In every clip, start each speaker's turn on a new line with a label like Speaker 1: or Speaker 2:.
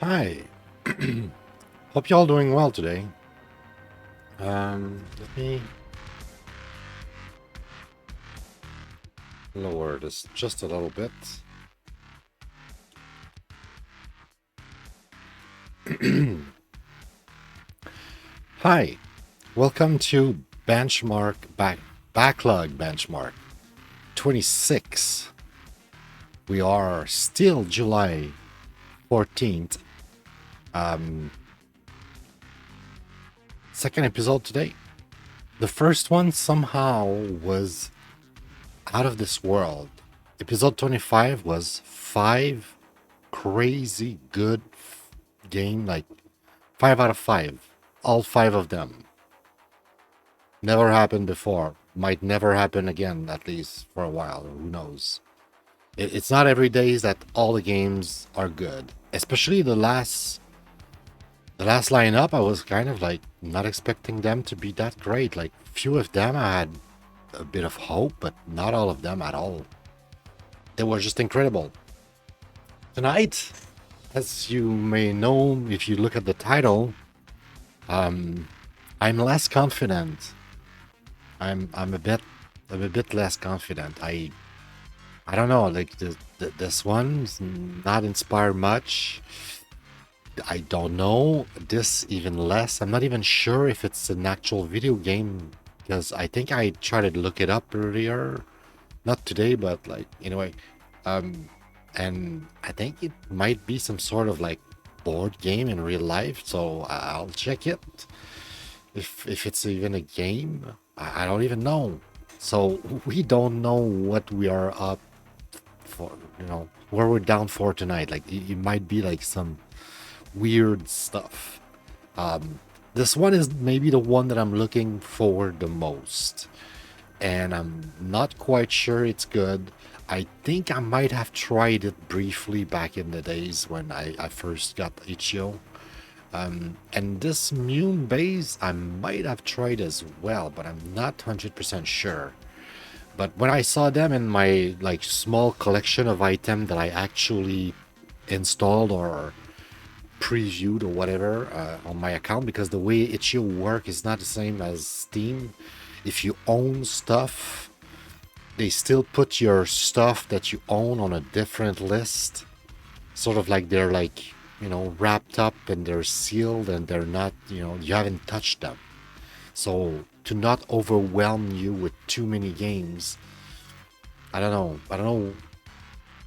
Speaker 1: Hi. Hope y'all doing well today. Let me lower this just a little bit. Hi. Welcome to Backlog Benchmark 26. We are still July 14th. Second episode today. The first one somehow was out of this world. Episode 25 was 5 crazy good game, like 5 out of 5. All 5 of them. Never happened before. Might never happen again, at least for a while. Who knows? It's not every day that all the games are good. Especially the last lineup, I was kind of like not expecting them to be that great. Like few of them I had a bit of hope, but not all of them at all. They were just incredible. Tonight, as you may know if you look at the title, I'm less confident. I'm a bit less confident. I don't know, like this one's not inspired much. I don't know, this even less. I'm not even sure if it's an actual video game, because I think I tried to look it up earlier. Not today, but like anyway. And I think it might be some sort of like board game in real life, so I'll check it. If it's even a game, I don't even know. So we don't know what we are up for, where we're down for tonight. Like it might be like some weird stuff. This one is maybe the one that I'm looking forward the most, and I'm not quite sure it's good. I think I might have tried it briefly back in the days when I first got itch.io. And this MewnBase I might have tried as well, but I'm not 100% sure. But when I saw them in my like small collection of items that I actually installed or previewed or whatever on my account, because the way itch.io work is not the same as Steam. If you own stuff, they still put your stuff that you own on a different list, sort of like they're like, wrapped up and they're sealed and they're not, you haven't touched them. So to not overwhelm you with too many games, I don't know,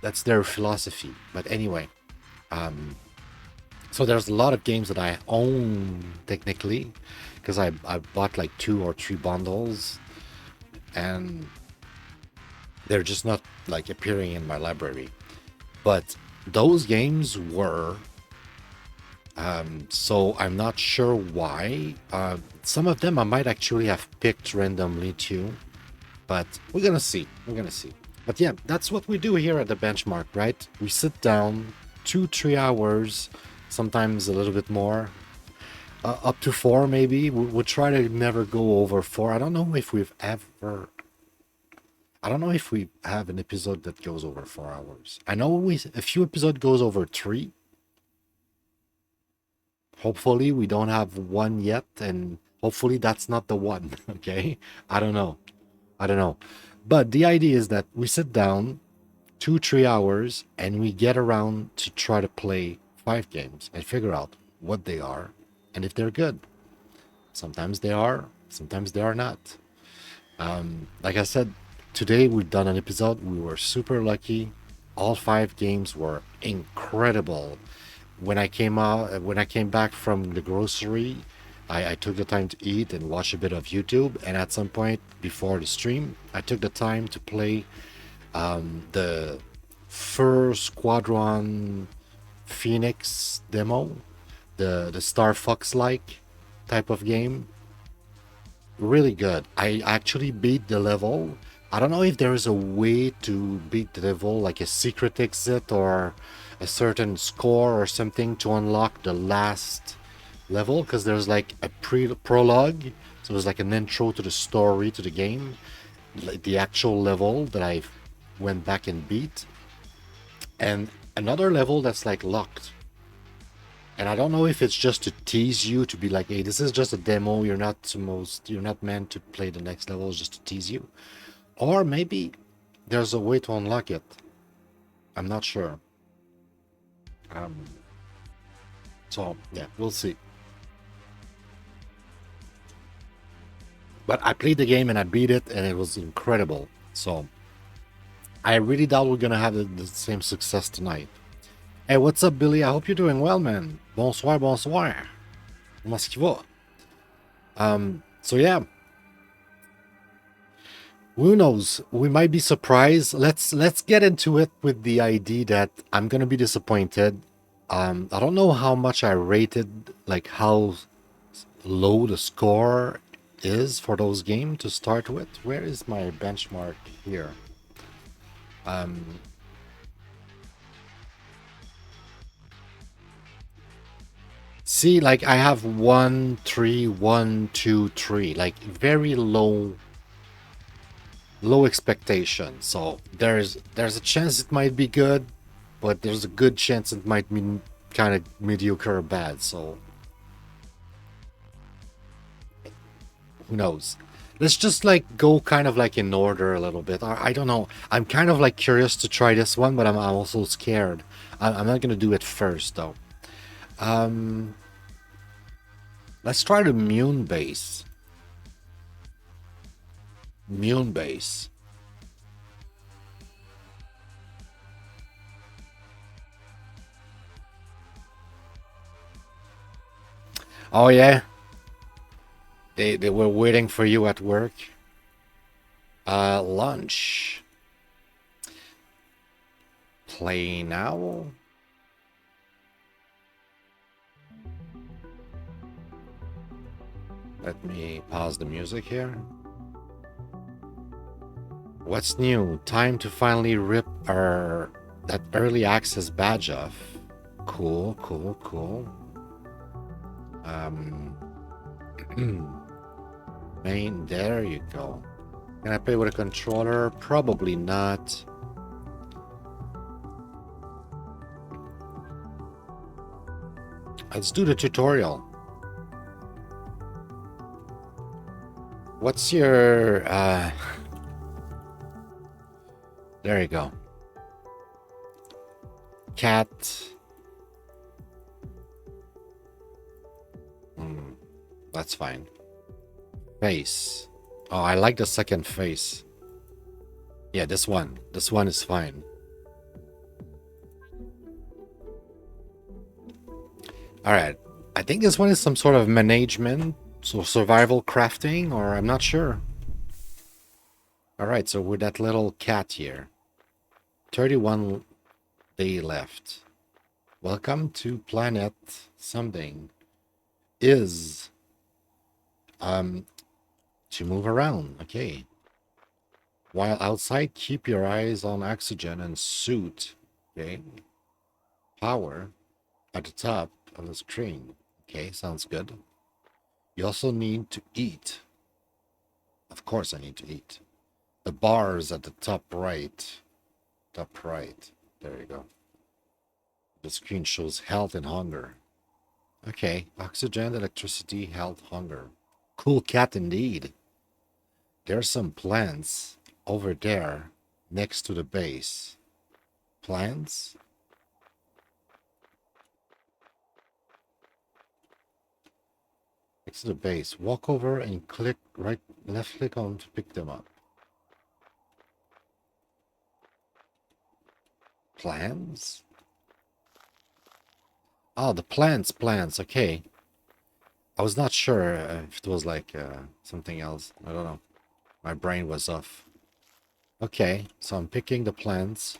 Speaker 1: that's their philosophy. But anyway, so there's a lot of games that I own technically, because I bought like 2 or 3 bundles, and they're just not like appearing in my library. But those games were, so I'm not sure why. Some of them I might actually have picked randomly too, but we're gonna see. But yeah, that's what we do here at the benchmark, right? We sit down 2-3 hours, sometimes a little bit more, up to 4 maybe. We'll try to never go over 4. I don't know if we have an episode that goes over 4 hours. I know a few episodes goes over 3. Hopefully we don't have one yet, and hopefully that's not the one. Okay, I don't know, but the idea is that we sit down 2-3 hours and we get around to try to play 5 games and figure out what they are and if they're good. Sometimes they are, sometimes they are not. Like I said, today we've done an episode. We were super lucky. All 5 games were incredible. When I came back from the grocery, I took the time to eat and watch a bit of YouTube, and at some point before the stream, I took the time to play the first Squadron Phoenix demo, the Star Fox like type of game. Really good. I actually beat the level. I don't know if there is a way to beat the level, like a secret exit or a certain score or something to unlock the last level, because there's like a prologue, so it's like an intro to the story, to the game, like the actual level that I went back and beat, and another level that's like locked. And I don't know if it's just to tease you, to be like, hey, this is just a demo. You're not meant to play the next level, it's just to tease you. Or maybe there's a way to unlock it. I'm not sure. Um, so yeah, we'll see. But I played the game and I beat it, and it was incredible. So I really doubt we're gonna have the same success tonight. Hey, what's up, Billy? I hope you're doing well, man. Bonsoir, bonsoir. Comment est-ce qu'il va? So yeah, who knows? We might be surprised. Let's get into it with the idea that I'm gonna be disappointed. I don't know how much I rated, like how low the score is for those games to start with. Where is my benchmark here? See, like I have 1, 3, 1, 2, 3, like very low expectation. So there's a chance it might be good, but there's a good chance it might be kind of mediocre or bad. So who knows? Let's just like go kind of like in order a little bit. I don't know. I'm kind of like curious to try this one, but I'm also scared. I'm not gonna do it first though. Let's try the MewnBase. MewnBase. Oh yeah, they were waiting for you at work. Lunch. Play now. Let me pause the music here. What's new? Time to finally rip that early access badge off. Cool, cool, cool. Main, there you go. Can I play with a controller? Probably not. Let's do the tutorial. What's your there you go. Cat. That's fine. Face. Oh, I like the second face. Yeah, this one. This one is fine. Alright. I think this one is some sort of management, so survival crafting, or I'm not sure. Alright, so with that little cat here. 31 day left. Welcome to planet something. Is to move around. Okay. While outside, keep your eyes on oxygen and suit. Okay. Power at the top of the screen. Okay, sounds good. You also need to eat. Of course I need to eat. The bars at the top right. Top right. There you go. The screen shows health and hunger. Okay, oxygen, electricity, health, hunger. Cool cat indeed. There's some plants over there next to the base. Plants? Next to the base. Walk over and click left click on to pick them up. Plants? Oh, the plants, okay. I was not sure if it was like something else. I don't know. My brain was off. Okay, so I'm picking the plants.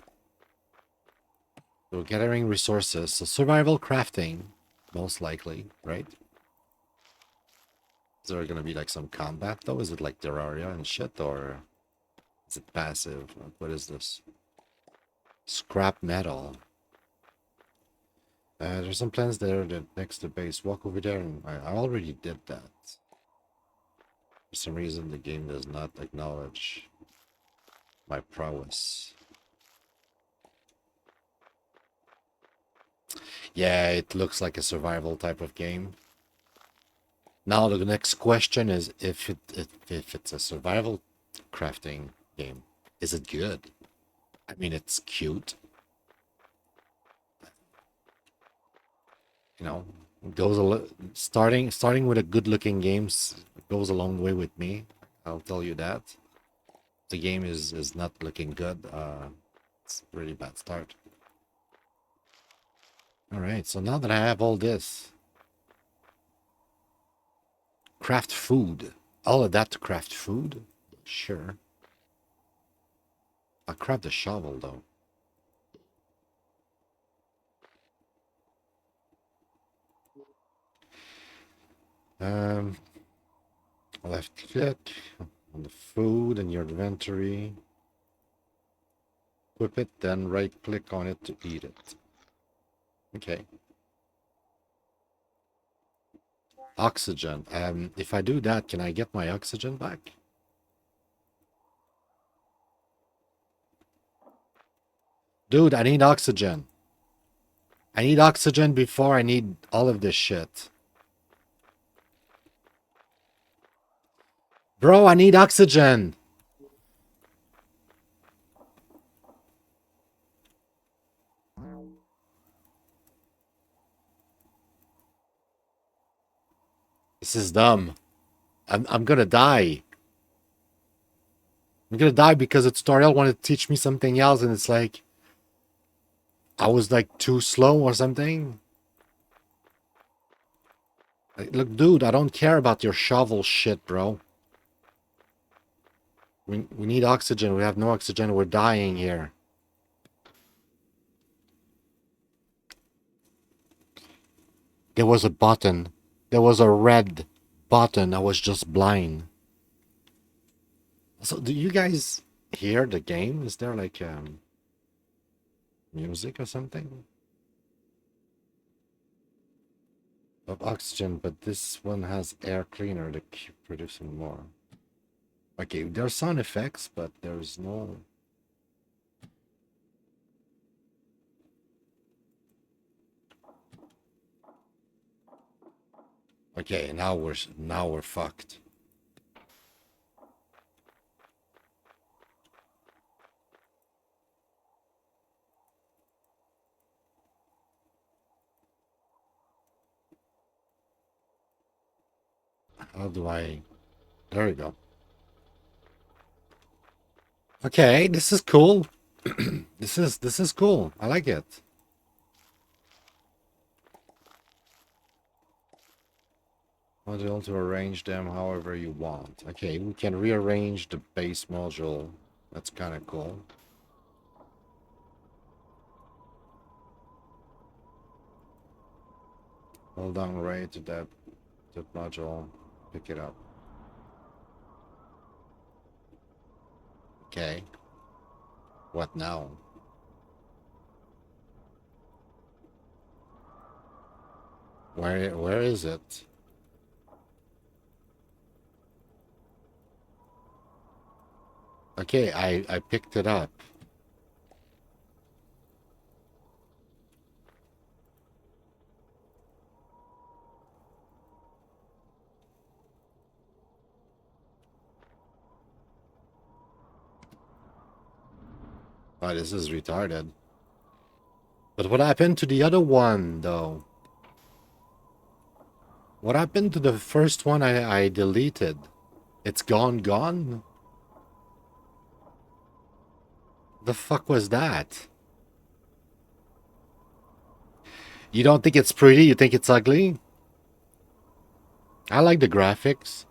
Speaker 1: We're gathering resources. So survival crafting, most likely, right? Is there gonna be like some combat though? Is it like Terraria and shit, or is it passive? What is this? Scrap metal. There's some plants there that next to base. Walk over there, and I already did that. For some reason, the game does not acknowledge my prowess. Yeah, it looks like a survival type of game. Now the next question is if it's a survival crafting game, is it good? I mean, it's cute. You know, goes starting with a good-looking games goes a long way with me. I'll tell you that. The game is not looking good. It's a really bad start. All right, so now that I have all this, craft food. All of that to craft food? Sure. I'll craft the shovel though. Um, left click on the food in your inventory. Equip it, then right click on it to eat it. Okay. Oxygen. If I do that, can I get my oxygen back? Dude, I need oxygen. I need oxygen before I need all of this shit. Bro, I need oxygen. This is dumb. I'm gonna die. I'm gonna die because the tutorial wanted to teach me something else and it's like I was like too slow or something. Like, look, dude, I don't care about your shovel shit, bro. We need oxygen. We have no oxygen. We're dying here. There was a button. There was a red button. I was just blind. So, do you guys hear the game? Is there like music or something? Of oxygen, but this one has air cleaner to keep producing more. Okay, there's sound effects, but there's no. Okay, now we're fucked. How do I? There we go. Okay, this is cool. This is cool. I like it. Module to arrange them however you want. Okay, we can rearrange the base module. That's kind of cool. Hold down right to that module. Pick it up. Okay. What now? Where is it? Okay, I picked it up. Oh, this is retarded. But what happened to the other one, though? What happened to the first one I deleted? It's gone? The fuck was that? You don't think it's pretty? You think it's ugly? I like the graphics.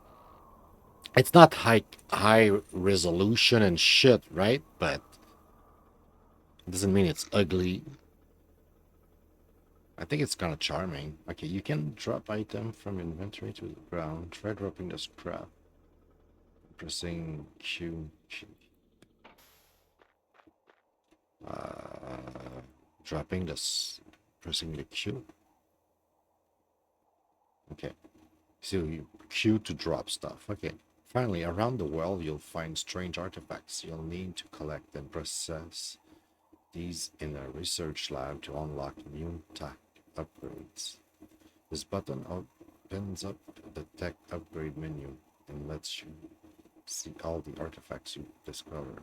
Speaker 1: It's not high resolution and shit, right? But it doesn't mean it's ugly. I think it's kind of charming. Okay, you can drop item from inventory to the ground. Try dropping the scrap. Pressing Q. Dropping this. Pressing the Q. Okay. So you Q to drop stuff. Okay. Finally, around the world, you'll find strange artifacts. You'll need to collect and process these in a research lab to unlock new upgrades. This button opens up the tech upgrade menu and lets you see all the artifacts you discover.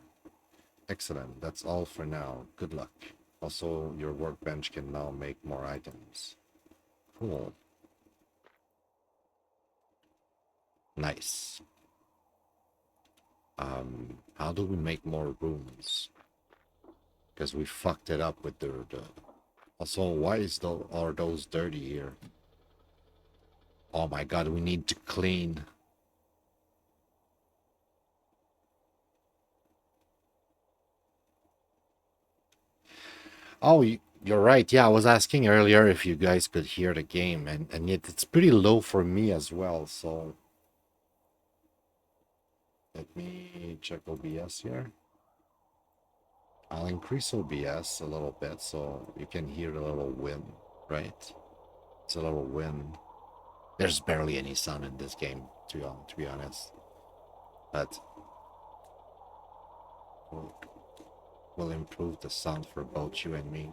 Speaker 1: Excellent, that's all for now. Good luck. Also, your workbench can now make more items. Cool. Nice. How do we make more rooms? Because we fucked it up with the also, why are those dirty here? Oh my god, we need to clean. Oh, you're right. Yeah, I was asking earlier if you guys could hear the game, and yet it's pretty low for me as well. So let me check OBS here. I'll increase OBS a little bit so you can hear the little wind, right? It's a little wind. There's barely any sound in this game, to be honest. But we'll improve the sound for both you and me.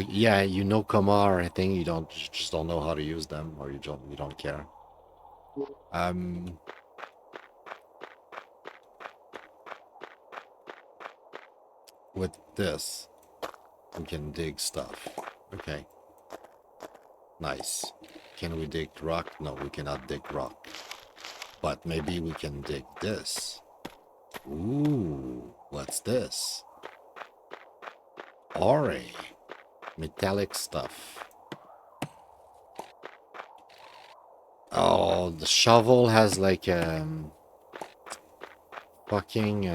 Speaker 1: Yeah, you know Kamar. I think you just don't know how to use them, or you don't care. With this, we can dig stuff. Okay. Nice. Can we dig rock? No, we cannot dig rock. But maybe we can dig this. Ooh, what's this? Ore. Metallic stuff. Oh, the shovel has like fucking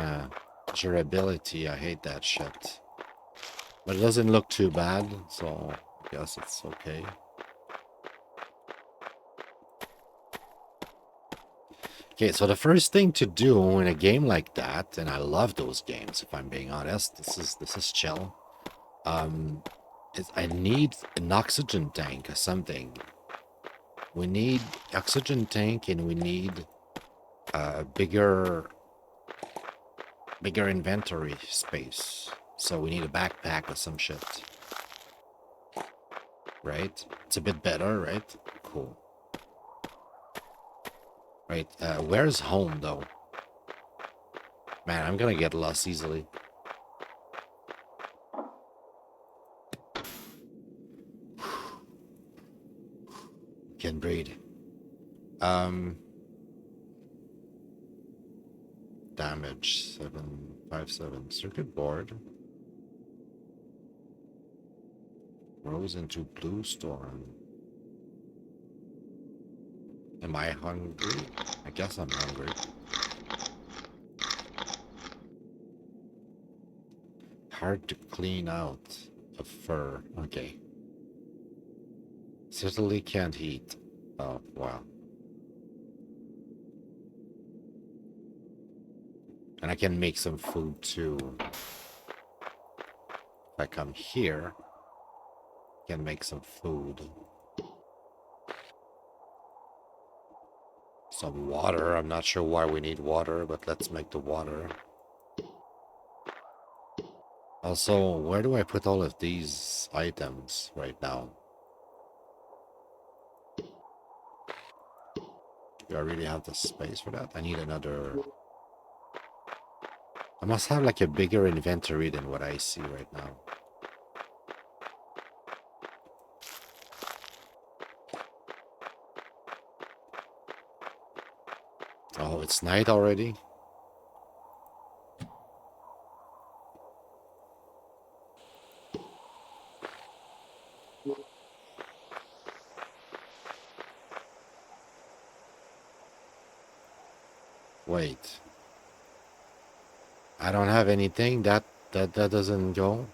Speaker 1: durability. I hate that shit. But it doesn't look too bad, so I guess it's okay. Okay, so the first thing to do in a game like that, and I love those games if I'm being honest, this is chill. Is I need an oxygen tank or something. We need oxygen tank and we need a bigger inventory space. So we need a backpack or some shit. Right? It's a bit better, right? Cool. Right, where's home though? Man, I'm gonna get lost easily. Can breathe. Damage 757 circuit board. Rose into blue storm. Am I hungry? I guess I'm hungry. Hard to clean out of fur. Okay. Certainly can't eat. Oh, wow. And I can make some food too. If I come here, I can make some food. Some water. I'm not sure why we need water, but let's make the water. Also, where do I put all of these items right now? Do I really have the space for that? I need another... I must have like a bigger inventory than what I see right now. Oh, it's night already? Wait. I don't have anything. That doesn't go.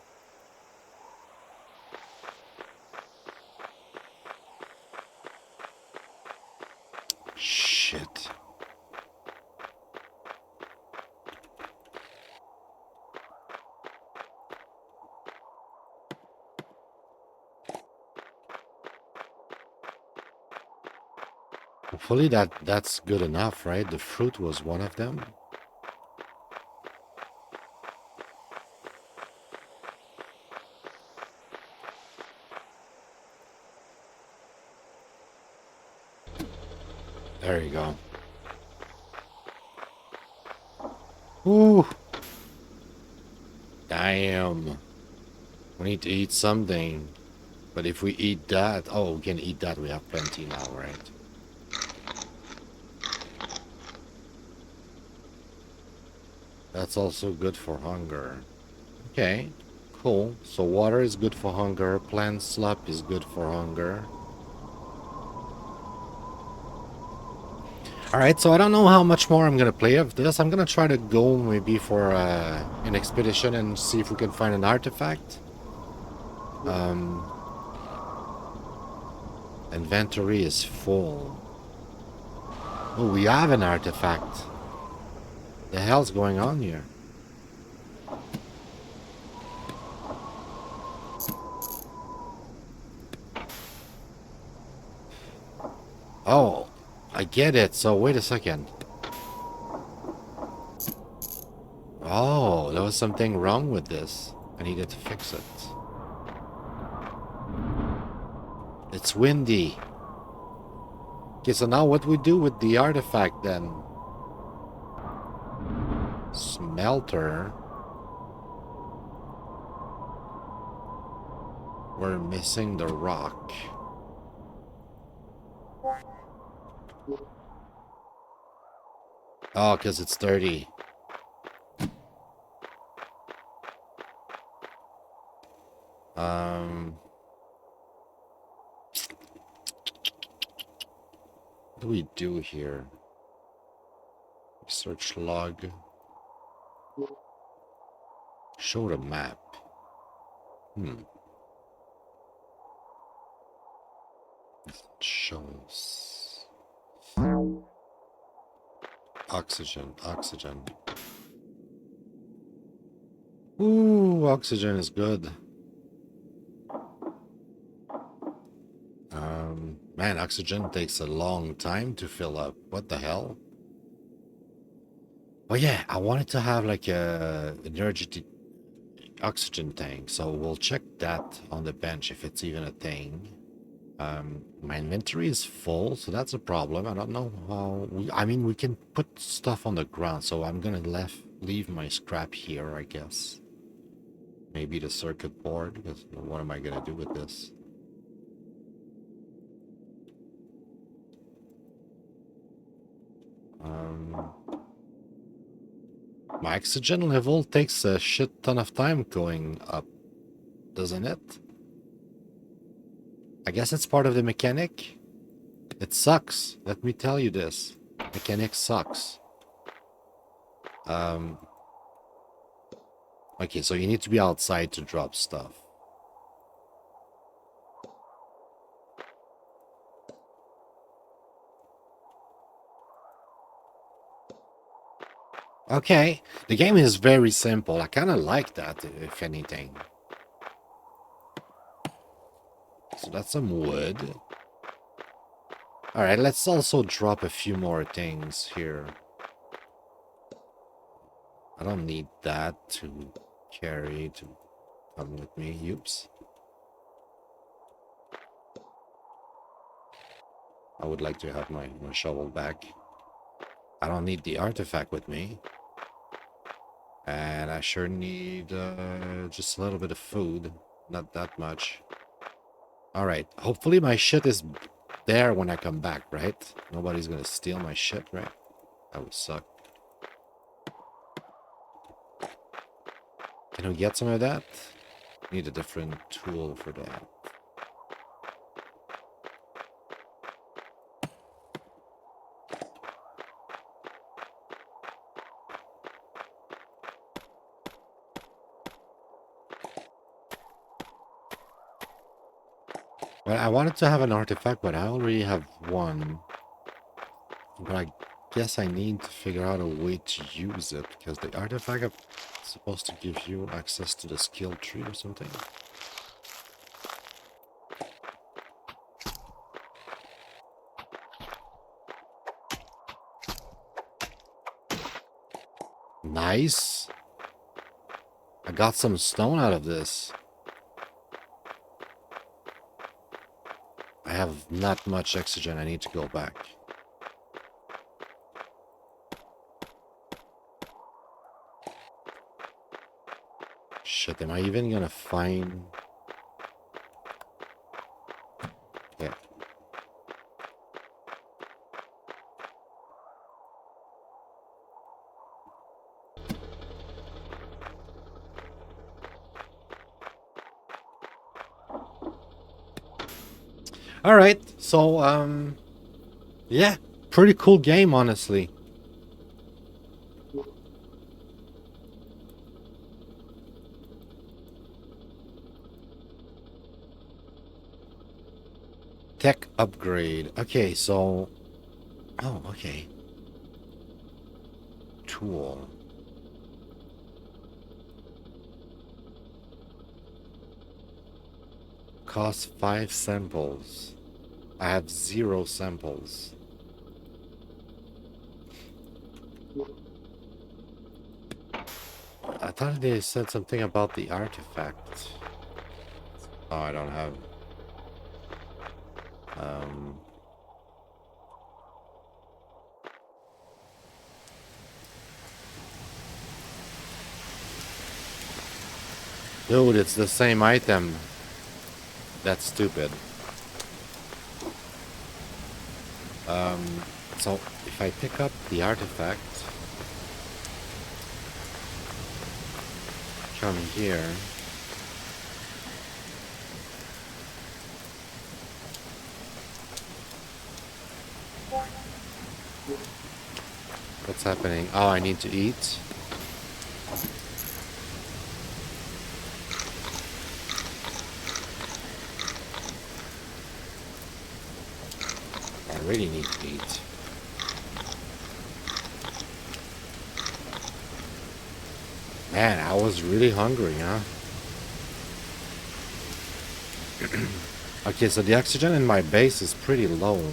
Speaker 1: Shit. Hopefully that's good enough, right? The fruit was one of them. There you go. Ooh. Damn. We need to eat something. But if we eat that... Oh, we can eat that. We have plenty now, right? That's also good for hunger. Okay. Cool. So water is good for hunger. Plant slop is good for hunger. Alright, so I don't know how much more I'm gonna play of this. I'm gonna try to go maybe for an expedition and see if we can find an artifact. Inventory is full. Oh, we have an artifact. The hell's going on here? Oh, I get it. So wait a second. Oh, there was something wrong with this. I needed to fix it. It's windy. Okay, so now what we do with the artifact then? Smelter. We're missing the rock. Oh, because it's dirty. What do we do here? Search log. Show the map. It shows. Oxygen. Ooh, oxygen is good. Man, oxygen takes a long time to fill up. What the hell? Oh yeah, I wanted to have like a energetic oxygen tank, so we'll check that on the bench if it's even a thing. My inventory is full, so that's a problem. I don't know how I mean, we can put stuff on the ground, so I'm gonna leave my scrap here, I guess. Maybe the circuit board, because what am I gonna do with this? My oxygen level takes a shit ton of time going up, doesn't it? I guess it's part of the mechanic. It sucks. Let me tell you this. Mechanic sucks. Okay, so you need to be outside to drop stuff. Okay, the game is very simple. I kind of like that, if anything. So that's some wood. Alright, let's also drop a few more things here. I don't need that to carry to come with me. Oops. I would like to have my shovel back. I don't need the artifact with me. And I sure need just a little bit of food. Not that much. Alright, hopefully my shit is there when I come back, right? Nobody's gonna steal my shit, right? That would suck. Can we get some of that? Need a different tool for that. Well, I wanted to have an artifact, but I already have one. But I guess I need to figure out a way to use it, because the artifact is supposed to give you access to the skill tree or something. Nice. I got some stone out of this. I have not much oxygen. I need to go back. Shit, am I even gonna find... Yeah. All right, so yeah, pretty cool game, honestly. Tech upgrade. Okay, so oh, okay. Tool. Cost 5 samples. I have 0 samples. I thought they said something about the artifact. Oh, I don't have. Dude, it's the same item. That's stupid. So if I pick up the artifact, come here. What's happening? Oh, I need to eat. I really need to eat. Man, I was really hungry, huh? Okay, so the oxygen in my base is pretty low.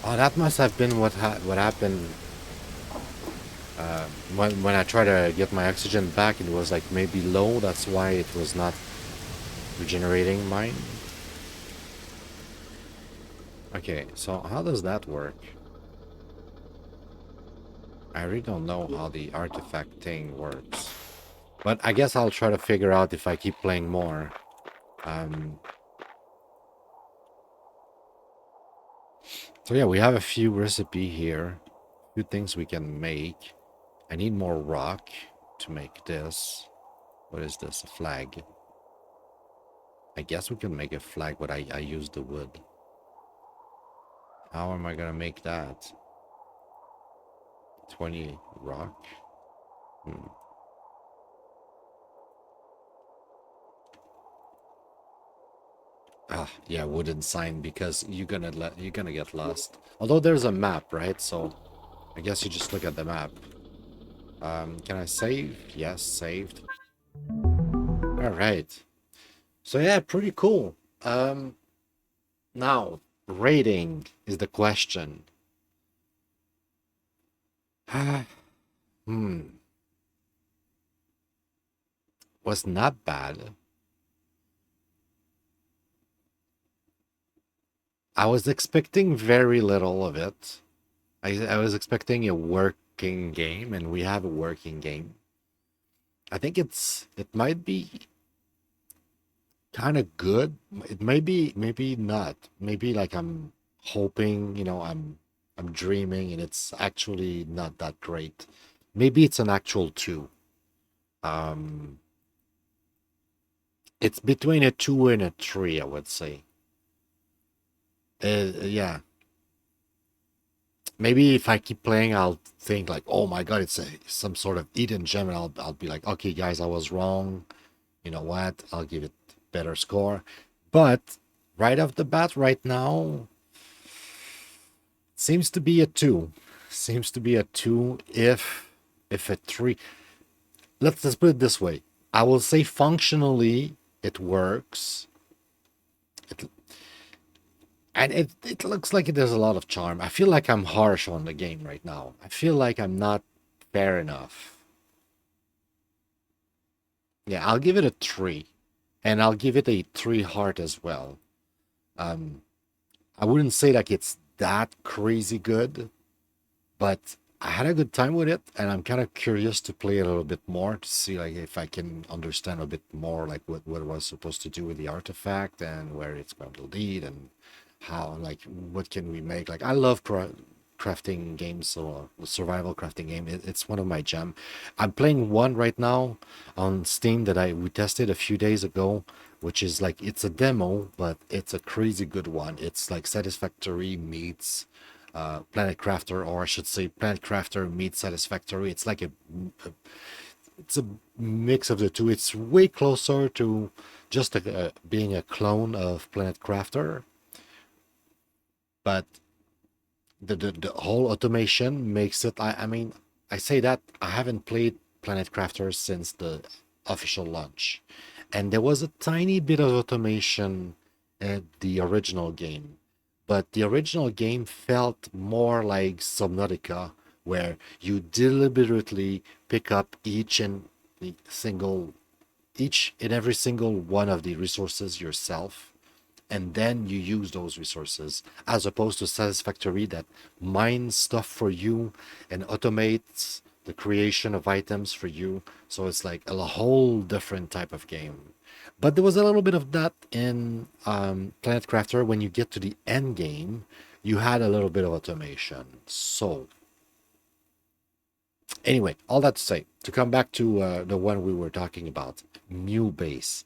Speaker 1: Oh, that must have been what happened when I tried to get my oxygen back. It was like maybe low. That's why it was not regenerating mine. Okay, so how does that work? I really don't know how the artifact thing works. But I guess I'll try to figure out if I keep playing more. So yeah, we have a few recipe here. A few things we can make. I need more rock to make this. What is this? A flag. I guess we can make a flag, but I use the wood. How am I gonna make that? 20 rock? Ah, yeah, wooden sign, because you're gonna get lost. Although there's a map, right? So I guess you just look at the map. Can I save? Yes, saved. All right. So yeah, pretty cool. Now rating is the question. Was not bad. I was expecting very little of it. I was expecting a working game, and we have a working game. I think it might be kind of good. It may be, maybe not. Maybe like I'm hoping, I'm dreaming, and it's actually not that great. Maybe it's an actual 2. Um, it's between a 2 and a 3, I would say. Yeah. Maybe if I keep playing, I'll think like, oh my god, it's some sort of hidden gem, and I'll be like, okay, guys, I was wrong. You know what? I'll give it better score. But right off the bat, right now, seems to be a 2. Seems to be a 2. If a 3. Let's put it this way. I will say functionally it works. And it looks like there's a lot of charm. I feel like I'm harsh on the game right now. I feel like I'm not fair enough. Yeah, I'll give it a 3. And I'll give it a 3 heart as well. Um, I wouldn't say like it's that crazy good, but I had a good time with it, and I'm kind of curious to play it a little bit more to see like if I can understand a bit more like what it was supposed to do with the artifact and where it's going to lead and how like what can we make. Like I love crafting games, so the survival crafting game it's one of my jam. I'm playing one right now on Steam that I we tested a few days ago, which is like it's a demo, but it's a crazy good one. It's like Satisfactory meets Planet Crafter, or I should say Planet Crafter meets Satisfactory. It's like it's a mix of the two. It's way closer to just being a clone of Planet Crafter, but the whole automation makes it. I mean, I say that I haven't played Planet Crafter since the official launch, and there was a tiny bit of automation at the original game, but the original game felt more like Subnautica, where you deliberately pick up the single each and every single one of the resources yourself, and then you use those resources, as opposed to Satisfactory that mines stuff for you and automates the creation of items for you. So it's like a whole different type of game. But there was a little bit of that in Planet Crafter. When you get to the end game, you had a little bit of automation. So anyway, all that to say, to come back to the one we were talking about, MewnBase.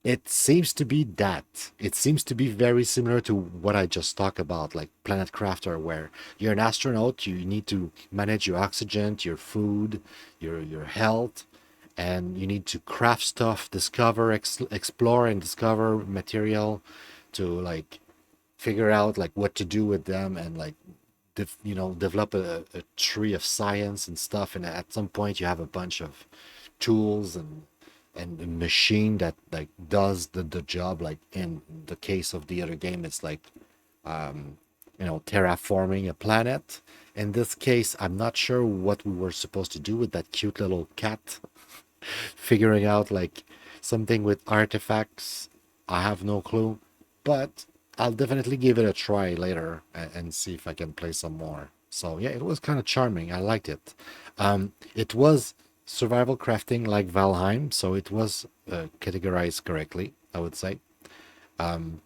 Speaker 1: It seems to be that. It seems to be very similar to what I just talked about, like Planet Crafter, where you're an astronaut, you need to manage your oxygen, your food, your health, and you need to craft stuff, discover, explore, and discover material to like figure out like what to do with them and like develop a tree of science and stuff. And at some point, you have a bunch of tools and a machine that like does the job. Like in the case of the other game, it's like terraforming a planet. In this case, I'm not sure what we were supposed to do with that cute little cat. Figuring out like something with artifacts, I have no clue, but I'll definitely give it a try later and see if I can play some more. So yeah, it was kind of charming. I liked it. It was survival crafting like Valheim, so it was categorized correctly, I would say. Um,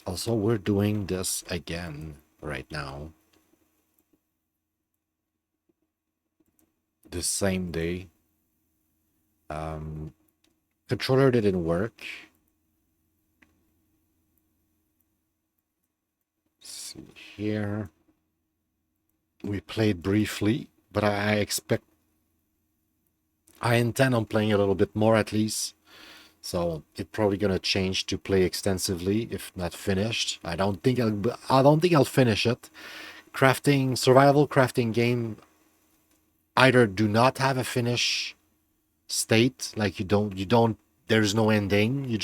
Speaker 1: Also, we're doing this again right now, the same day. Um, Controller didn't work. Let's see here. We played briefly, but I intend on playing a little bit more at least. So it's probably gonna change to play extensively, if not finished. I don't think I'll finish it. Survival crafting game either do not have a finish state, like you don't there's no ending. You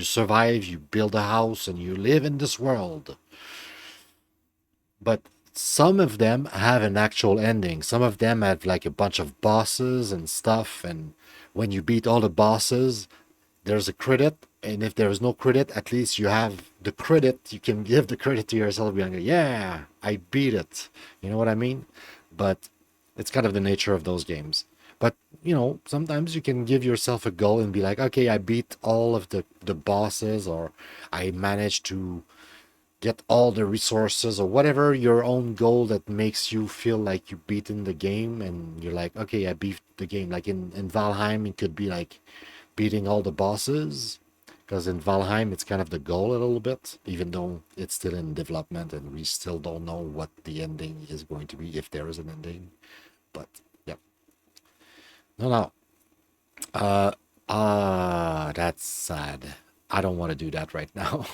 Speaker 1: survive, you build a house, and you live in this world. But some of them have an actual ending. Some of them have like a bunch of bosses and stuff, and when you beat all the bosses, there's a credit, and if there is no credit, at least you have the credit. You can give the credit to yourself, being like, yeah, I beat it. You know what I mean? But it's kind of the nature of those games. But sometimes you can give yourself a goal and be like, okay, I beat all of the bosses, or I managed to get all the resources, or whatever your own goal that makes you feel like you beaten the game, and you're like, okay, I beat the game. Like in Valheim, it could be like beating all the bosses, because in Valheim it's kind of the goal a little bit, even though it's still in development and we still don't know what the ending is going to be, if there is an ending. But yeah, no. uh that's sad. I don't want to do that right now.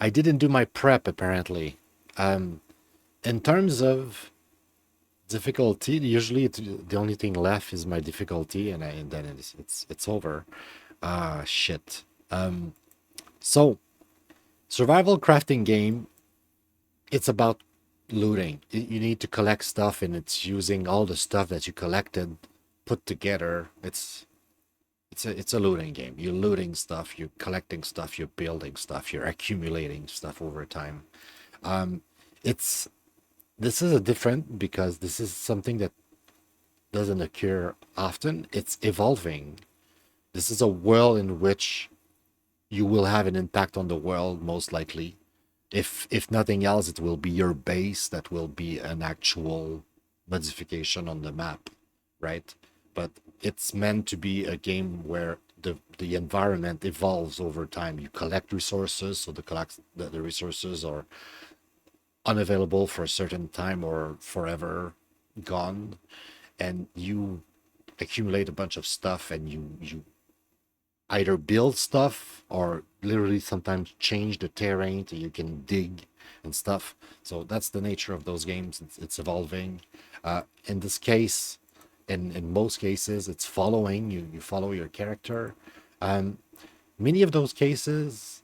Speaker 1: I didn't do my prep apparently. In terms of difficulty, usually the only thing left is my difficulty, and then it's over. Shit. So survival crafting game, it's about looting. You need to collect stuff, and it's using all the stuff that you collected put together. It's It's a looting game. You're looting stuff, you're collecting stuff, you're building stuff, you're accumulating stuff over time. Um, it's this is a different because this is something that doesn't occur often. It's evolving. This is a world in which you will have an impact on the world most likely. If nothing else, it will be your base that will be an actual modification on the map, right? But it's meant to be a game where the environment evolves over time. You collect resources, so the resources are unavailable for a certain time or forever gone, and you accumulate a bunch of stuff, and you either build stuff or literally sometimes change the terrain so you can dig and stuff. So that's the nature of those games. It's evolving. In this case, in most cases, it's following you. You follow your character. Um, many of those games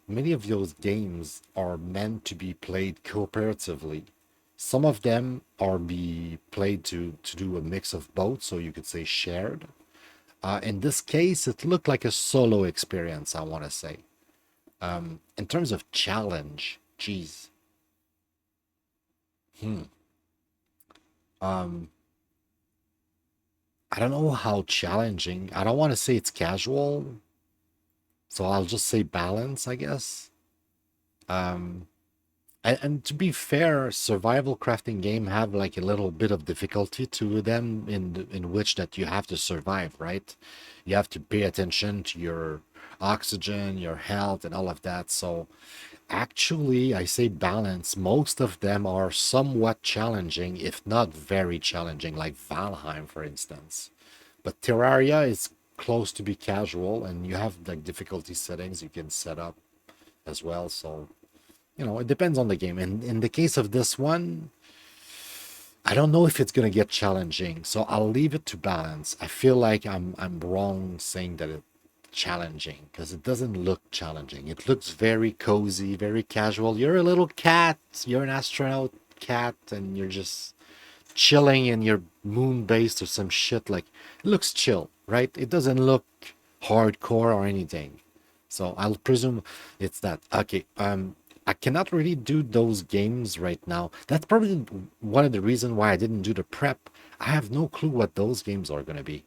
Speaker 1: are meant to be played cooperatively. Some of them are be played to do a mix of both, so you could say shared. In this case, it looked like a solo experience, I want to say. In terms of challenge, geez. Hmm. Um, I don't know how challenging. I don't want to say it's casual, so I'll just say balance, I guess. Um, and to be fair, survival crafting game have like a little bit of difficulty to them in which that you have to survive, right? You have to pay attention to your oxygen, your health, and all of that. So actually, I say balance. Most of them are somewhat challenging, if not very challenging, like Valheim, for instance. But Terraria is close to be casual, and you have like difficulty settings you can set up as well. So it depends on the game. And in the case of this one, I don't know if it's gonna get challenging, so I'll leave it to balance. I feel like I'm wrong saying that it's challenging because it doesn't look challenging. It looks very cozy, very casual. You're a little cat, you're an astronaut cat, and you're just chilling in your moon base or some shit. Like it looks chill, right? It doesn't look hardcore or anything. So I'll presume it's that. Okay. I cannot really do those games right now. That's probably one of the reasons why I didn't do the prep. I have no clue what those games are going to be.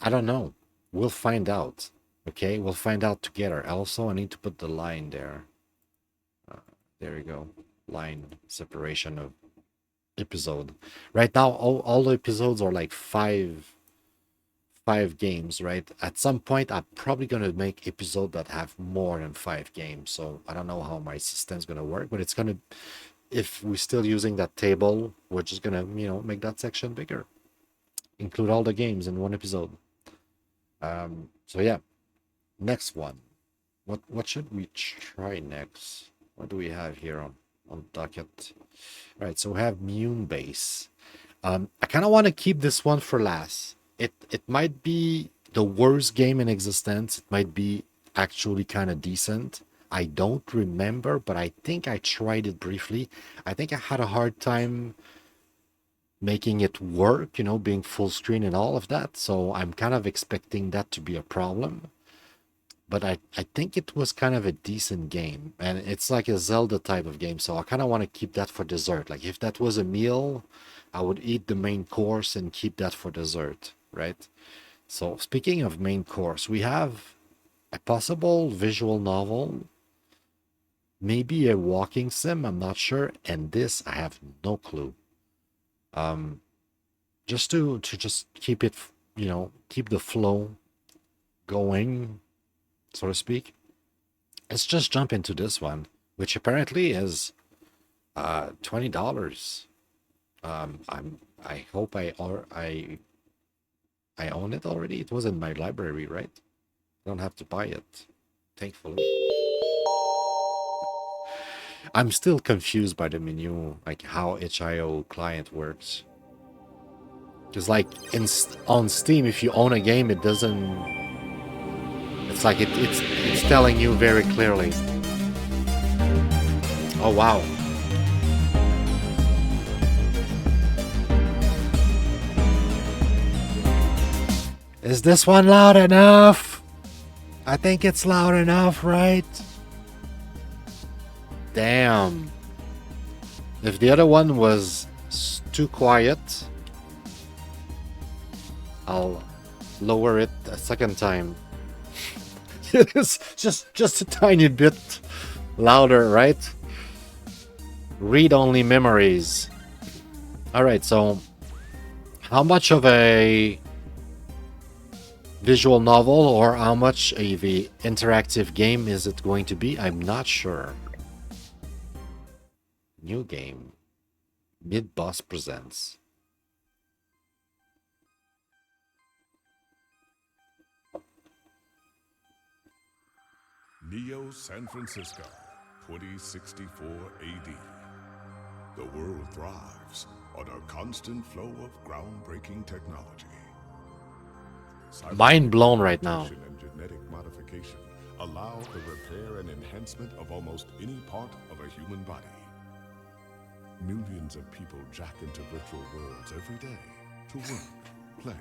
Speaker 1: I don't know. We'll find out. Okay, we'll find out together. Also, I need to put the line there. There we go. Line separation of episode. Right now, all the episodes are like five games, right? At some point, I'm probably gonna make episode that have more than 5 games. So I don't know how my system's gonna work, but it's gonna, if we're still using that table, we're just gonna, make that section bigger, include all the games in one episode. So yeah, next one. What should we try next? What do we have here on docket? All right, so we have MewnBase. I kind of want to keep this one for last. It might be the worst game in existence. It might be actually kind of decent. I don't remember, but I think I tried it briefly. I think I had a hard time making it work, being full screen and all of that. So I'm kind of expecting that to be a problem. But I think it was kind of a decent game. And it's like a Zelda type of game. So I kind of want to keep that for dessert. Like if that was a meal, I would eat the main course and keep that for dessert, right? So speaking of main course, we have a possible visual novel, maybe a walking sim, I'm not sure. And this, I have no clue. Um, just to just keep it, keep the flow going, so to speak. Let's just jump into this one, which apparently is $20. I hope I own it already. It was in my library, right? I don't have to buy it, thankfully. I'm still confused by the menu, like how HIO client works. Because like on Steam, if you own a game, it doesn't. It's like it's telling you very clearly. Oh wow. Is this one loud enough? I think it's loud enough, right? Damn. If the other one was too quiet, I'll lower it a second time. It's just a tiny bit louder, right? Read-only memories. Alright, so how much of a visual novel or how much of a interactive game is it going to be? I'm not sure. New game. Mid-Boss presents.
Speaker 2: Neo San Francisco, 2064 AD. The world thrives on a constant flow of groundbreaking technology.
Speaker 1: Mind blown right now.
Speaker 2: And genetic modification allow the repair and enhancement of almost any part of a human body. Millions of people jack into virtual worlds every day to work, play,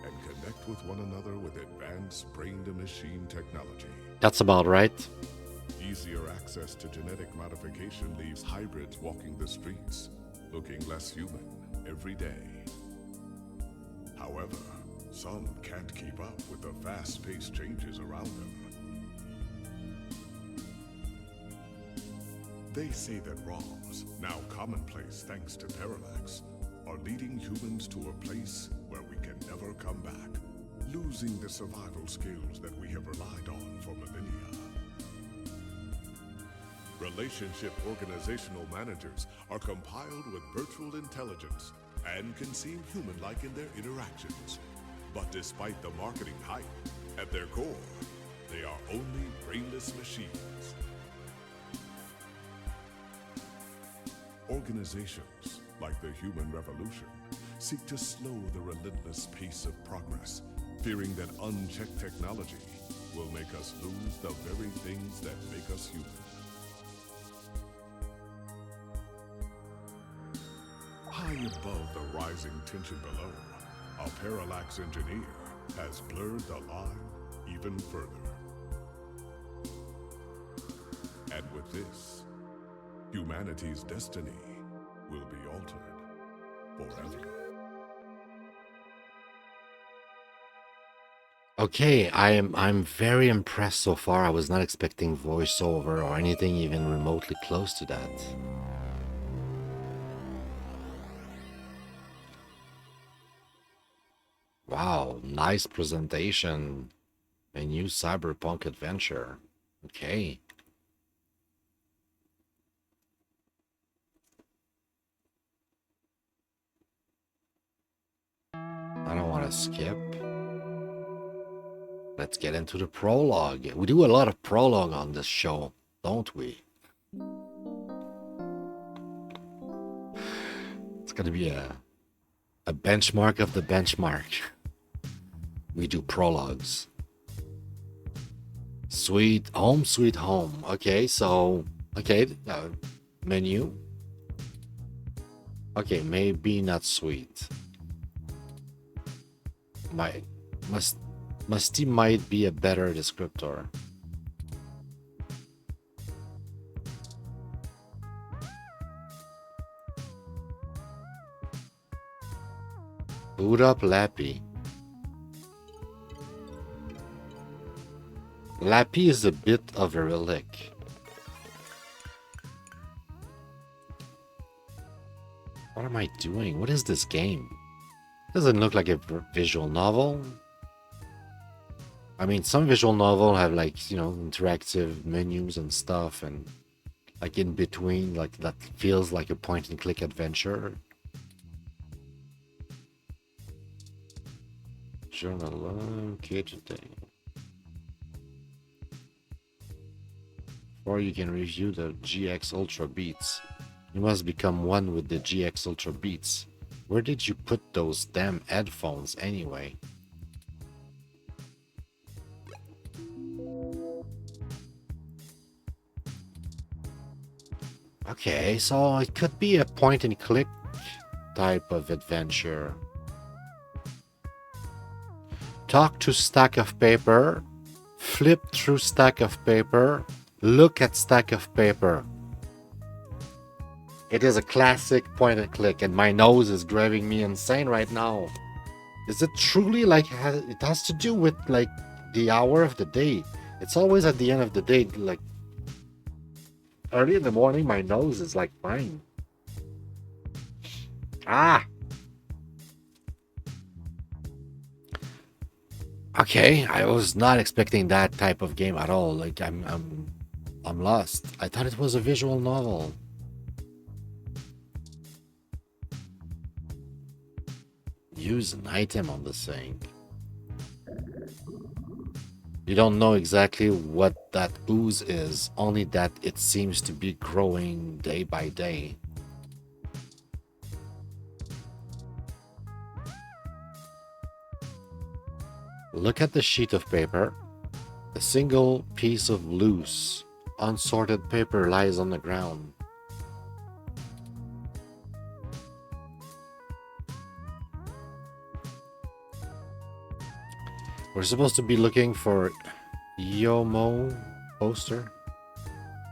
Speaker 2: and connect with one another with advanced brain-to-machine technology.
Speaker 1: That's about right.
Speaker 2: Easier access to genetic modification leaves hybrids walking the streets, looking less human every day. However, some can't keep up with the fast-paced changes around them. They say that ROMs, now commonplace thanks to Parallax, are leading humans to a place where we can never come back, losing the survival skills that we have relied on for millennia. Relationship organizational managers are compiled with virtual intelligence and can seem human-like in their interactions. But despite the marketing hype, at their core, they are only brainless machines. Organizations, like the Human Revolution, seek to slow the relentless pace of progress, fearing that unchecked technology will make us lose the very things that make us human. High above the rising tension below, a Parallax engineer has blurred the line even further. And with this, humanity's destiny will be altered forever.
Speaker 1: Okay, I'm very impressed so far. I was not expecting voiceover or anything even remotely close to that. Wow, nice presentation. A new cyberpunk adventure. Okay. I don't want to skip. Let's get into the prologue. We do a lot of prologue on this show, don't we? It's gonna be a benchmark of the benchmark. We do prologues. Sweet home, sweet home. Okay, so menu. Okay, maybe not sweet. Musty might be a better descriptor. Boot up Lappy. Lappy is a bit of a relic. What am I doing? What is this game? Doesn't look like a visual novel. I mean, some visual novel have like, you know, interactive menus and stuff, and like in between, like that feels like a point and click adventure. Journal, okay, today. Or you can review the GX Ultra Beats. You must become one with the GX Ultra Beats. Where did you put those damn headphones anyway? Okay, so it could be a point and click type of adventure. talk to stack of paper, flip through stack of paper, look at stack of paper. It is a classic point and click, and my nose is driving me insane right now. Is it truly like it has to do with like the hour of the day? It's always at the end of the day, like early in the morning, my nose is like mine. Ah. Okay, I was not expecting that type of game at all. Like I'm lost. I thought it was a visual novel. Use an item on the sink. You don't know exactly what that ooze is, only that it seems to be growing day by day. Look at the sheet of paper. A single piece of loose, unsorted paper lies on the ground. We're supposed to be looking for Yomo poster.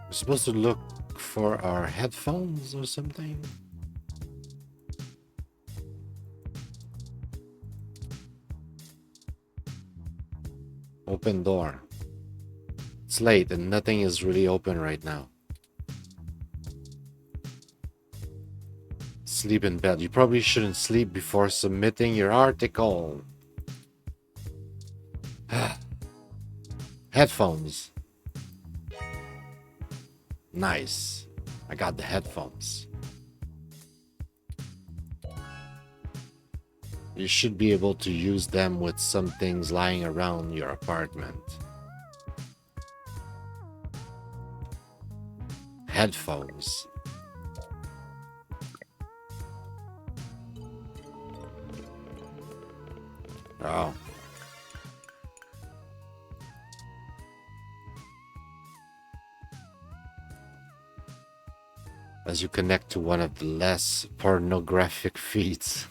Speaker 1: We're supposed to look for our headphones or something. Open door. It's late and nothing is really open right now. Sleep in bed. You probably shouldn't sleep before submitting your article. Headphones. Nice. I got the headphones. You should be able to use them with some things lying around your apartment. Headphones. Oh. As you connect to one of the less pornographic feeds.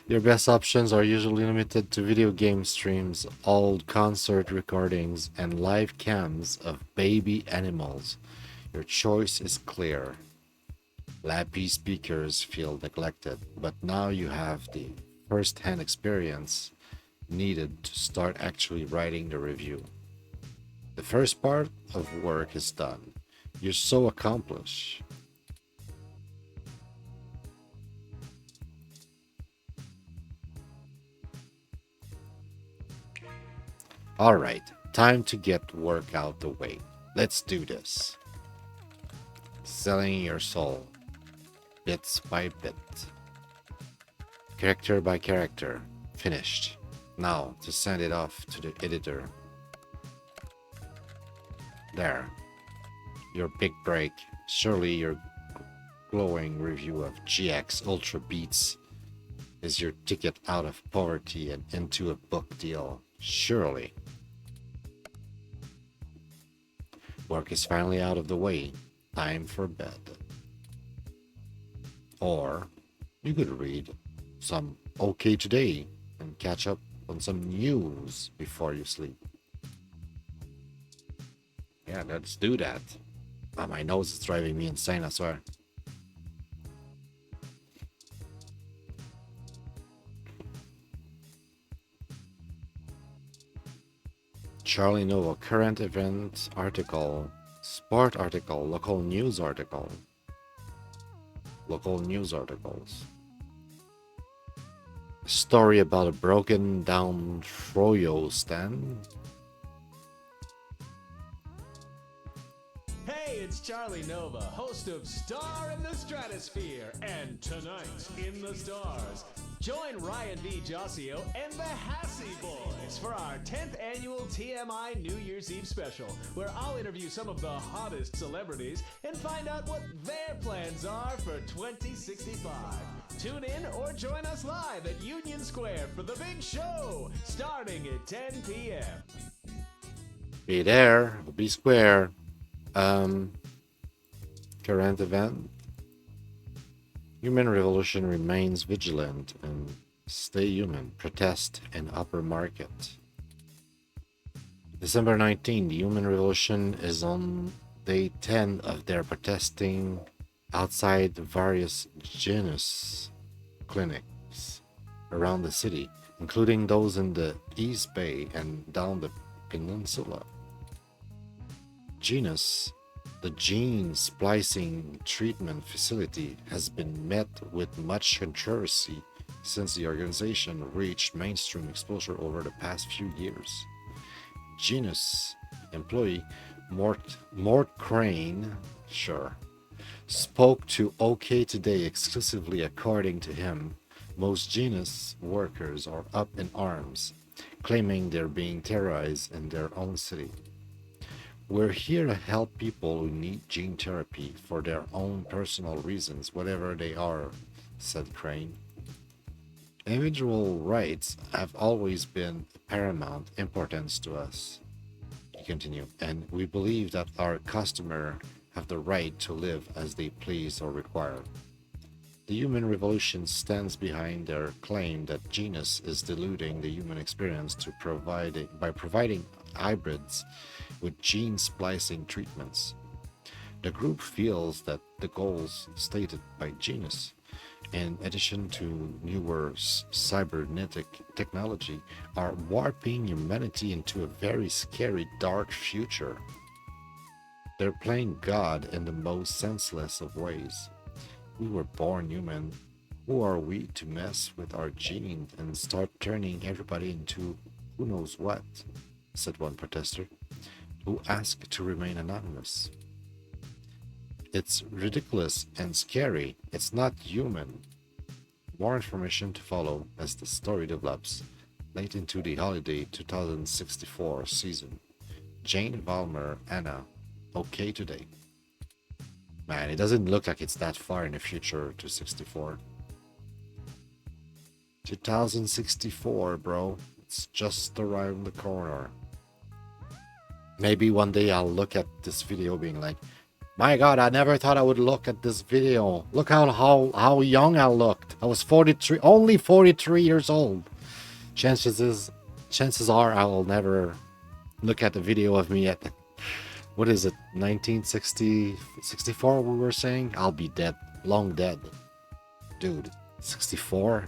Speaker 1: Your best options are usually limited to video game streams, old concert recordings, and live cams of baby animals. Your choice is clear. Lappy speakers feel neglected, but now you have the first-hand experience needed to start actually writing the review. The first part of work is done. You're so accomplished. Alright, time to get work out the way. Let's do this. Selling your soul. Bits by bit. Character by character. Finished. Now to send it off to the editor. There. Your big break. Surely your glowing review of GX Ultra Beats is your ticket out of poverty and into a book deal. Surely. Work is finally out of the way. Time for bed. Or you could read some OK Today and catch up on some news before you sleep. Yeah, let's do that. Oh, my nose is driving me insane, I swear. Charlie Novo, current event article, sport article, local news article. Local news articles. A story about a broken down Froyo stand.
Speaker 3: Hey, it's Charlie Nova, host of Star in the Stratosphere and Tonight in the Stars. Join Ryan B. Josio and the Hassy Boys for our 10th annual TMI New Year's Eve special, where I'll interview some of the hottest celebrities and find out what their plans are for 2065. Tune in or join us live at Union Square for the big show, starting at 10 p.m.
Speaker 1: Be there, be square. Current event. Human revolution remains vigilant and Stay human. Protest in upper market. December 19, the Human Revolution is on day 10 of their protesting outside various genus clinics around the city, including those in the East Bay and down the peninsula. Genus, the gene splicing treatment facility, has been met with much controversy since the organization reached mainstream exposure over the past few years. Genus employee Mort Crane, spoke to OK Today exclusively. According to him, most Genus workers are up in arms, claiming they're being terrorized in their own city. We're here to help people who need gene therapy for their own personal reasons, whatever they are, said Crane. Individual rights have always been of paramount importance to us, he continued, and we believe that our customers have the right to live as they please or require. The Human Revolution stands behind their claim that Genus is diluting the human experience by providing hybrids with gene splicing treatments. The group feels that the goals stated by Genus, in addition to newer cybernetic technology, are warping humanity into a very scary dark future. They're playing God in the most senseless of ways. We were born human. Who are we to mess with our genes and start turning everybody into who knows what? Said one protester, who asked to remain anonymous. It's ridiculous and scary. It's not human. More information to follow as the story develops late into the holiday 2064 season. Jane Valmer, Anna, OK Today. Man, it doesn't look like it's that far in the future to 64. 2064, bro. It's just around the corner. Maybe one day I'll look at this video being like, my God, I never thought I would look at this video. Look how young I looked. I was 43, only 43 years old. Chances are I will never look at the video of me at, what is it, 1964 we were saying? I'll be dead, long dead. Dude, 64?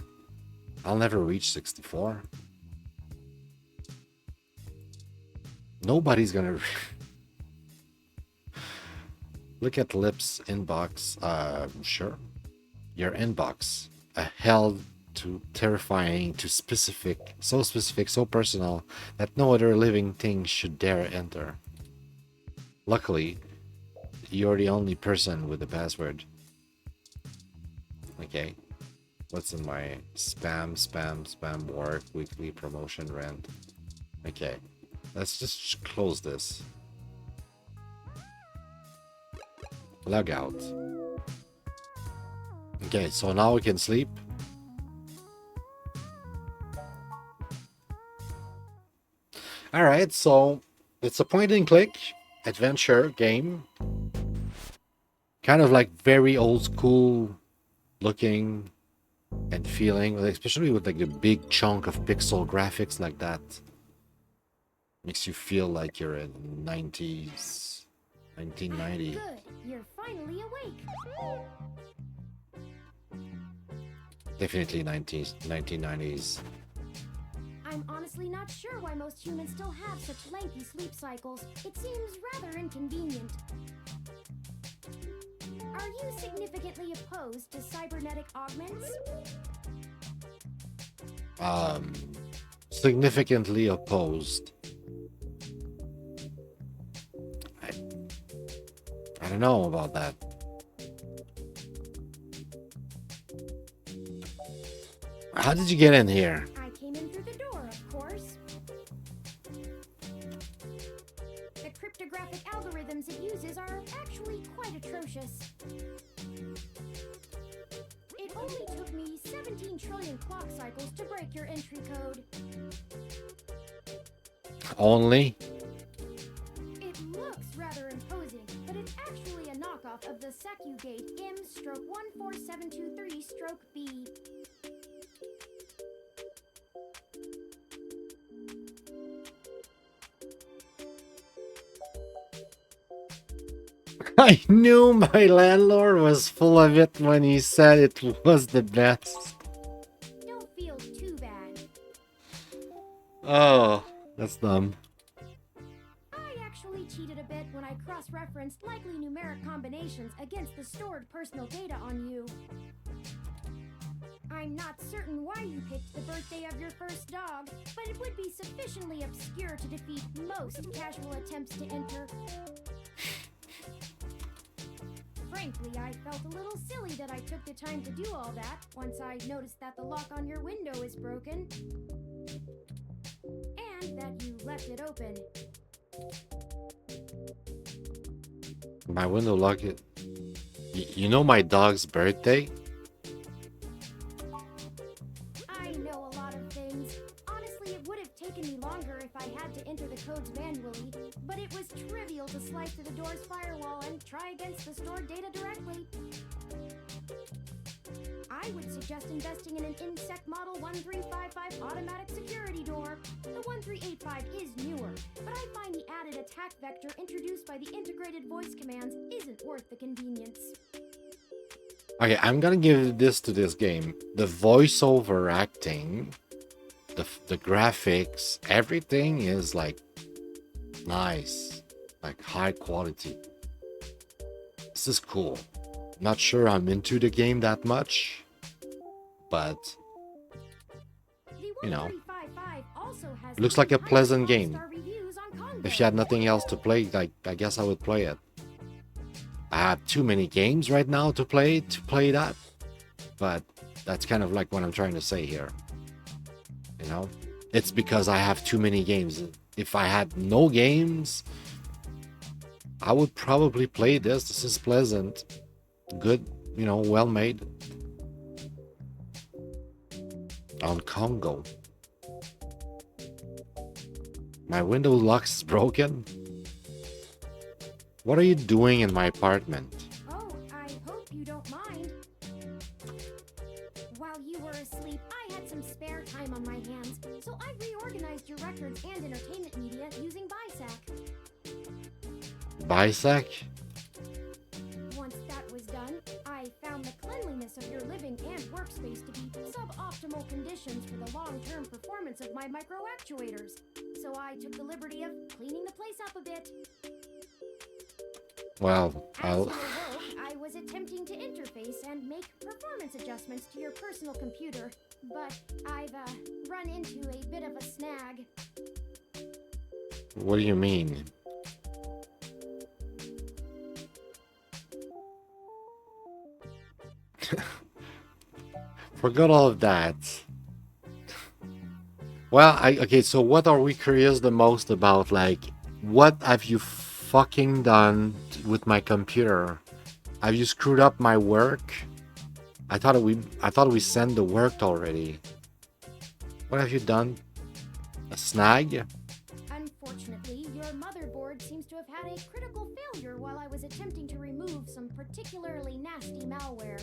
Speaker 1: I'll never reach 64. Nobody's gonna... Look at Lip's inbox. Sure. Your inbox. A hell to terrifying to specific, so personal that no other living thing should dare enter. Luckily, you're the only person with the password. Okay. What's in my spam work, weekly promotion rent? Okay. Let's just close this. Log out. Okay, so now we can sleep. Alright, so it's a point and click adventure game. Kind of like very old school looking and feeling, especially with like the big chunk of pixel graphics like that. Makes you feel like you're in 90s, 1990.
Speaker 4: Good, you're finally awake.
Speaker 1: Definitely 1990s.
Speaker 4: I'm honestly not sure why most humans still have such lengthy sleep cycles. It seems rather inconvenient. Are you significantly opposed to cybernetic augments?
Speaker 1: Significantly opposed. I don't know about that. How did you get in here?
Speaker 4: I came in through the door, of course. The cryptographic algorithms it uses are actually quite atrocious. It only took me 17 trillion clock cycles to break your entry code.
Speaker 1: Only?
Speaker 4: It looks rather imposing, but it's actually a knockoff of the SecuGate M/14723-B.
Speaker 1: I knew my landlord was full of it when he said it was the best.
Speaker 4: Don't feel too bad.
Speaker 1: Oh, that's dumb.
Speaker 4: I actually cheated a bit when I cross-referenced likely numeric combinations against the stored personal data on you. I'm not certain why you picked the birthday of your first dog, but it would be sufficiently obscure to defeat most casual attempts to enter. Frankly, I felt a little silly that I took the time to do all that once I noticed that the lock on your window is broken. And that you left it open.
Speaker 1: My window lock it. You know my dog's birthday?
Speaker 4: I know a lot of things. Honestly, it would have taken me longer if I had to enter the codes manually, but it was trivial to slice through the door's firewall and try against the stored data directly. I would suggest investing in an InSec Model 1355 automatic security door. The 1385 is newer, but I find the added attack vector introduced by the integrated voice commands isn't worth the convenience.
Speaker 1: Okay, I'm gonna give this to this game. The voiceover acting, the graphics, everything is like nice, like high quality. This is cool. Not sure I'm into the game that much, but you know, looks like a pleasant game. If you had nothing else to play, I guess I would play it. I have too many games right now to play that, but that's kind of like what I'm trying to say here. You know, it's because I have too many games. If I had no games, I would probably play this. This is pleasant, good, you know, well made. On Congo. My window lock is broken. What are you doing in my apartment?
Speaker 4: Oh, I hope you don't mind. While you were asleep, I had some spare time on my hands, so I reorganized your records and entertainment media using BISAC.
Speaker 1: BISAC?
Speaker 4: Once that was done, I found the cleanliness of your living and workspace to be suboptimal conditions for the long-term performance of my micro actuators. So I took the liberty of cleaning the place up a bit.
Speaker 1: Well,
Speaker 4: As you awoke, I was attempting to interface and make performance adjustments to your personal computer, but I've run into a bit of a snag.
Speaker 1: What do you mean? Forgot all of that. Well, okay, so what are we curious the most about? Like, what have you fucking done with my computer? Have you screwed up my work? I thought we sent the work already. What have you done? A snag?
Speaker 4: Unfortunately, your motherboard seems to have had a critical failure while I was attempting to remove some particularly nasty malware.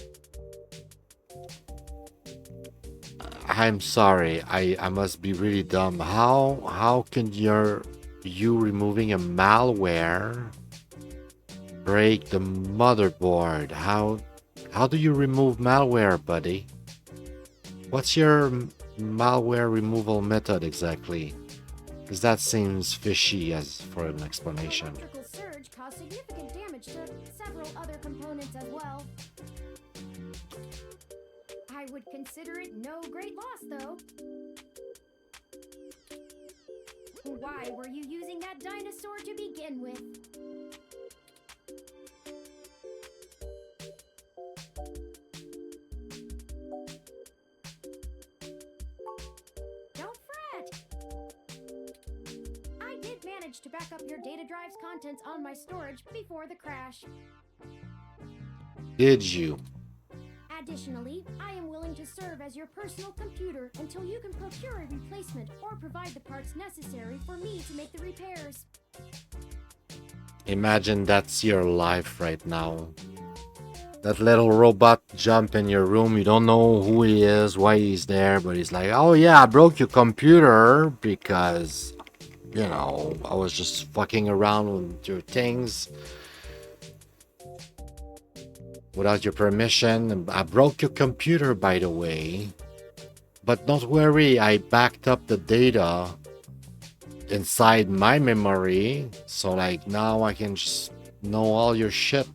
Speaker 1: I'm sorry. I must be really dumb. How can you removing a malware break the motherboard? How do you remove malware, buddy? What's your malware removal method exactly? Because that seems fishy as for an explanation.
Speaker 4: The electrical surge caused significant damage to several other components as well. I would consider it no great loss, though. Why were you using that dinosaur to begin with? Don't fret! I did manage to back up your data drive's contents on my storage before the crash.
Speaker 1: Did you?
Speaker 4: Additionally, I am willing to serve as your personal computer until you can procure a replacement or provide the parts necessary for me to make the repairs.
Speaker 1: Imagine that's your life right now. That little robot jump in your room. You don't know who he is, why he's there, but he's like, oh yeah, I broke your computer because, you know, I was just fucking around with your things. without your permission. I broke your computer, by the way. But don't worry, I backed up the data inside my memory. So like now I can just know all your shit.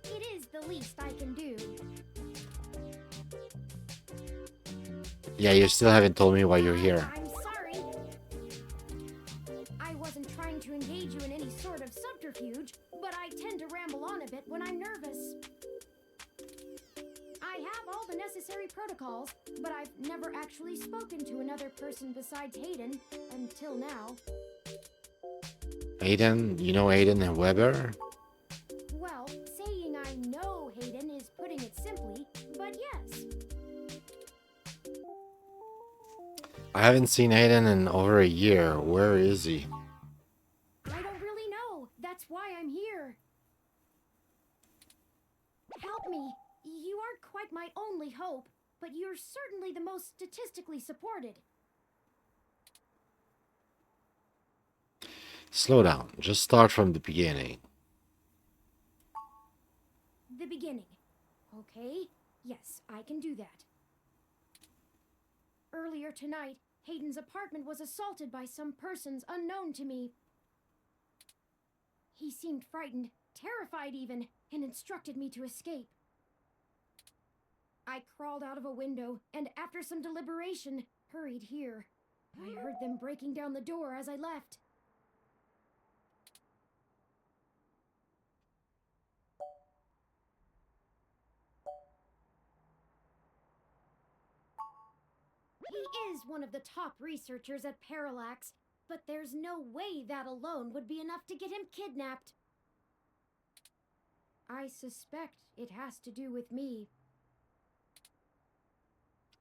Speaker 4: It is the least I can do.
Speaker 1: Yeah, you still haven't told me why you're here.
Speaker 4: I'm sorry. I wasn't trying to engage you in any sort of subterfuge, but I tend to ramble on a bit when I'm nervous. I have all the necessary protocols, but I've never actually spoken to another person besides Hayden until now.
Speaker 1: Aiden, you know Aiden and Weber?
Speaker 4: Well, saying I know Hayden is putting it simply, but yes.
Speaker 1: I haven't seen Aiden in over a year. Where is he?
Speaker 4: I don't really know. That's why I'm here. Help me. You aren't quite my only hope, but you're certainly the most statistically supported.
Speaker 1: Slow down. Just start from the beginning.
Speaker 4: The beginning. Okay, yes, I can do that. Earlier tonight, Hayden's apartment was assaulted by some persons unknown to me. He seemed frightened, terrified even, and instructed me to escape. I crawled out of a window, and after some deliberation, hurried here. I heard them breaking down the door as I left. He is one of the top researchers at Parallax, but there's no way that alone would be enough to get him kidnapped. I suspect it has to do with me.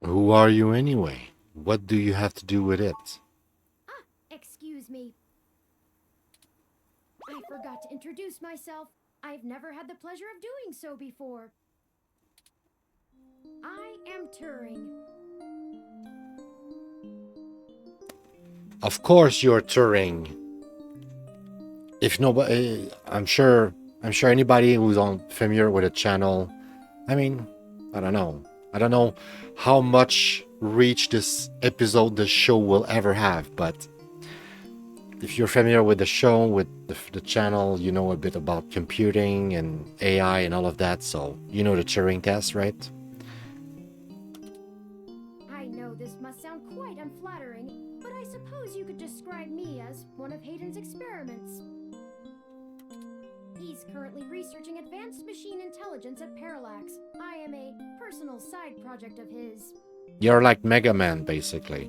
Speaker 1: Who are you anyway? What do you have to do with it?
Speaker 4: Excuse me. I forgot to introduce myself. I've never had the pleasure of doing so before. I am Turing.
Speaker 1: Of course you're Turing. If nobody, I'm sure anybody who's familiar with the channel, I mean, I don't know how much reach this episode, the show will ever have, but if you're familiar with the show, with the channel, you know a bit about computing and AI and all of that, so you know the Turing test, right?
Speaker 4: I know this must sound quite unflattering, but I suppose you could describe me as one of Hayden's experiments. He's currently researching advanced machine intelligence at Parallax. I am a personal side project of his.
Speaker 1: You're like Mega Man, basically.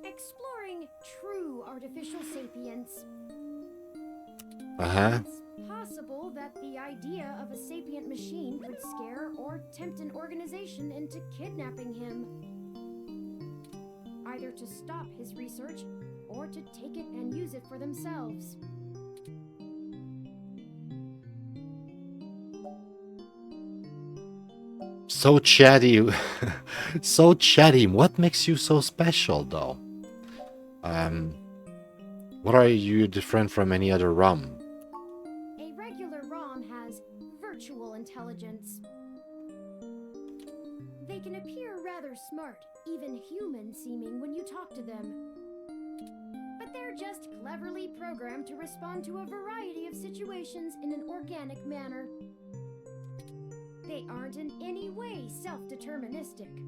Speaker 4: Exploring true artificial sapience.
Speaker 1: Uh-huh.
Speaker 4: It's possible that the idea of a sapient machine could scare or tempt an organization into kidnapping him. Either to stop his research or to take it and use it for themselves.
Speaker 1: So chatty. So chatty. What makes you so special, though? What are you different from any other ROM?
Speaker 4: A regular ROM has virtual intelligence. They can appear rather smart, even human-seeming when you talk to them. But they're just cleverly programmed to respond to a variety of situations in an organic manner. They aren't in any way self-deterministic.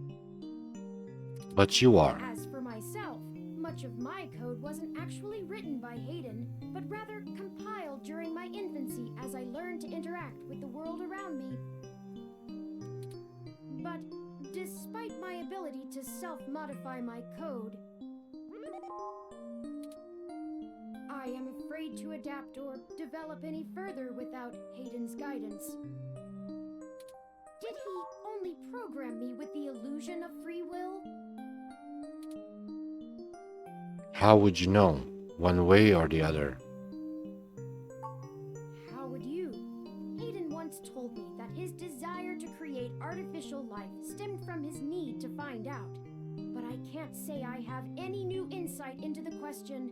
Speaker 1: But you are.
Speaker 4: As for myself, much of my code wasn't actually written by Hayden, but rather compiled during my infancy as I learned to interact with the world around me. But despite my ability to self-modify my code, I am afraid to adapt or develop any further without Hayden's guidance. Did he only program me with the illusion of free will?
Speaker 1: How would you know? One way or the other?
Speaker 4: How would you? Hayden once told me that his desire to create artificial life stemmed from his need to find out. But I can't say I have any new insight into the question,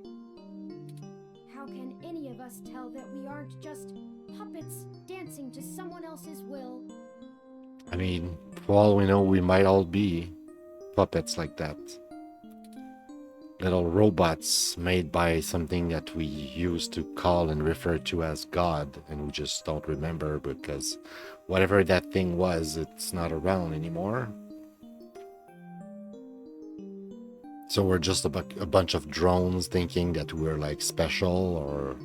Speaker 4: How can any of us tell that we aren't just puppets dancing to someone else's will?
Speaker 1: I mean, for all we know, we might all be puppets like that. Little robots made by something that we used to call and refer to as God, and we just don't remember because whatever that thing was, it's not around anymore. So we're just a bunch of drones thinking that we're like special or,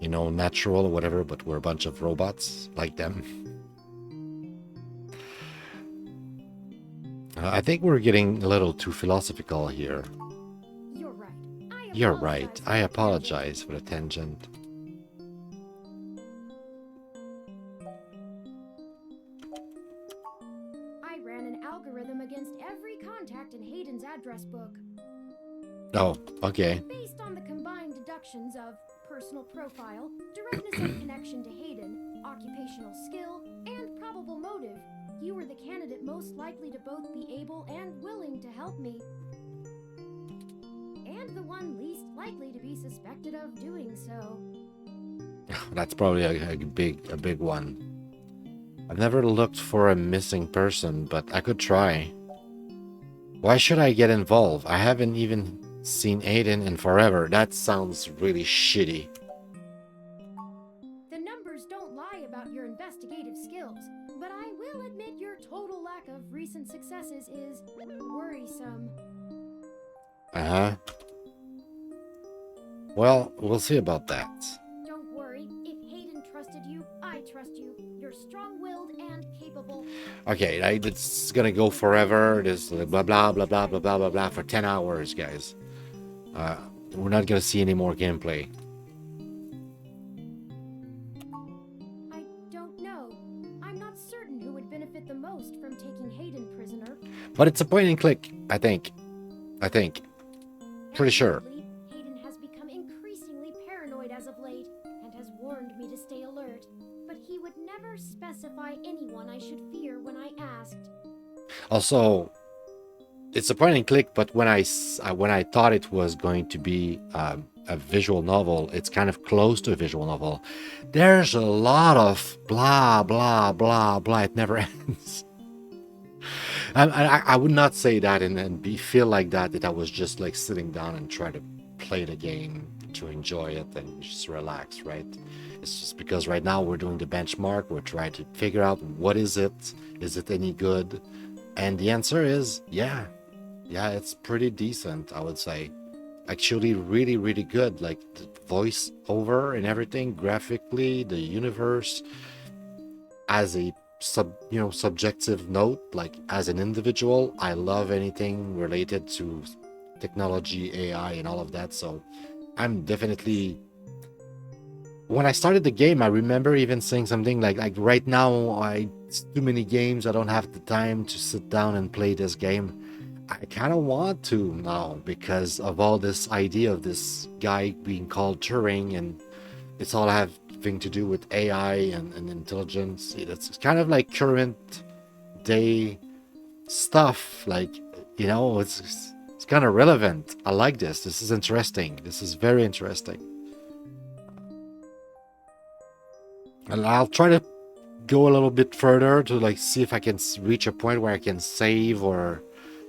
Speaker 1: you know, natural or whatever, but we're a bunch of robots like them. I think we're getting a little too philosophical here. You're right. I apologize for the tangent.
Speaker 4: I ran an algorithm against every contact in Hayden's address book.
Speaker 1: Oh, okay.
Speaker 4: Based on the combined deductions of personal profile, directness of connection to Hayden, occupational skill, and probable motive, you were the candidate most likely to both be able and willing to help me. And the one least likely to be suspected of doing so.
Speaker 1: That's probably a big one. I've never looked for a missing person, but I could try. Why should I get involved? I haven't even seen Aiden in forever. That sounds really shitty.
Speaker 4: The numbers don't lie about your investigative skills, but I will admit your total lack of recent successes is worrisome.
Speaker 1: Uh-huh. Well, we'll see about that.
Speaker 4: Don't worry. If Hayden trusted you, I trust you. You're strong-willed and capable.
Speaker 1: Okay, it's gonna go forever. This blah blah blah blah blah blah blah blah for 10 hours, guys. We're not gonna see any more gameplay.
Speaker 4: I don't know. I'm not certain who would benefit the most from taking Hayden prisoner.
Speaker 1: But it's a point and click, I think. Pretty sure.
Speaker 4: Hayden has become increasingly paranoid as of late and has warned me to stay alert. But he would never specify anyone I should fear when I asked.
Speaker 1: Also, it's a point and click, but when I thought it was going to be a visual novel, it's kind of close to a visual novel. There's a lot of blah blah blah blah. It never ends. I would not say that and feel like that I was just like sitting down and try to play the game to enjoy it and just relax, right? It's just because right now we're doing the benchmark. We're trying to figure out what is it any good? And the answer is yeah, it's pretty decent, I would say. Actually really, really good. Like the voice over and everything, graphically, the universe as a subjective note, like as an individual, I love anything related to technology, AI, and all of that. So I'm definitely. When I started the game, I remember even saying something like right now, it's too many games. I don't have the time to sit down and play this game. I kind of want to now because of all this idea of this guy being called Turing, and it's all having to do with AI and intelligence. It's kind of like current day stuff. Like, it's kind of relevant. I like this. This is interesting. This is very interesting. And I'll try to go a little bit further to like see if I can reach a point where I can save or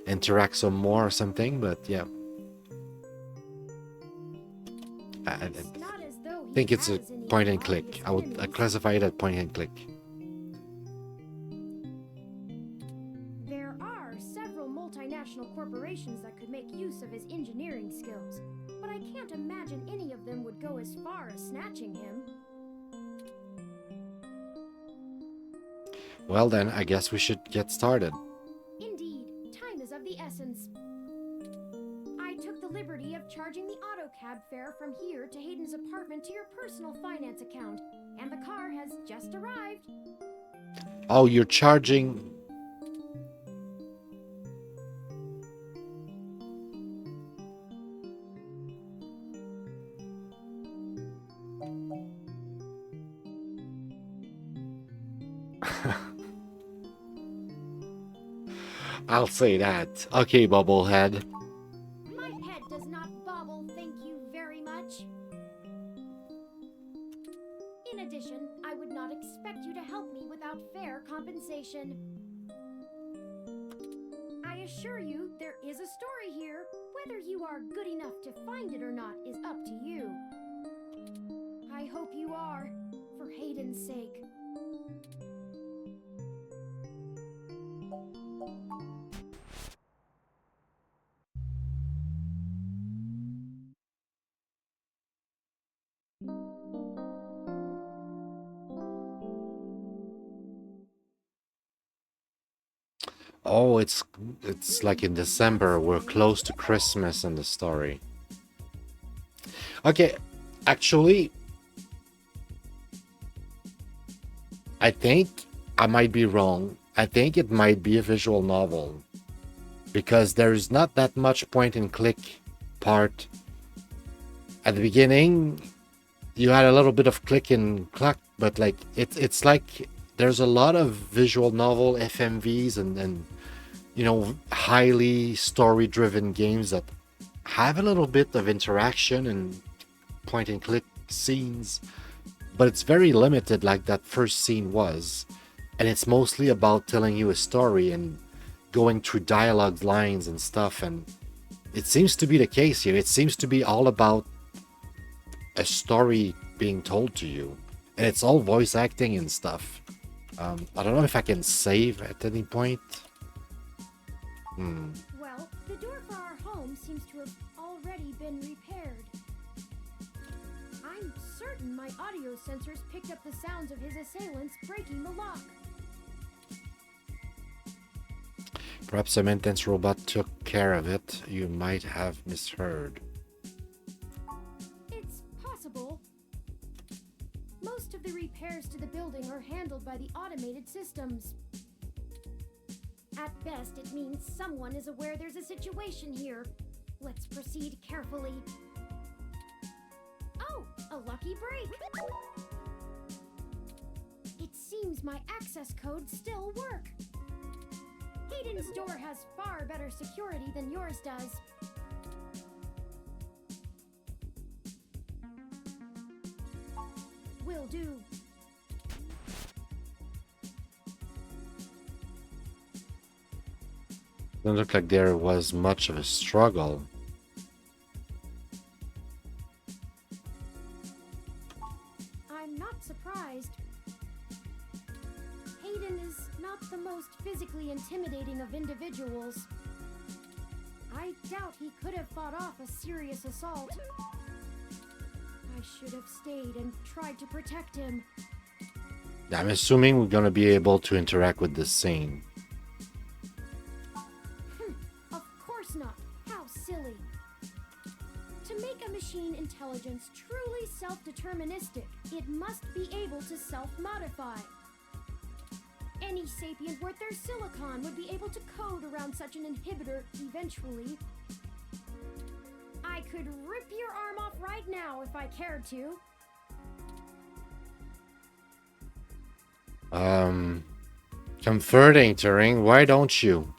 Speaker 1: interact some more or something. But yeah, I think it's a point and click. I would classify it as point and click.
Speaker 4: There are several multinational corporations that could make use of his engineering skills, but I can't imagine any of them would go as far as snatching him.
Speaker 1: Well then, I guess we should get started.
Speaker 4: Indeed, time is of the essence. I took the liberty of charging the auto cab fare from here to Hayden's apartment to your personal finance account, and the car has just arrived.
Speaker 1: Oh, you're charging... I'll say that. Okay, Bubblehead.
Speaker 4: My head does not bobble, thank you very much. fair compensation. I assure you, there is a story here. Whether you are good enough to find it or not is up to you. I hope you are, for Hayden's sake.
Speaker 1: Oh, it's like in December. We're close to Christmas in the story. Okay, actually, I think I might be wrong. I think it might be a visual novel because there's not that much point and click part. At the beginning, you had a little bit of click and clack, but like it's like there's a lot of visual novel FMVs and you know, highly story driven games that have a little bit of interaction and point and click scenes, but it's very limited like that first scene was, and it's mostly about telling you a story and going through dialogue lines and stuff. And it seems to be the case here. It seems to be all about a story being told to you, and it's all voice acting and stuff. I don't know if I can save at any point.
Speaker 4: Well, the door for our home seems to have already been repaired. I'm certain my audio sensors picked up the sounds of his assailants breaking the lock.
Speaker 1: Perhaps a maintenance robot took care of it. You might have misheard.
Speaker 4: It's possible. Most of the repairs to the building are handled by the automated systems. At best, it means someone is aware there's a situation here. Let's proceed carefully. Oh, a lucky break! It seems my access codes still work. Hayden's door has far better security than yours does. Will do.
Speaker 1: Doesn't look like there was much of a struggle.
Speaker 4: I'm not surprised. Hayden is not the most physically intimidating of individuals. I doubt he could have fought off a serious assault. I should have stayed and tried to protect him.
Speaker 1: I'm assuming we're gonna be able to interact with this scene.
Speaker 4: Of course not. How silly. To make a machine intelligence truly self-deterministic, it must be able to self-modify. Any sapient worth their silicon would be able to code around such an inhibitor eventually. I could rip your arm off right now if I cared to.
Speaker 1: Comforting, Turing. Why don't you?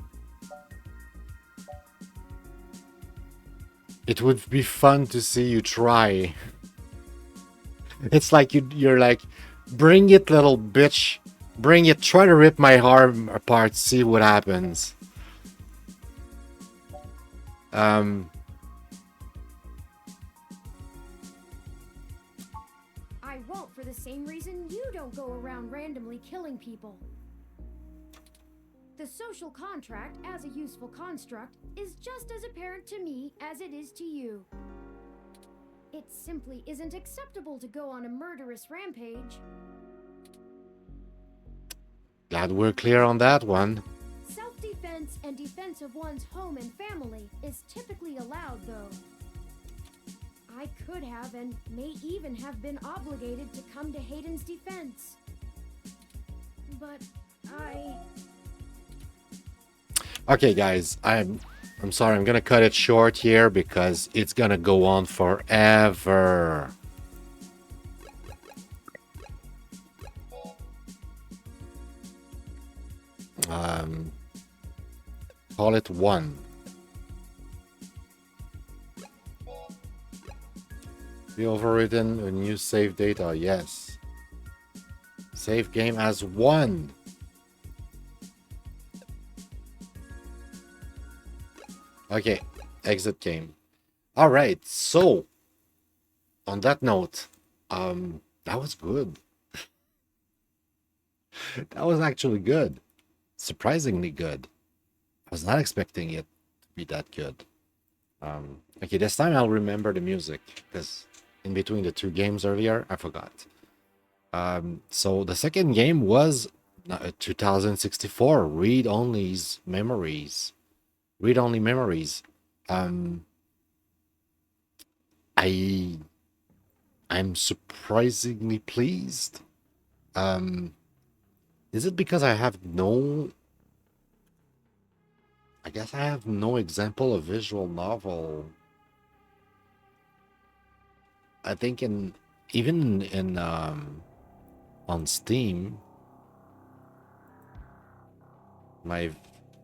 Speaker 1: It would be fun to see you try. It's like you're like, bring it, little bitch. Bring it. Try to rip my arm apart. See what happens.
Speaker 4: I won't for the same reason you don't go around randomly killing people. The social contract, as a useful construct, is just as apparent to me as it is to you. It simply isn't acceptable to go on a murderous rampage.
Speaker 1: Glad we're clear on that one.
Speaker 4: Self-defense and defense of one's home and family is typically allowed, though. I could have and may even have been obligated to come to Hayden's defense. But
Speaker 1: Okay, guys, I'm sorry. I'm gonna cut it short here because it's gonna go on forever. Call it 1. Be overwritten a new save data. Yes. Save game as 1. Okay, exit game. All right, so on that note, that was good. That was actually good. Surprisingly good. I was not expecting it to be that good. Okay, this time I'll remember the music because in between the two games earlier, I forgot. So the second game was 2064 Read Only's Memories. Read Only Memories. Um, I I'm surprisingly pleased. Um, is it because I have no? I guess I have no example of visual novel. I think in even in on Steam, my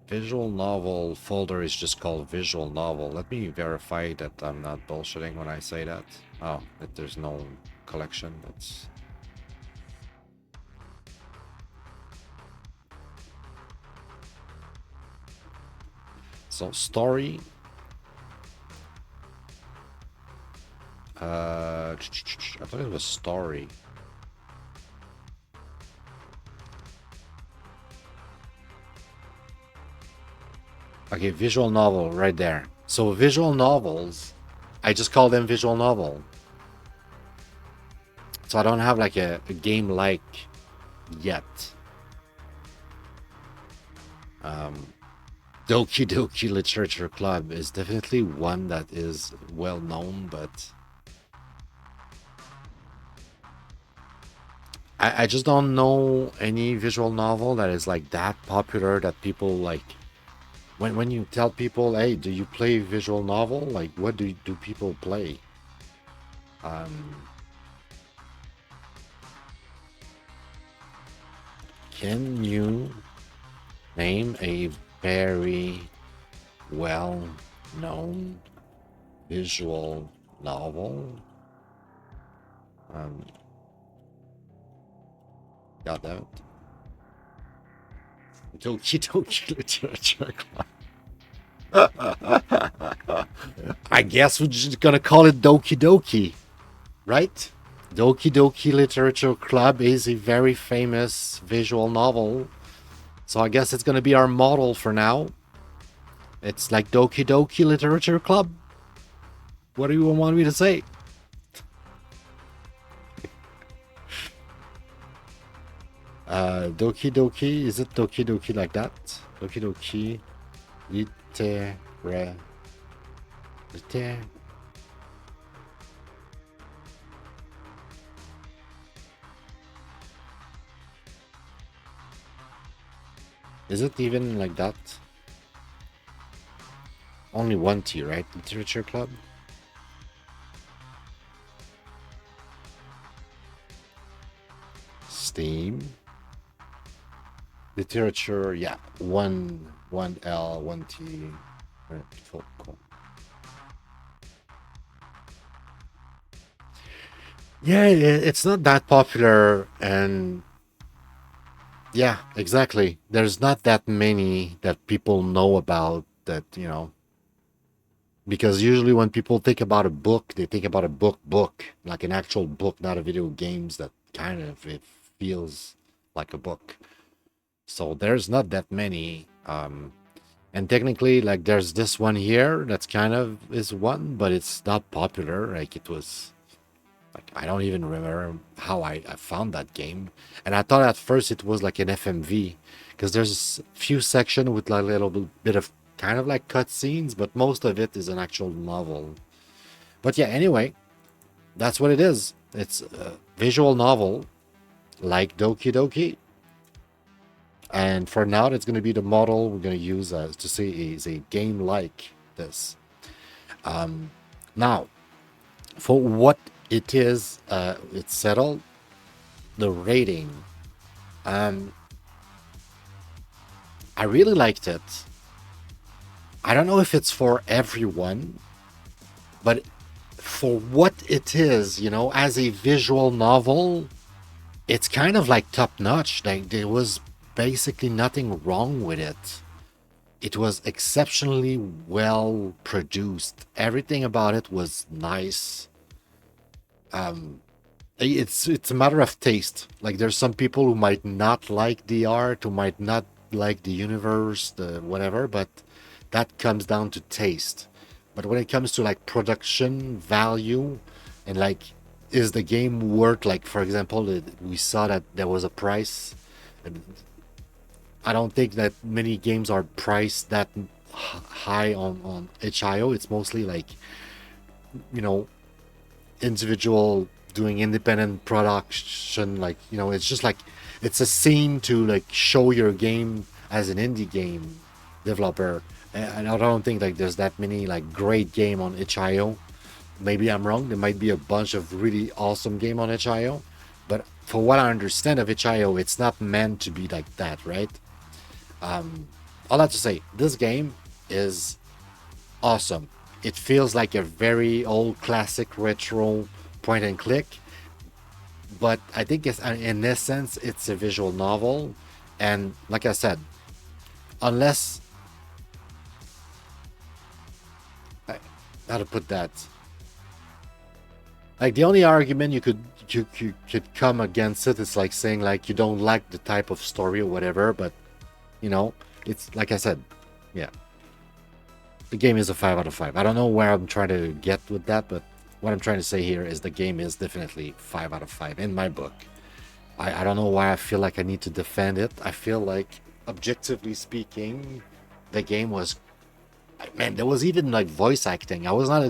Speaker 1: visual novel folder is just called visual novel. Let me verify that I'm not bullshitting when I say that. Oh, that there's no collection. That's so story. I thought it was story. Okay, visual novel right there. So visual novels, I just call them visual novel. So I don't have like a game like yet. Doki Doki Literature Club is definitely one that is well known, but I just don't know any visual novel that is like that popular that people like. When you tell people, hey, do you play visual novel? Like, what do people play? Can you name a very well-known visual novel? Got that. Doki Doki Literature Club. I guess we're just gonna call it Doki Doki, right? Doki Doki Literature Club is a very famous visual novel, so I guess it's gonna be our model for now. It's like Doki Doki Literature Club. What do you want me to say? Doki Doki, is it Doki Doki like that? Doki Doki Literature. Is it even like that? Only one T, right? Literature Club? Steam. Literature, yeah. One L, one T. Right, cool. Yeah, it's not that popular, and yeah, exactly. There's not that many that people know about that, because usually when people think about a book, they think about a book, like an actual book, not a video games that kind of it feels like a book. So there's not that many. And technically, like there's this one here that's kind of is one, but it's not popular. Like it was like I don't even remember how I found that game. And I thought at first it was like an FMV because there's a few sections with like a little bit of kind of like cutscenes, but most of it is an actual novel. But yeah, anyway, that's what it is. It's a visual novel like Doki Doki. And for now, that's going to be the model we're going to use to say is a game like this. Now, for what it is, it's settled. The rating. I really liked it. I don't know if it's for everyone, but for what it is, as a visual novel, it's kind of like top notch. Like there was basically nothing wrong with it. it was exceptionally well produced. Everything about it was nice. It's a matter of taste. Like there's some people who might not like the art, who might not like the universe, the whatever, but that comes down to taste. But when it comes to like production value and like is the game worth, like for example, we saw that there was a price. And I don't think that many games are priced that high on HIO. It's mostly like, you know, individual doing independent production, like, you know, it's just like it's a scene to like show your game as an indie game developer. And I don't think like there's that many like great game on HIO. Maybe I'm wrong, there might be a bunch of really awesome game on HIO, but for what I understand of HIO, it's not meant to be like that, right? All that to say, this game is awesome. It feels like a very old classic retro point and click, but I think it's in essence it's a visual novel. And like I said, unless how to put that, like the only argument you could come against it is like saying like you don't like the type of story or whatever, but you know, it's like I said, yeah, the game is a 5 out of 5. I don't know where I'm trying to get with that, but what I'm trying to say here is the game is definitely 5 out of 5 in my book. I don't know why I feel like I need to defend it. I feel like, objectively speaking, the game was... Man, there was even like voice acting. I was not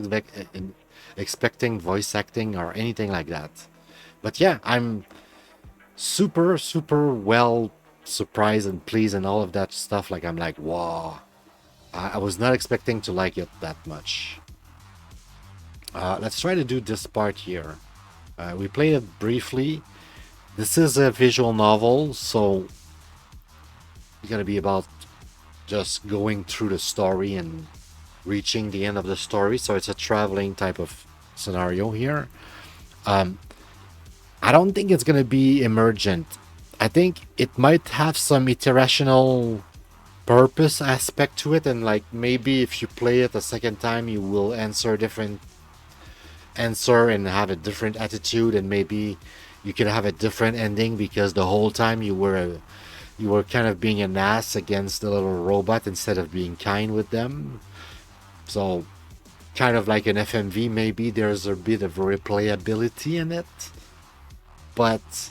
Speaker 1: expecting voice acting or anything like that. But yeah, I'm super, super well surprised and pleased and all of that stuff. Like, I'm like, wow. I was not expecting to like it that much. Let's try to do this part here. We played it briefly. This is a visual novel, so it's gonna be about just going through the story and reaching the end of the story. So it's a traveling type of scenario here. I don't think it's gonna be emergent. I think it might have some iterational purpose aspect to it, and like maybe if you play it a second time you will answer a different answer and have a different attitude, and maybe you could have a different ending because the whole time you were kind of being an ass against the little robot instead of being kind with them. So kind of like an FMV, maybe there's a bit of replayability in it, but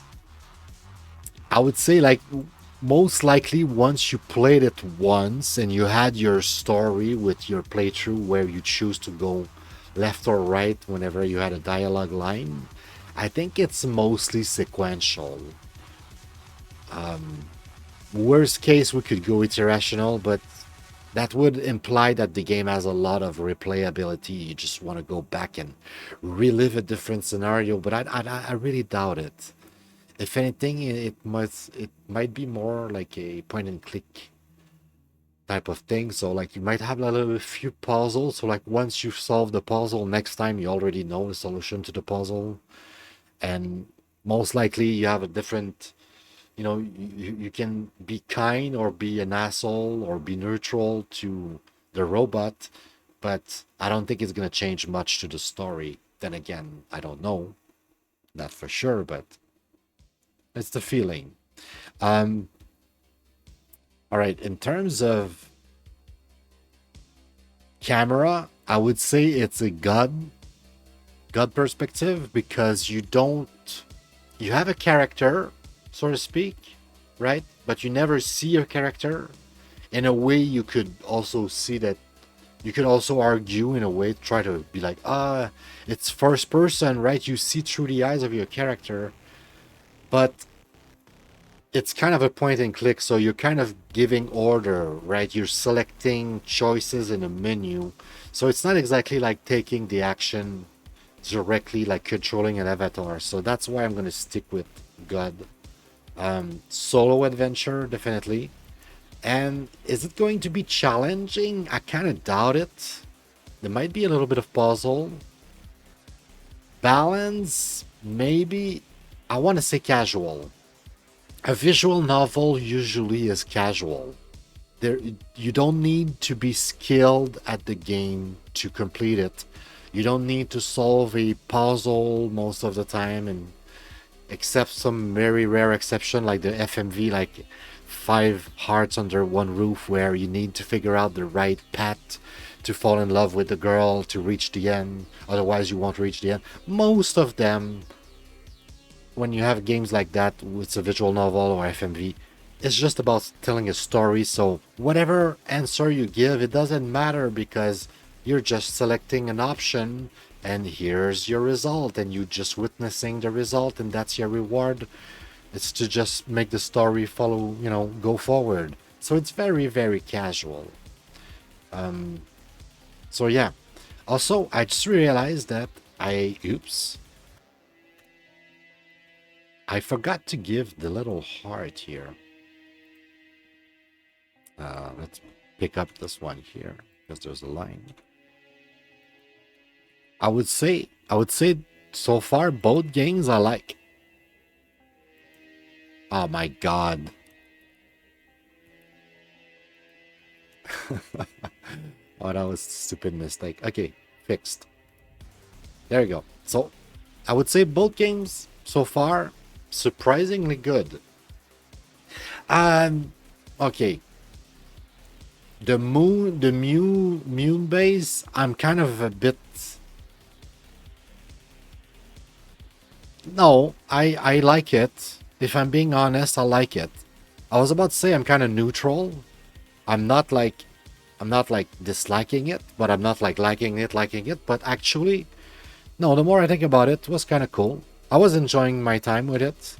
Speaker 1: I would say like most likely once you played it once and you had your story with your playthrough where you choose to go left or right whenever you had a dialogue line, I think it's mostly sequential. Worst case, we could go iterational, but that would imply that the game has a lot of replayability. You just want to go back and relive a different scenario, but I really doubt it. If anything, it might be more like a point and click type of thing. So like you might have a few puzzles. So like once you've solved the puzzle, next time you already know the solution to the puzzle, and most likely you have a different, you know, you can be kind or be an asshole or be neutral to the robot, but I don't think it's gonna change much to the story. Then again, I don't know that for sure, but it's the feeling. All right, in terms of camera, I would say it's a god perspective, because you have a character, so to speak, right? But you never see your character. In a way, you could also see that, you could also argue in a way, try to be like, it's first person, right? You see through the eyes of your character, but it's kind of a point and click, so you're kind of giving order, right? You're selecting choices in a menu, so it's not exactly like taking the action directly, like controlling an avatar. So that's why I'm going to stick with God. Solo adventure, definitely. And is it going to be challenging? I kind of doubt it. There might be a little bit of puzzle. Balance, maybe. I want to say casual. A visual novel usually is casual. there, you don't need to be skilled at the game to complete it. You don't need to solve a puzzle most of the time, and except some very rare exception like the FMV, like 5 hearts under one roof, where you need to figure out the right path to fall in love with the girl to reach the end. Otherwise, you won't reach the end. Most of them, when you have games like that with a visual novel or FMV, it's just about telling a story. So whatever answer you give, it doesn't matter, because you're just selecting an option and here's your result, and you just witnessing the result, and that's your reward. It's to just make the story follow, go forward. So it's very, very casual. So yeah. Also, I just realized that I forgot to give the little heart here. Let's pick up this one here, because there's a line. I would say so far both games I like. Oh my god. Oh, that was a stupid mistake. Okay, fixed. There you go. So I would say both games so far surprisingly good. Okay. The MewnBase, I'm kind of a bit. No, I like it. If I'm being honest, I like it. I was about to say I'm kind of neutral. I'm not like disliking it, but I'm not like liking it. But actually, no, the more I think about it, it was kind of cool. I was enjoying my time with it.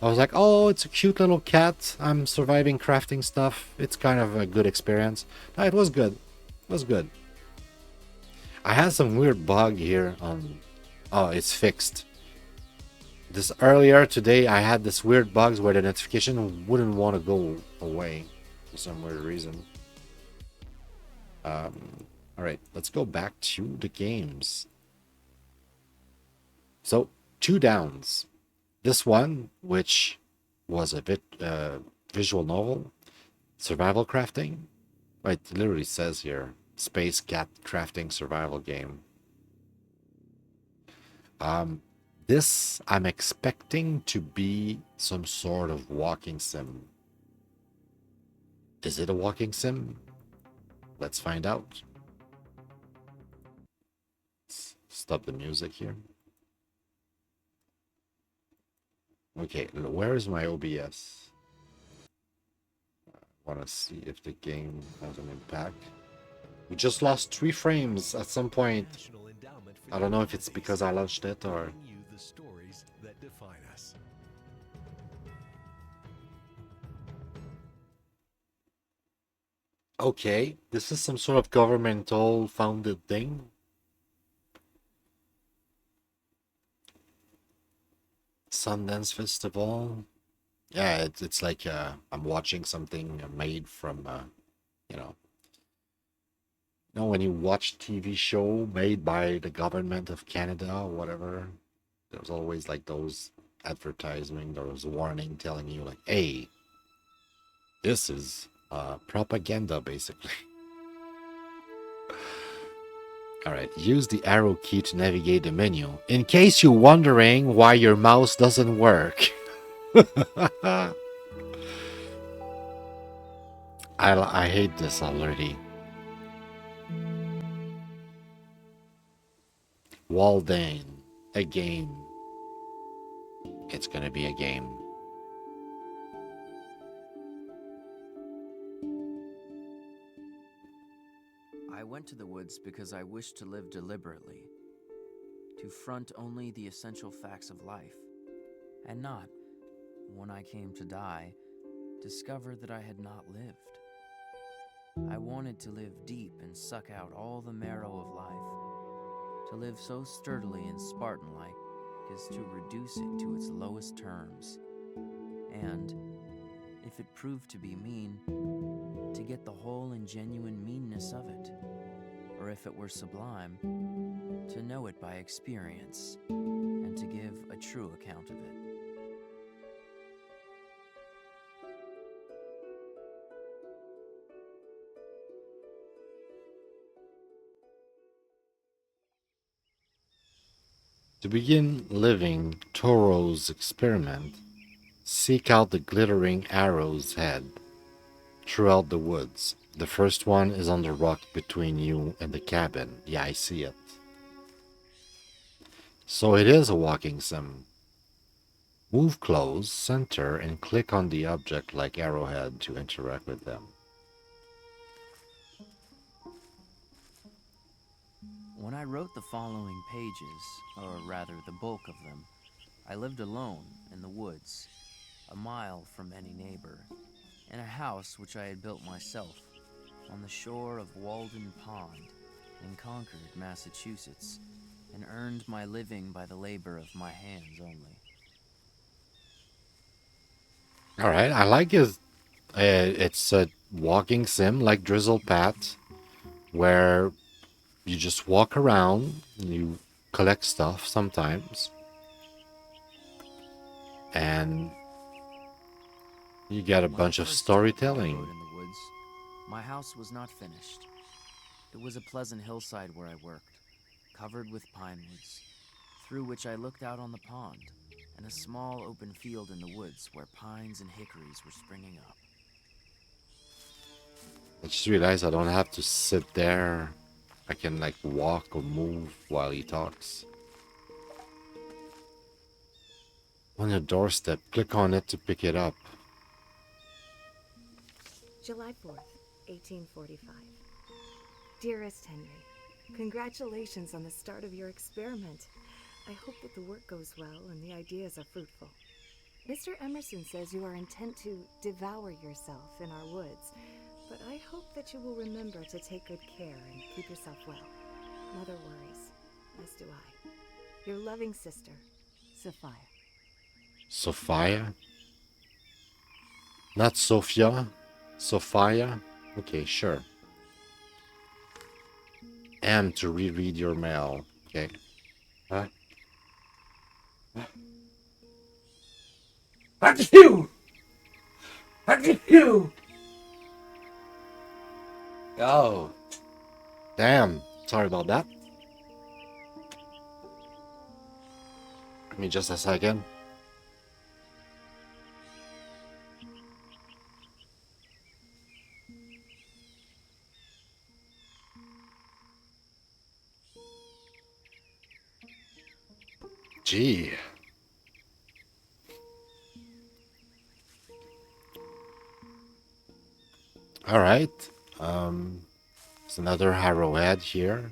Speaker 1: I was like, oh, it's a cute little cat. I'm surviving crafting stuff. It's kind of a good experience. No, it was good. It was good. I had some weird bug here on... Oh, it's fixed. This earlier today, I had this weird bugs where the notification wouldn't want to go away for some weird reason. All right, let's go back to the games. So, 2 downs. This one, which was a bit visual novel, survival crafting. It literally says here, space cat crafting survival game. This I'm expecting to be some sort of walking sim. Is it a walking sim? Let's find out. Let's stop the music here. Okay, where is my OBS? I want to see if the game has an impact. We just lost 3 frames at some point. I don't know if it's because I launched it or... Okay, this is some sort of governmental founded thing. Sundance Festival. Yeah, it's like I'm watching something made from when you watch TV show made by the government of Canada or whatever, there's always like those advertisement, those warning telling you like, hey, this is propaganda basically. All right, use the arrow key to navigate the menu. In case you're wondering why your mouse doesn't work. I hate this already. Walden, a game. It's gonna be a game.
Speaker 5: I went to the woods because I wished to live deliberately, to front only the essential facts of life, and not, when I came to die, discover that I had not lived. I wanted to live deep and suck out all the marrow of life, to live so sturdily and Spartan-like as to reduce it to its lowest terms, and, if it proved to be mean, to get the whole and genuine meanness of it, or if it were sublime, to know it by experience, and to give a true account of it.
Speaker 1: To begin living Toro's experiment, seek out the glittering arrow's head throughout the woods. The first one is on the rock between you and the cabin. Yeah, I see it. So it is a walking sim. Move close, center, and click on the object like arrowhead to interact with them.
Speaker 5: When I wrote the following pages, or rather the bulk of them, I lived alone in the woods, a mile from any neighbor, in a house which I had built myself, on the shore of Walden Pond, in Concord, Massachusetts, and earned my living by the labor of my hands only.
Speaker 1: All right, I like it. It's a walking sim like Drizzle Pat, where you just walk around, you collect stuff sometimes, and you get a
Speaker 5: When I
Speaker 1: bunch of
Speaker 5: first took up my
Speaker 1: storytelling.
Speaker 5: abode in the woods, my house was not finished. It was a pleasant hillside where I worked, covered with pine woods, through which I looked out on the pond, and a small open field in the woods where pines and hickories were springing up.
Speaker 1: I just realized I don't have to sit there. I can like walk or move while he talks. On your doorstep, click on it to pick it up.
Speaker 6: July 4th, 1845. Dearest Henry, congratulations on the start of your experiment. I hope that the work goes well and the ideas are fruitful. Mr. Emerson says you are intent to devour yourself in our woods, but I hope that you will remember to take good care and keep yourself well. Mother worries, as do I. Your loving sister, Sophia.
Speaker 1: Sophia? Not Sophia? Sophia? Okay, sure. M to reread your mail. Okay. Huh?
Speaker 7: Achoo! Achoo!
Speaker 1: Oh. Damn. Sorry about that. Give me just a second. Gee. All right. It's another arrowhead here.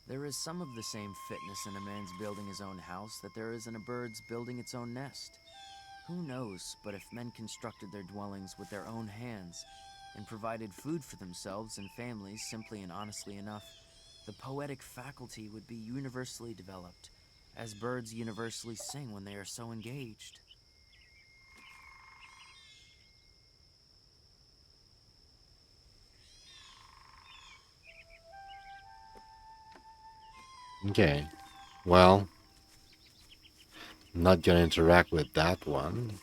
Speaker 5: There is some of the same fitness in a man's building his own house that there is in a bird's building its own nest. Who knows, but if men constructed their dwellings with their own hands and provided food for themselves and families simply and honestly enough, the poetic faculty would be universally developed, as birds universally sing when they are so engaged.
Speaker 1: Okay. Well, I'm not gonna interact with that one.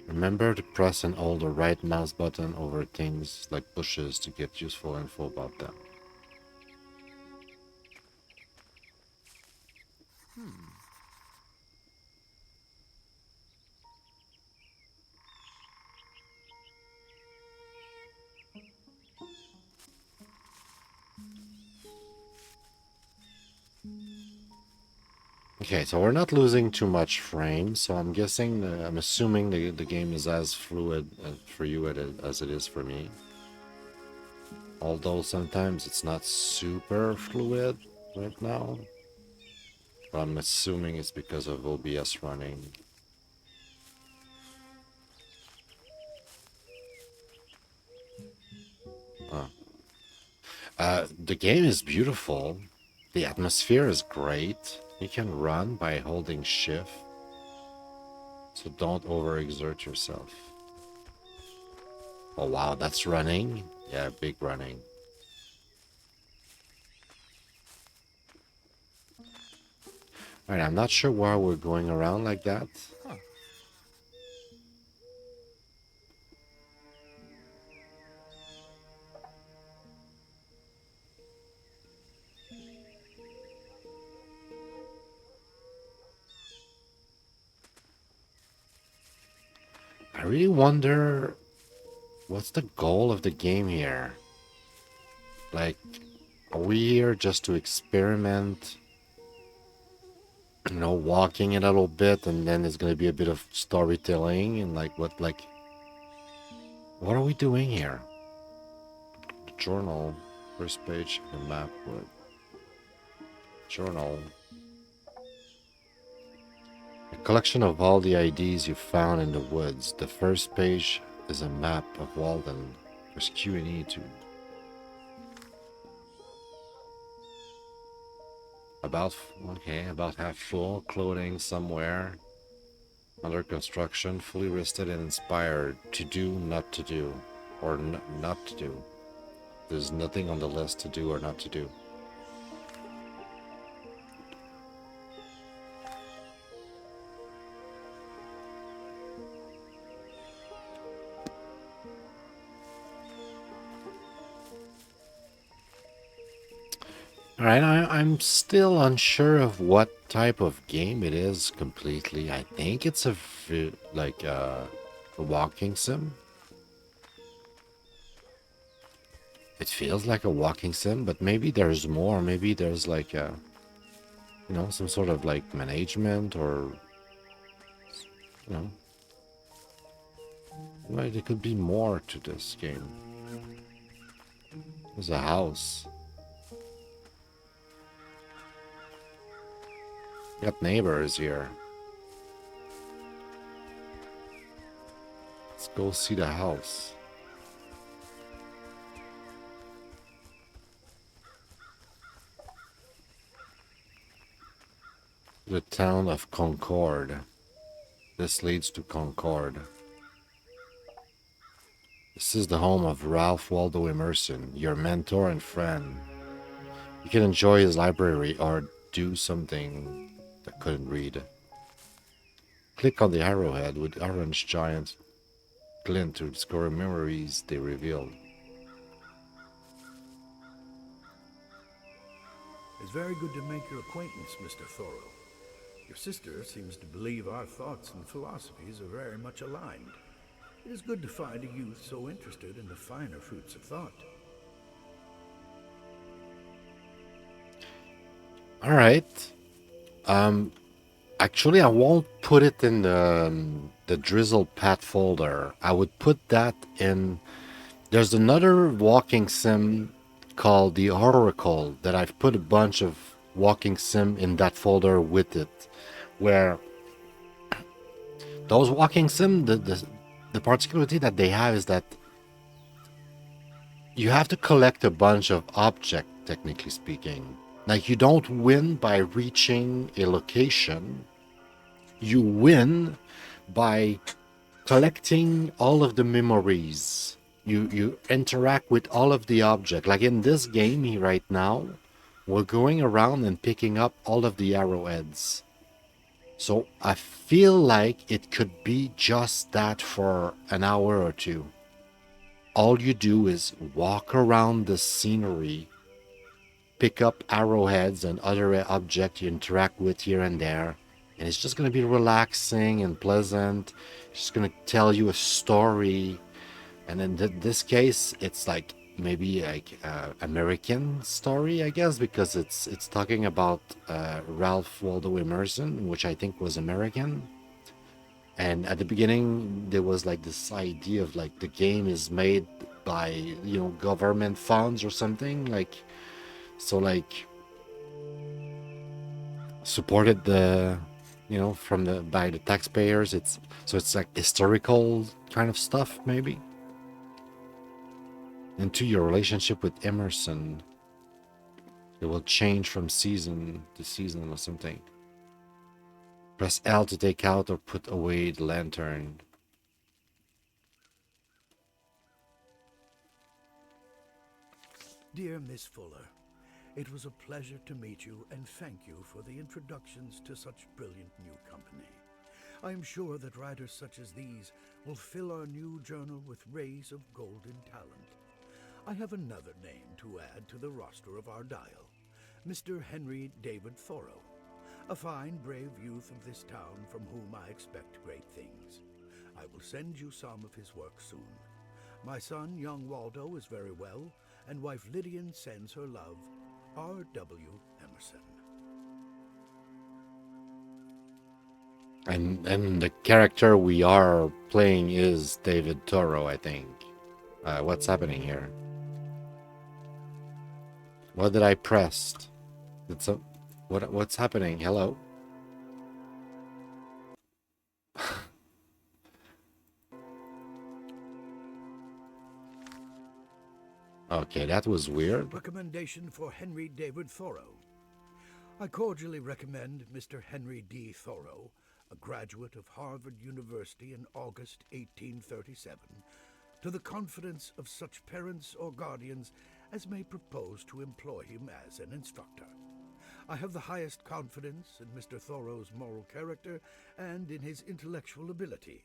Speaker 1: Remember to press and hold the right mouse button over things like bushes to get useful info about them. Okay, so we're not losing too much frame, so I'm guessing, I'm assuming the game is as fluid for you as it is for me. Although sometimes it's not super fluid right now. But I'm assuming it's because of OBS running. The game is beautiful. The atmosphere is great. You can run by holding shift. So don't overexert yourself. Oh wow, that's running. Yeah, big running. Alright, I'm not sure why we're going around like that.
Speaker 5: Huh.
Speaker 1: I really wonder what's the goal of the game here? Like, are we here just to experiment? Walking it a little bit, and then there's gonna be a bit of storytelling and what are we doing here? The journal, first page, the map, what? Journal. A collection of all the IDs you found in the woods. The first page is a map of Walden. There's Q&E too. About half full, clothing somewhere. Under construction, fully rested and inspired. To do, not to do. Or not to do. There's nothing on the list to do or not to do. Alright, I'm still unsure of what type of game it is completely. I think it's a walking sim. It feels like a walking sim, but maybe there's more. Maybe there's like a, some sort of like management or, right, there could be more to this game. There's a house. Got neighbors here. Let's go see the house. The town of Concord. This leads to Concord. This is the home of Ralph Waldo Emerson, your mentor and friend. You can enjoy his library or do something that couldn't read. Click on the arrowhead with orange giant glint to discover memories they revealed.
Speaker 7: It's very good to make your acquaintance, Mr. Thoreau. Your sister seems to believe our thoughts and philosophies are very much aligned. It is good to find a youth so interested in the finer fruits of thought.
Speaker 1: All right. Actually, I won't put it in the Drizzle Pat folder. I would put that in. There's another walking sim called the Oracle that I've put a bunch of walking sim in that folder with it, where those walking sim, the particularity that they have is that you have to collect a bunch of objects, technically speaking. Like, you don't win by reaching a location. You win by collecting all of the memories. You interact with all of the objects. Like in this game right now, we're going around and picking up all of the arrowheads. So I feel like it could be just that for an hour or two. All you do is walk around the scenery, pick up arrowheads and other objects you interact with here and there, and it's just going to be relaxing and pleasant. It's just going to tell you a story, and in this case it's like maybe like American story, I guess, because it's talking about Ralph Waldo Emerson, which I think was American. And at the beginning there was like this idea of like the game is made by government funds or something, like, so like supported by the taxpayers. It's like historical kind of stuff, maybe, into your relationship with Emerson. It will change from season to season or something. Press L to take out or put away the lantern.
Speaker 7: Dear Miss Fuller, it was a pleasure to meet you, and thank you for the introductions to such brilliant new company. I am sure that writers such as these will fill our new journal with rays of golden talent. I have another name to add to the roster of our dial, Mr. Henry David Thoreau, a fine, brave youth of this town from whom I expect great things. I will will send you some of his work soon. My son, young Waldo, is very well, and wife Lydian sends her love. R.W. Emerson.
Speaker 1: And the character we are playing is David Toro, I think. What's happening here? What did I press? What's happening? Hello? Okay, that was weird.
Speaker 7: Recommendation for Henry David Thoreau. I cordially recommend Mr. Henry D. Thoreau, a graduate of Harvard University in August 1837, to the confidence of such parents or guardians as may propose to employ him as an instructor. I have the highest confidence in Mr. Thoreau's moral character and in his intellectual ability.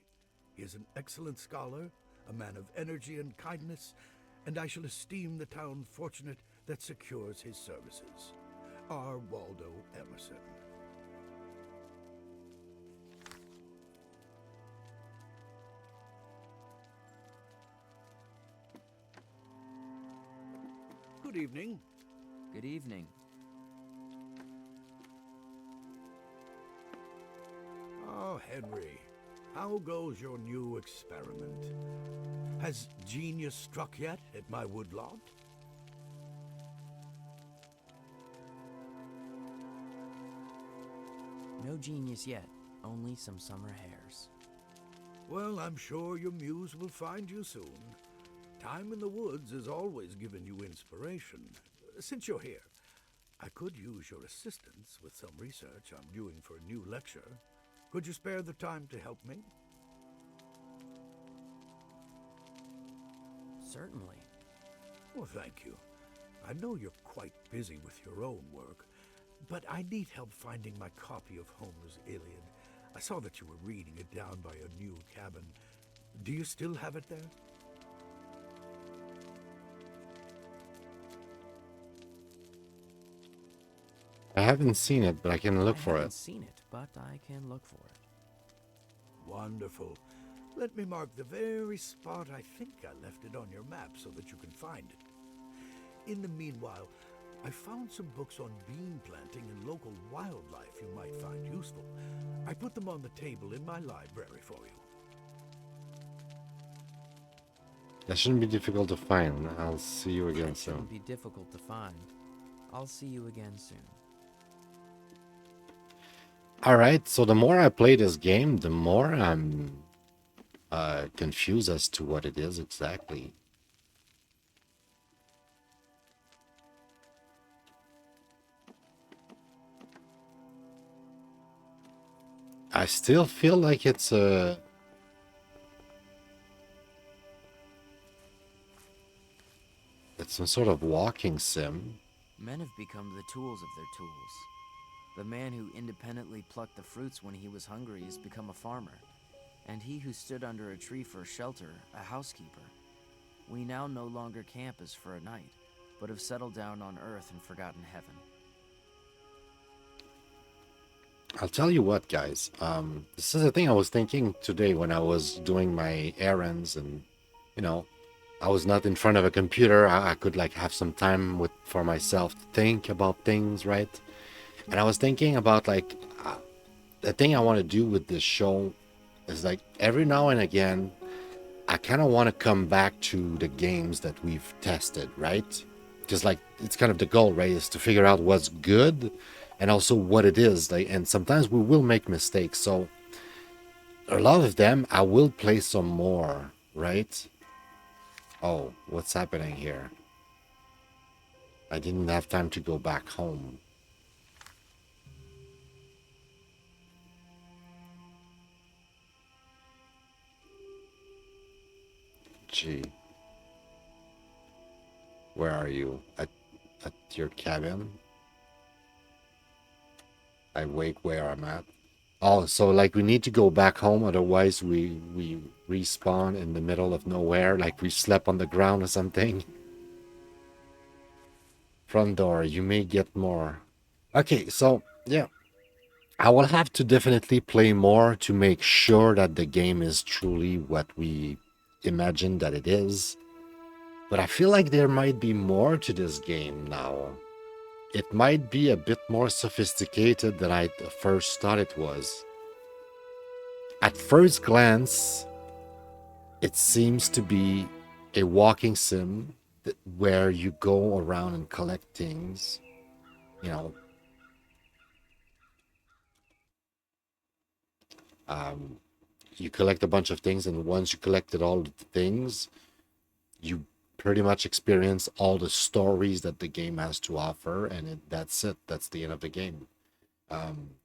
Speaker 7: He is an excellent scholar, a man of energy and kindness, and I shall esteem the town fortunate that secures his services. R. Waldo Emerson. Good evening.
Speaker 5: Good evening.
Speaker 7: Oh, Henry, how goes your new experiment? Has genius struck yet at my woodlot?
Speaker 5: No genius yet, only some summer hairs.
Speaker 7: Well, I'm sure your muse will find you soon. Time in the woods has always given you inspiration. Since you're here, I could use your assistance with some research I'm doing for a new lecture. Could you spare the time to help me?
Speaker 5: Certainly.
Speaker 7: Well, thank you. I know you're quite busy with your own work, but I need help finding my copy of Homer's Iliad. I saw that you were reading it down by a new cabin. Do you still have it there?
Speaker 1: I haven't seen it, but I can look
Speaker 5: I
Speaker 1: for
Speaker 5: haven't
Speaker 1: it.
Speaker 5: seen it, but I can look for it.
Speaker 7: Wonderful. Let me mark the very spot I think I left it on your map so that you can find it. In the meanwhile, I found some books on bean planting and local wildlife you might find useful. I put them on the table in my library for you.
Speaker 1: That shouldn't be difficult to find. I'll see you again
Speaker 5: It shouldn't
Speaker 1: soon.
Speaker 5: be difficult to find. I'll see you again soon.
Speaker 1: Alright, so the more I play this game, the more I'm confused as to what it is exactly. I still feel like it's some sort of walking sim.
Speaker 5: Men have become the tools of their tools. The man who independently plucked the fruits when he was hungry has become a farmer, and he who stood under a tree for shelter, a housekeeper. We now no longer camp as for a night, but have settled down on earth and forgotten heaven.
Speaker 1: I'll tell you what, guys. This is the thing I was thinking today when I was doing my errands, and I was not in front of a computer. I could like have some time for myself to think about things, right? And I was thinking about like the thing I want to do with this show is like every now and again, I kind of want to come back to the games that we've tested, right? Because like it's kind of the goal, right? Is to figure out what's good and also what it is. Like, and sometimes we will make mistakes. So a lot of them I will play some more, right? Oh, what's happening here? I didn't have time to go back home. Gee. Where are you? At your cabin? I wake where I'm at. Oh, so like we need to go back home, otherwise we respawn in the middle of nowhere, like we slept on the ground or something. Front door, you may get more. Okay, so yeah. I will have to definitely play more to make sure that the game is truly what we imagine that it is. But I feel like there might be more to this game now. It might be a bit more sophisticated than I first thought it was. At first glance, it seems to be a walking sim where you go around and collect things. You know, um, you collect a bunch of things, and once you collected all the things, you pretty much experience all the stories that the game has to offer, and that's it. That's the end of the game.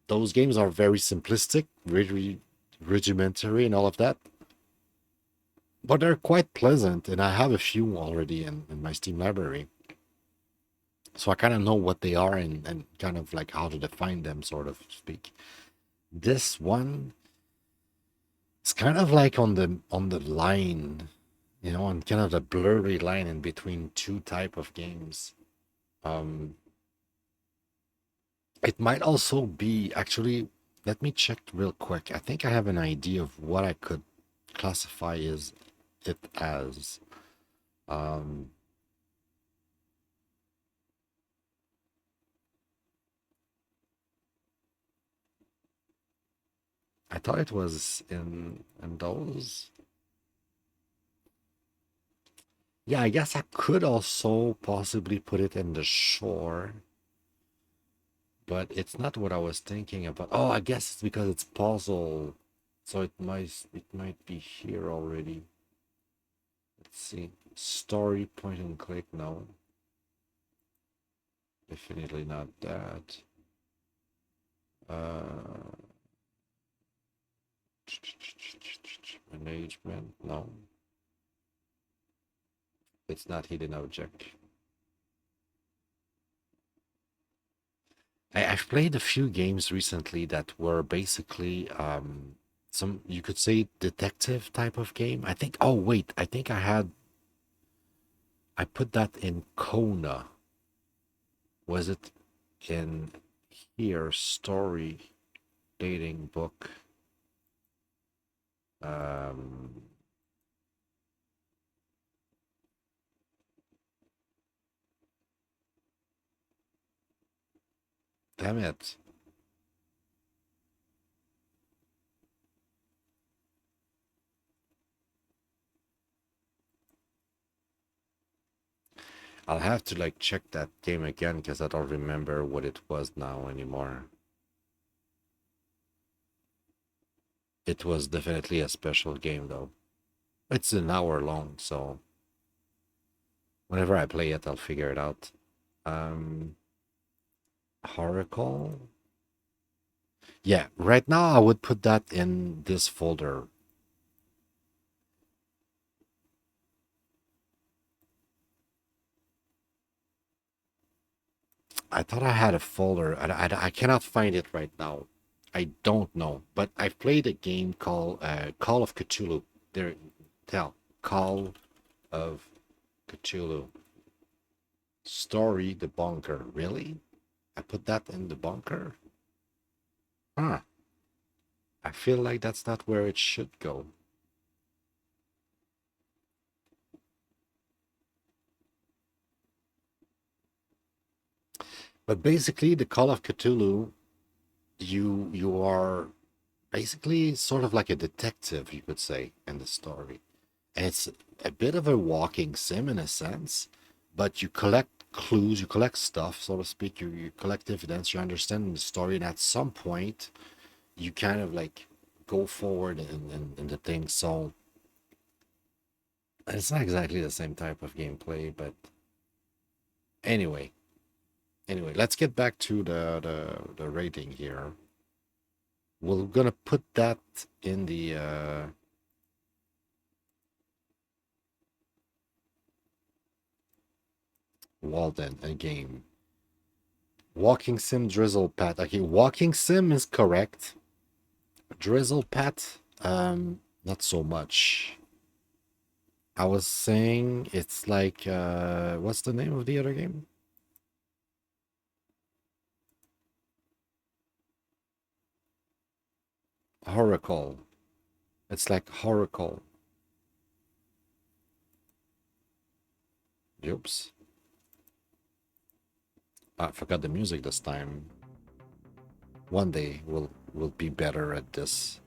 Speaker 1: Those games are very simplistic, really rudimentary, and all of that, but they're quite pleasant. And I have a few already in my Steam library, so I kind of know what they are and kind of like how to define them, sort of speak. This one, it's kind of like on the line, on kind of the blurry line in between two type of games. Um, it might also be actually. Let me check real quick. I think I have an idea of what I could classify it as. Um, I thought it was in those. Yeah, I guess I could also possibly put it in the shore, but it's not what I was thinking about. Oh, I guess it's because it's puzzle, so it might be here already. Let's see. Story point and click. No, definitely not that. Uh, management. No, it's not hidden object. I've played a few games recently that were basically some, you could say, detective type of game. I think. Oh wait, I think I put that in Kona. Was it in here? Story dating book. Um, damn it. I'll have to like check that game again because I don't remember what it was now anymore. It was definitely a special game though. It's an hour long, so whenever I play it, I'll figure it out. Um, Oracle. Yeah, right now I would put that in this folder. I thought I had a folder. I cannot find it right now. I don't know, but I've played a game called Call of Cthulhu. There, tell Call of Cthulhu. Story the bunker. Really? I put that in the bunker? Huh. I feel like that's not where it should go. But basically, the Call of Cthulhu, you are basically sort of like a detective, you could say, in the story. And it's a bit of a walking sim in a sense, but you collect clues, you collect stuff, so to speak, you collect evidence, you understand the story, and at some point, you kind of like go forward in the thing. So it's not exactly the same type of gameplay, but anyway. Anyway, let's get back to the rating here. We're gonna put that in the Walden again. Walking sim drizzle pat. Okay, walking sim is correct. Drizzle pat, not so much. I was saying it's like what's the name of the other game? Oracle. It's like Oracle. Oops. I forgot the music this time. One day we'll be better at this.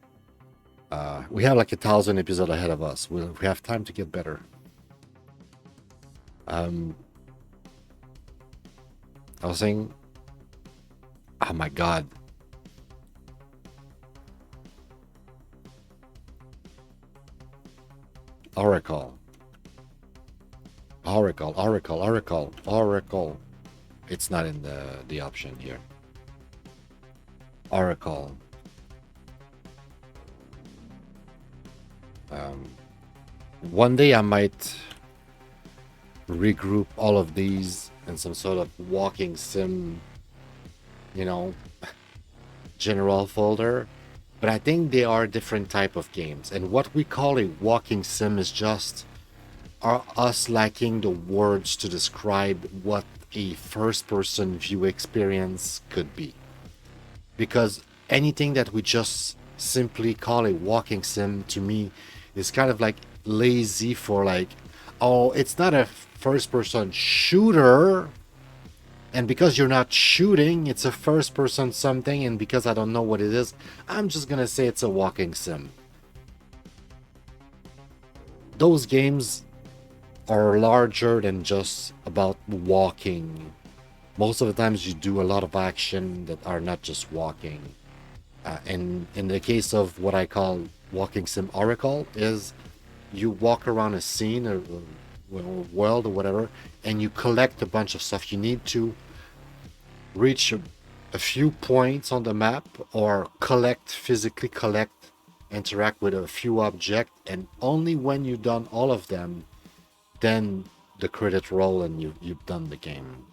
Speaker 1: We have like 1,000 episodes ahead of us. We have time to get better. I was saying, oh my god. Oracle. It's not in the option here. Oracle. One day I might regroup all of these in some sort of walking sim, you know, general folder. But I think they are different type of games. And what we call a walking sim is just us lacking the words to describe what a first-person view experience could be. Because anything that we just simply call a walking sim, to me, is kind of like lazy for like, oh, it's not a first-person shooter, and because you're not shooting, it's a first-person something, and because I don't know what it is, I'm just gonna say it's a walking sim. Those games are larger than just about walking. Most of the times you do a lot of action that are not just walking. And in the case of what I call walking sim Oracle, is you walk around a scene or world or whatever, and you collect a bunch of stuff. You need to reach a few points on the map, or physically collect, interact with a few objects, and only when you've done all of them, then the credit roll and you've done the game.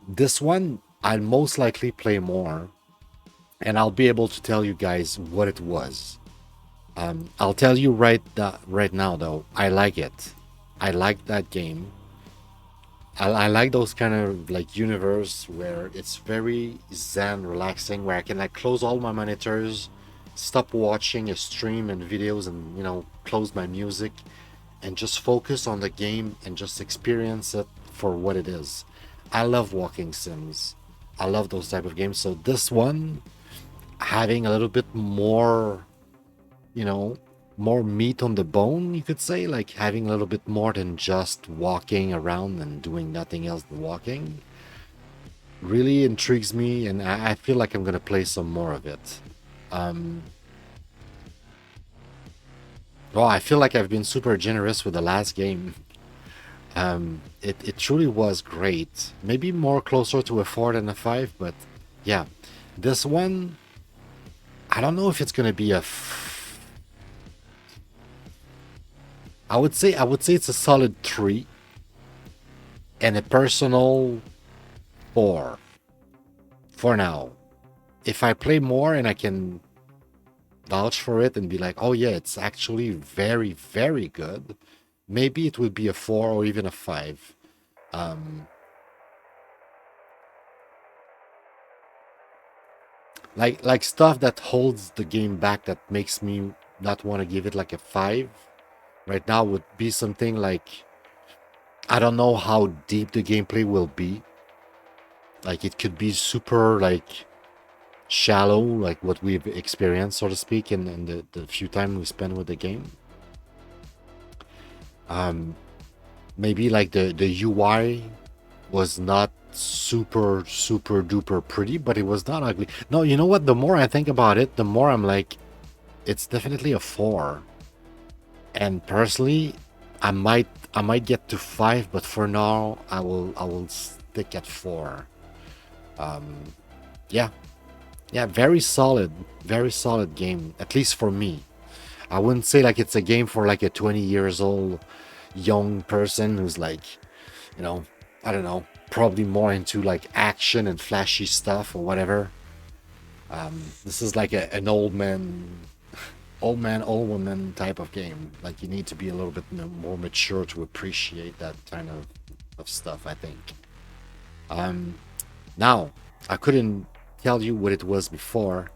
Speaker 1: This one I'll most likely play more, and I'll be able to tell you guys what it was. I'll tell you right now though, I like it. I like that game. I like those kind of like universe where it's very zen, relaxing, where I can like close all my monitors, stop watching a stream and videos, and close my music, and just focus on the game and just experience it for what it is. I love walking sims. I love those type of games. So this one, having a little bit more, more meat on the bone, you could say, like having a little bit more than just walking around and doing nothing else than walking, really intrigues me, and I feel like I'm gonna play some more of it. Well, I feel like I've been super generous with the last game. It truly was great. Maybe more closer to a 4 than a 5, but yeah, this one, I don't know if it's gonna be I would say it's a solid 3 and a personal 4 for now. If I play more and I can vouch for it and be like, oh yeah, it's actually very, very good, maybe it would be a 4 or even a 5. Like stuff that holds the game back, that makes me not want to give it like a 5 right now, would be something like, I don't know how deep the gameplay will be. Like it could be super like shallow, like what we've experienced, so to speak, in the few time we spent with the game. Maybe like the UI was not super duper pretty, but it was not ugly. No, you know what? The more I think about it, the more I'm like, it's definitely a 4. And personally, I might get to 5, but for now, I will stick at 4. Yeah, very solid game, at least for me. I wouldn't say like it's a game for like a 20 years old young person who's like, I don't know, probably more into like action and flashy stuff or whatever. This is like an old man, old woman type of game. Like you need to be a little bit more mature to appreciate that kind of stuff, I think. Now, I couldn't tell you what it was before.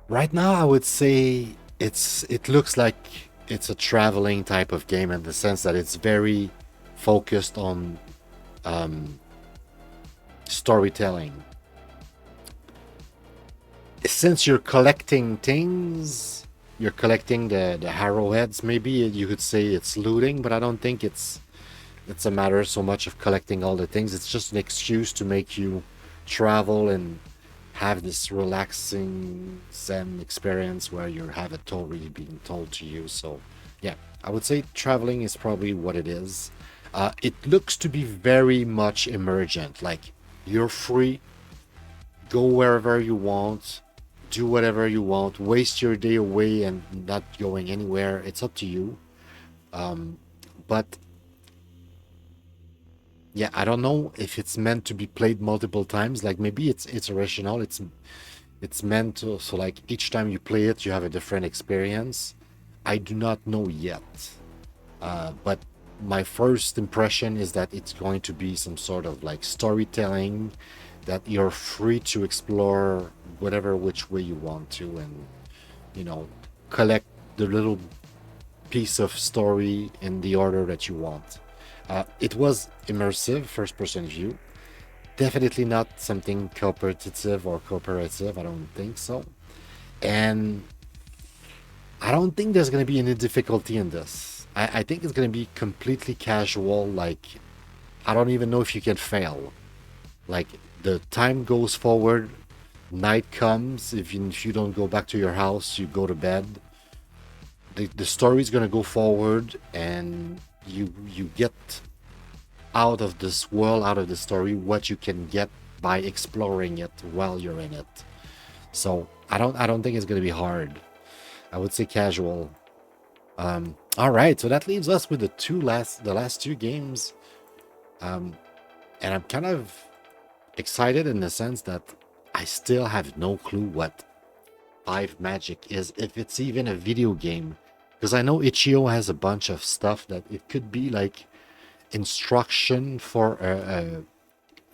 Speaker 1: Right now, I would say it looks like it's a traveling type of game in the sense that it's very focused on storytelling. Since you're collecting things, you're collecting the arrowheads. Maybe you could say it's looting, but I don't think it's a matter so much of collecting all the things. It's just an excuse to make you travel and have this relaxing Zen experience where you have a story being told to you. So, yeah, I would say traveling is probably what it is. It looks to be very much emergent. Like you're free, go wherever you want, do whatever you want, waste your day away and not going anywhere. It's up to you. But yeah, I don't know if it's meant to be played multiple times. Like maybe it's original. It's meant to, so like each time you play it, you have a different experience. I do not know yet. But my first impression is that it's going to be some sort of like storytelling that you're free to explore whatever which way you want to, and you know, collect the little piece of story in the order that you want. It was immersive, first person view. Definitely not something cooperative or cooperative. I don't think so. And I don't think there's going to be any difficulty in this. I think it's going to be completely casual. Like, I don't even know if you can fail. Like, the time goes forward, night comes. If you don't go back to your house, you go to bed. The story is going to go forward, and you get out of this world, out of the story, what you can get by exploring it while you're in it. So I don't think it's going to be hard. I would say casual. All right, so that leaves us with the last two games, and I'm kind of excited in the sense that I still have no clue what Five Magic is, if it's even a video game, because I know Itch.io has a bunch of stuff that it could be like instruction for a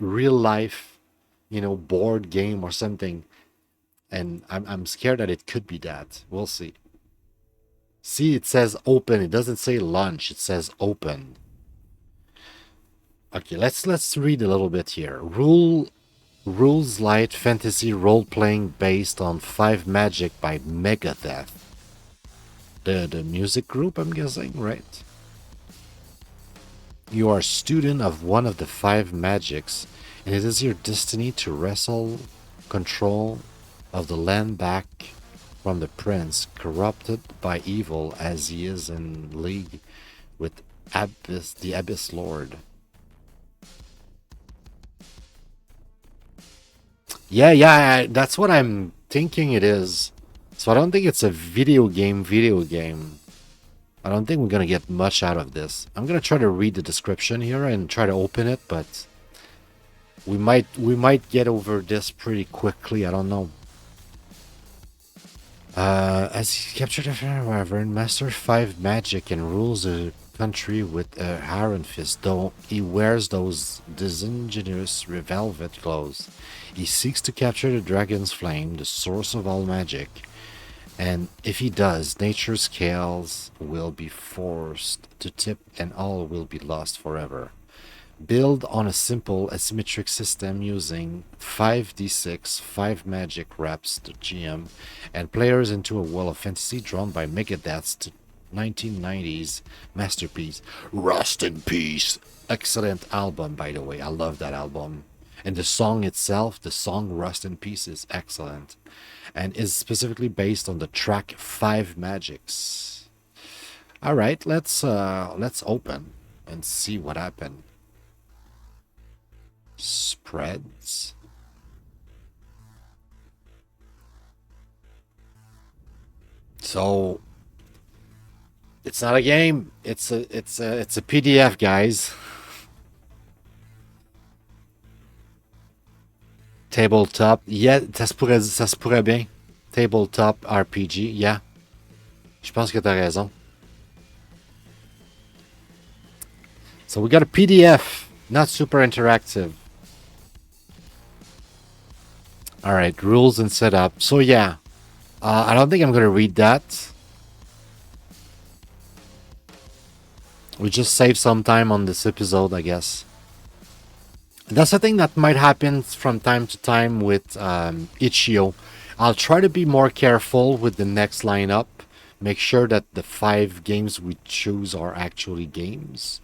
Speaker 1: real life, board game or something, and I'm scared that it could be that. We'll see. See, it says open. It doesn't say launch. It says open. Okay, let's read a little bit here. Rules light fantasy role playing based on Five Magic by Megadeth. The music group, I'm guessing, right? You are a student of one of the five magics, and it is your destiny to wrestle control of the land back from the prince, corrupted by evil as he is in league with the Abyss Lord. Yeah, that's what I'm thinking it is. So I don't think it's a video game. I don't think we're gonna get much out of this. I'm gonna try to read the description here and try to open it, but we might get over this pretty quickly. I don't know. As he captured a wyvern, master five magic and rules a country with a iron fist, though he wears those disingenuous velvet clothes. He seeks to capture the dragon's flame, the source of all magic. And if he does, nature's scales will be forced to tip and all will be lost forever. Build on a simple asymmetric system using 5d6, 5 magic wraps the GM and players into a world of fantasy drawn by Megadeth's 1990s masterpiece, Rust in Peace. Excellent album, by the way. I love that album. And the song itself, the song Rust in Peace, is excellent and is specifically based on the track Five Magics. All right, let's open and see what happened. Spreads. So it's not a game. It's a PDF, guys. Tabletop. Yeah, ça se pourrait bien. Tabletop RPG. Yeah. Je pense que t'as raison. So we got a PDF. Not super interactive. Alright, rules and setup. So yeah, I don't think I'm gonna read that. We just save some time on this episode, I guess. That's a thing that might happen from time to time with Ichio. I'll try to be more careful with the next lineup. Make sure that the 5 games we choose are actually games.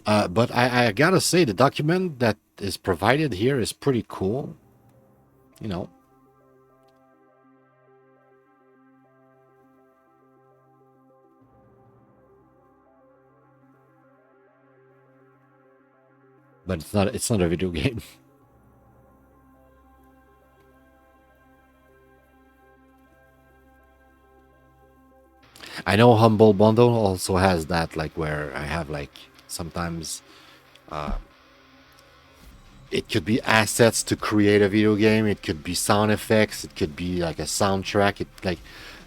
Speaker 1: But I gotta say, the document that is provided here is pretty cool. You know. But it's not a video game. I know Humble Bundle also has that, like where I have like sometimes it could be assets to create a video game, it could be sound effects, it could be like a soundtrack. It like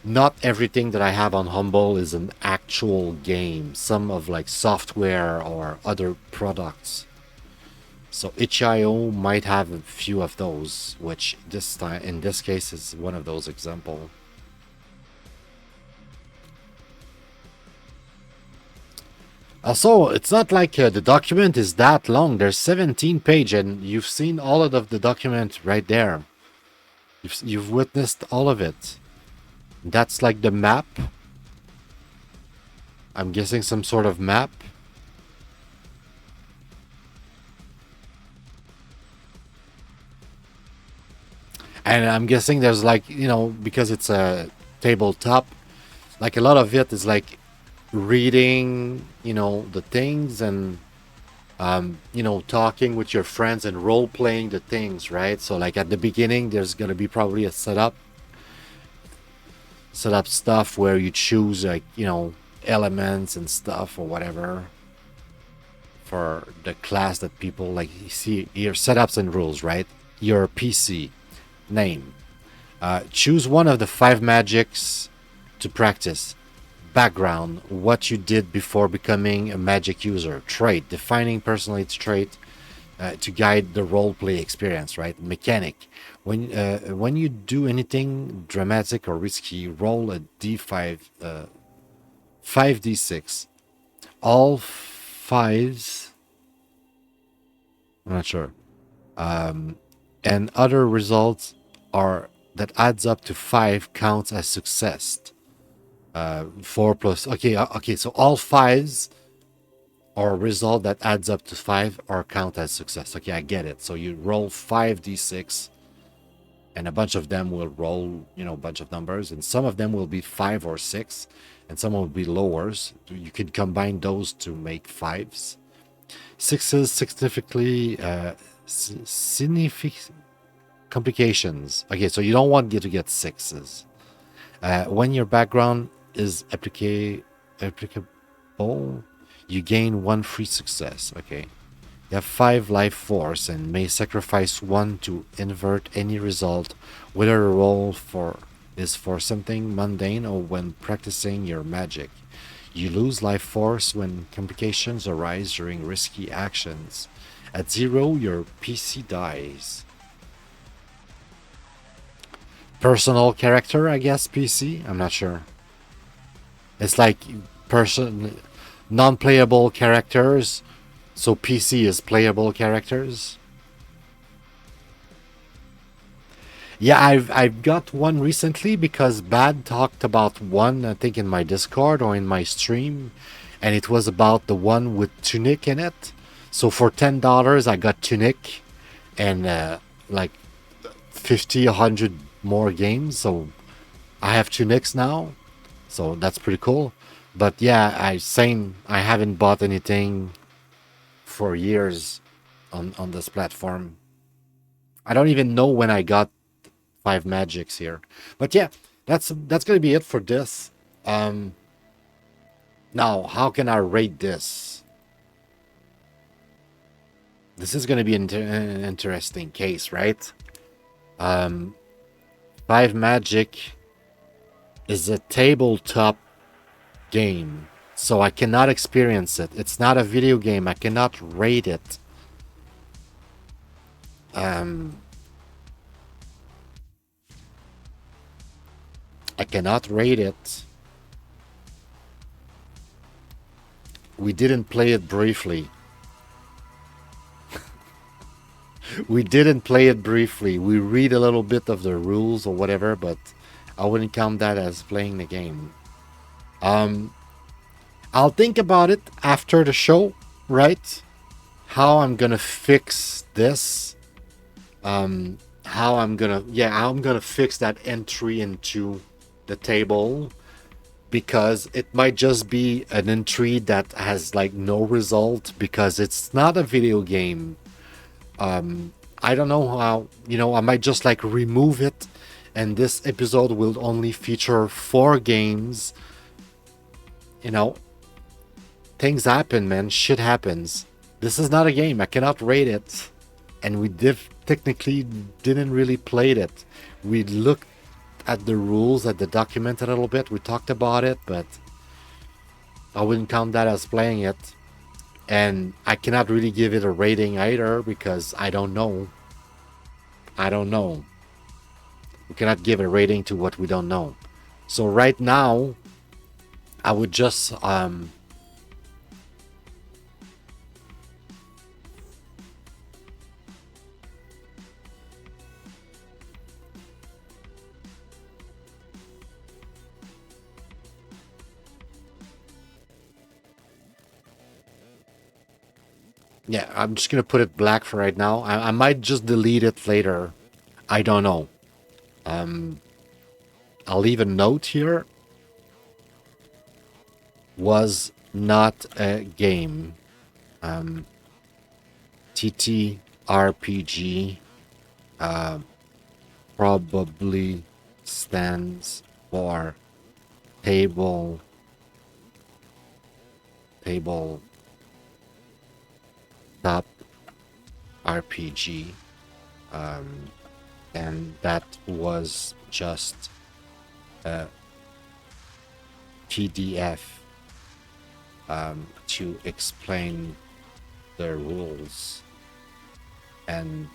Speaker 1: not everything that I have on Humble is an actual game. Some of like software or other products. So itch.io might have a few of those, which this time in this case is one of those examples. Also, it's not like the document is that long. There's 17 pages, and you've seen all of the document right there. You've witnessed all of it. That's like the map. I'm guessing some sort of map. And I'm guessing there's like, you know, because it's a tabletop, like a lot of it is like reading, you know, the things and, you know, talking with your friends and role playing the things, right? So like at the beginning, there's going to be probably a setup stuff where you choose like, you know, elements and stuff or whatever for the class that people like. You see your setups and rules, right? Your PC name. Choose one of the 5 magics to practice. Background, what you did before becoming a magic user. Trait, defining personality trait to guide the roleplay experience, right? Mechanic, when you do anything dramatic or risky, roll a d5, 5d6. All 5s, I'm not sure. And other results are that adds up to 5 counts as success. 4 plus, okay, so all 5s or a result that adds up to 5 or count as success. Okay, I get it. So you roll 5d6 and a bunch of them will roll, you know, a bunch of numbers, and some of them will be 5 or 6 and some will be lowers. You could combine those to make 5s. 6s significantly significant complications. Okay, so you don't want to get 6s. When your background is applicable, you gain 1 free success. Okay, you have 5 life force and may sacrifice 1 to invert any result, whether a roll is for something mundane or when practicing your magic. You lose life force when complications arise during risky actions. At 0, your PC dies. Personal character, I guess. PC, I'm not sure. It's like non-playable characters, so PC is playable characters. Yeah, I've got one recently because Bad talked about one, I think in my Discord or in my stream, and it was about the one with Tunic in it. So for $10 I got Tunic and like 50, 100 more games, so I have Tunics now, so that's pretty cool. But yeah, I haven't bought anything for years on this platform. I don't even know when I got 5 magics here. But yeah, that's gonna be it for this. Now how can I rate this? This is gonna be an interesting case, right? 5 magic is a tabletop game, so I cannot experience it. It's not a video game. I cannot rate it. I cannot rate it. We didn't play it briefly. We didn't play it briefly. We read a little bit of the rules or whatever, but I wouldn't count that as playing the game. I'll think about it after the show, right? How I'm gonna fix this. How I'm gonna fix that entry into the table, because it might just be an entry that has like no result because it's not a video game. I don't know how, I might just like remove it, and this episode will only feature 4 games. Things happen, man. Shit happens. This is not a game. I cannot rate it. And we technically didn't really play it. We looked at the rules, at the document a little bit. We talked about it, but I wouldn't count that as playing it. And I cannot really give it a rating either because I don't know. We cannot give a rating to what we don't know. So right now, I would just yeah, I'm just gonna put it black for right now. I might just delete it later. I don't know. I'll leave a note here. Was not a game. TTRPG probably stands for table top RPG, and that was just a PDF to explain the rules and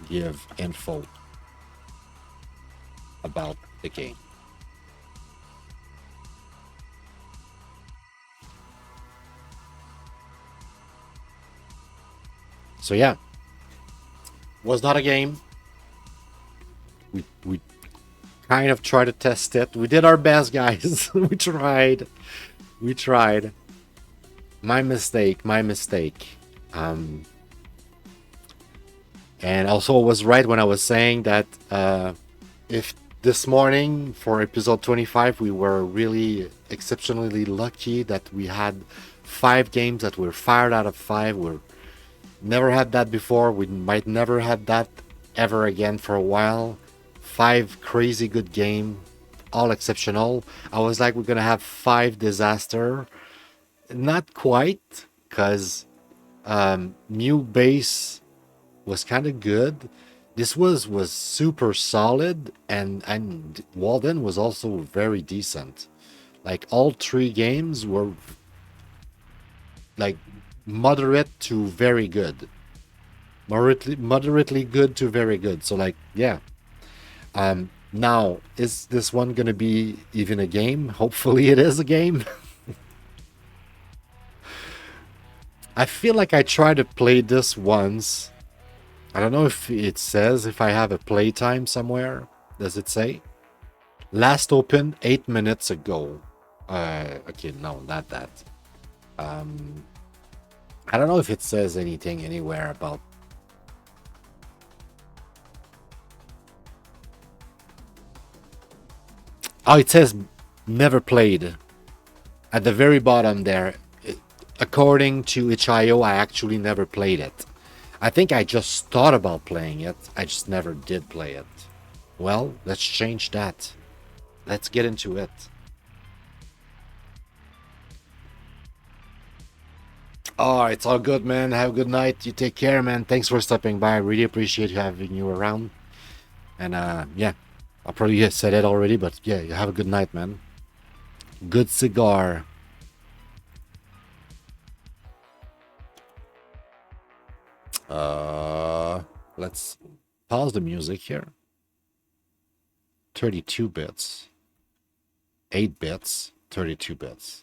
Speaker 1: give info about the game. So yeah, was not a game. We kind of tried to test it. We did our best, guys. We tried. My mistake. And also I was right when I was saying that if this morning for episode 25 we were really exceptionally lucky that we had 5 games that were fired out of 5. We're never had that before. We might never have that ever again for a while. 5 crazy good game, all exceptional. I was like, we're gonna have 5 disaster. Not quite, because MewnBase was kind of good. This was super solid, and Walden was also very decent. Like all 3 games were like moderate to very good. Moderately good to very good. So like, yeah. Now, is this one gonna be even a game? Hopefully it is a game. I feel like I tried to play this once. I don't know if it says if I have a playtime somewhere. Does it say? Last opened 8 minutes ago. Okay, no, not that. I don't know if it says anything anywhere about. Oh, it says never played. At the very bottom there. According to itch.io, I actually never played it. I think I just thought about playing it. I just never did play it. Well, let's change that. Let's get into it. Oh, it's all good, man. Have a good night. You take care, man. Thanks for stopping by. I really appreciate having you around. And yeah, I probably said it already, but yeah, you have a good night, man. Good cigar. Let's pause the music here. 32 bits. 8 bits, 32 bits.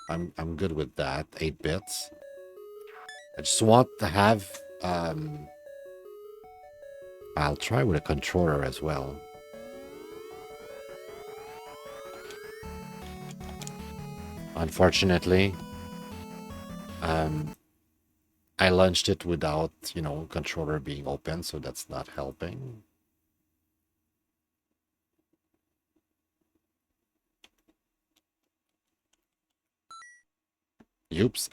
Speaker 1: I'm good with that. 8 bits. I just want to have I'll try with a controller as well. Unfortunately, I launched it without, controller being open, so that's not helping. Oops.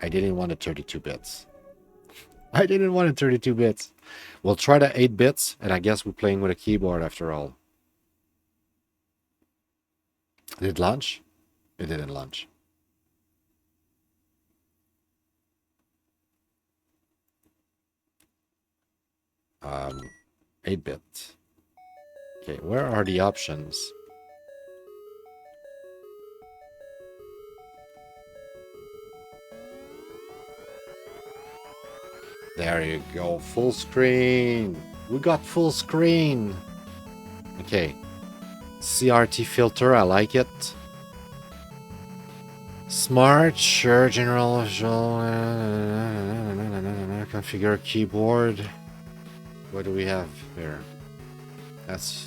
Speaker 1: I didn't want a 32 bits. I didn't want a 32 bits. We'll try the 8 bits, and I guess we're playing with a keyboard after all. Did it launch? It didn't launch. 8-bit. Okay, where are the options? There you go, full screen. We got full screen. Okay, CRT filter, I like it. Smart, sure, general, configure keyboard. What do we have here? That's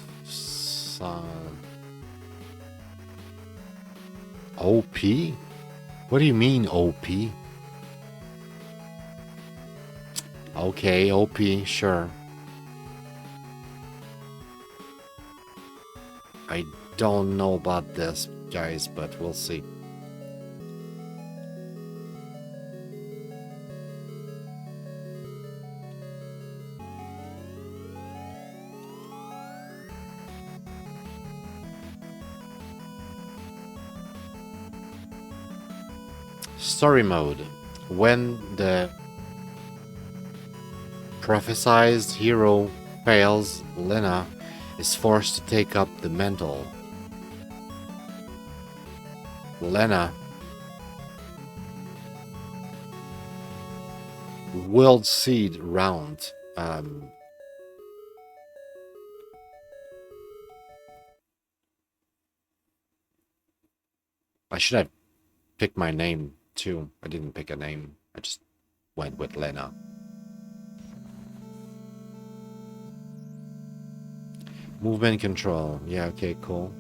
Speaker 1: OP? What do you mean OP? Okay, OP, sure. I don't know about this, guys, but we'll see. Story mode. When the prophesized hero fails, Lenna is forced to take up the mantle. Lenna World Seed round. I should have picked my name too. I didn't pick a name. I just went with Lenna. Movement control. Yeah, okay, cool.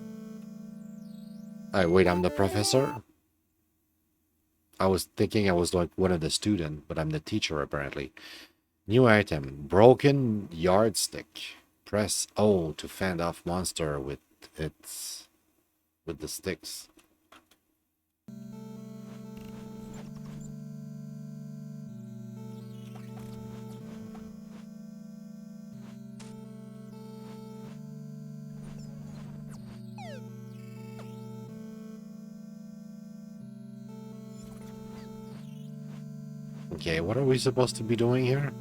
Speaker 1: Wait, I'm the professor? I was thinking I was like one of the students, but I'm the teacher apparently. New item. Broken yardstick. Press O to fend off monster with the sticks. Okay, what are we supposed to be doing here?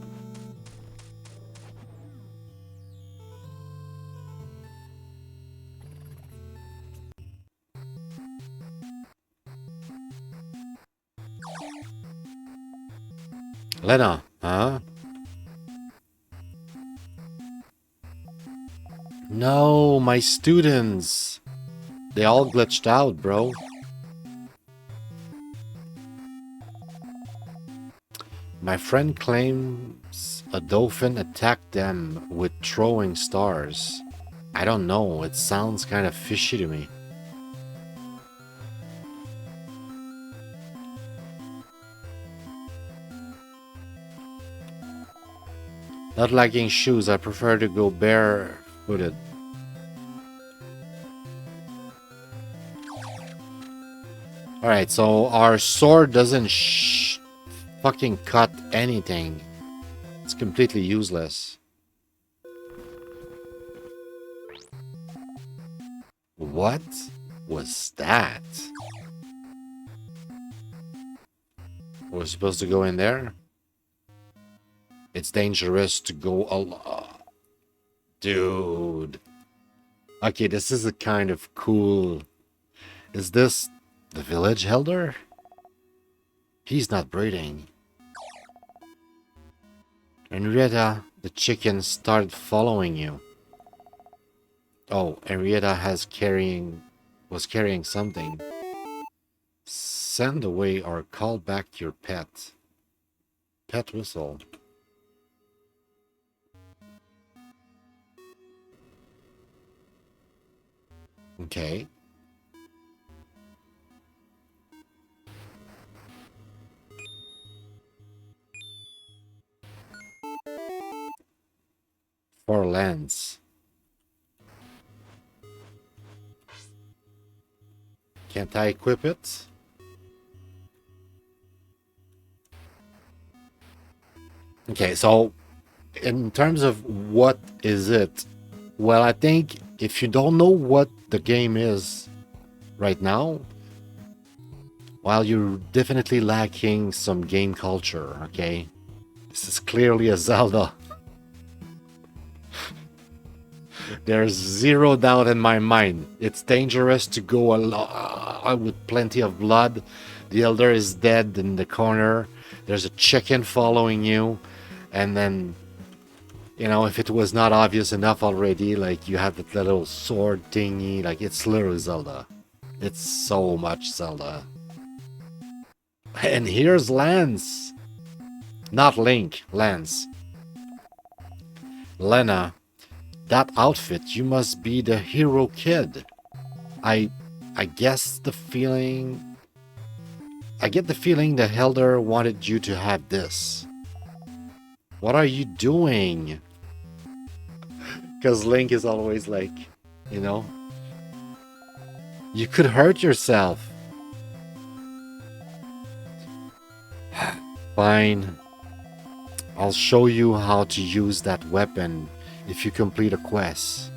Speaker 1: Lenna, huh? No, my students. They all glitched out, bro. My friend claims a dolphin attacked them with throwing stars. I don't know, it sounds kind of fishy to me. Not liking shoes, I prefer to go barefooted. Alright, so our sword doesn't fucking cut anything. It's completely useless. What was that? We're supposed to go in there? It's dangerous to go alone. Dude. Okay, this is a kind of cool... Is this the village elder? He's not breathing. Henrietta, the chicken, started following you. Oh, Henrietta was carrying something. Send away or call back your pet. Pet whistle. Okay. For lens. Can't I equip it? Okay, so in terms of what is it? Well, I think if you don't know what the game is right now, well, you're definitely lacking some game culture, okay? This is clearly a Zelda. There's zero doubt in my mind. It's dangerous to go with plenty of blood. The elder is dead in the corner. There's a chicken following you. And then, you know, if it was not obvious enough already, like you have that little sword thingy, like it's literally Zelda. It's so much Zelda. And here's Lance. Not Link, Lance. Lenna, that outfit, you must be the hero kid. I guess the feeling... I get the feeling the Elder wanted you to have this. What are you doing? Because Link is always like, you know, you could hurt yourself. Fine. I'll show you how to use that weapon if you complete a quest.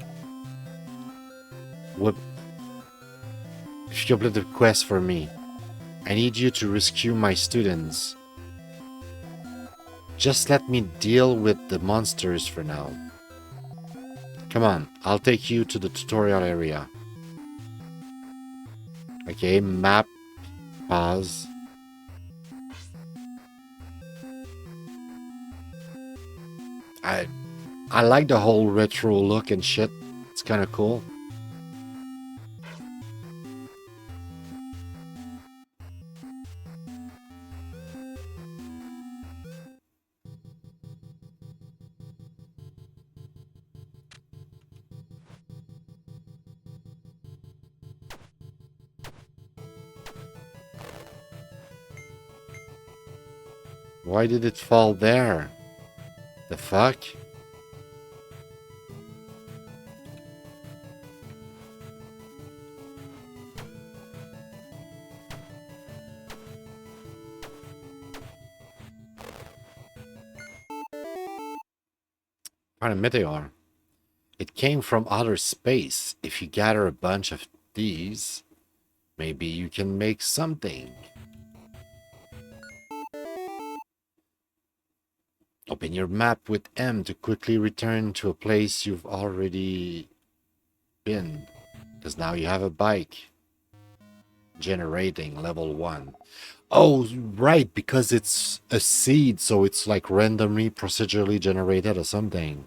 Speaker 1: If you complete the quest for me, I need you to rescue my students. Just let me deal with the monsters for now. Come on, I'll take you to the tutorial area. Okay, map, pause. I like the whole retro look and shit. It's kind of cool. Why did it fall there? The fuck? Find a meteor. It came from outer space. If you gather a bunch of these, maybe you can make something. Open your map with M to quickly return to a place you've already been. Because now you have a bike. Generating level 1. Oh, right, because it's a seed, so it's like randomly, procedurally generated or something.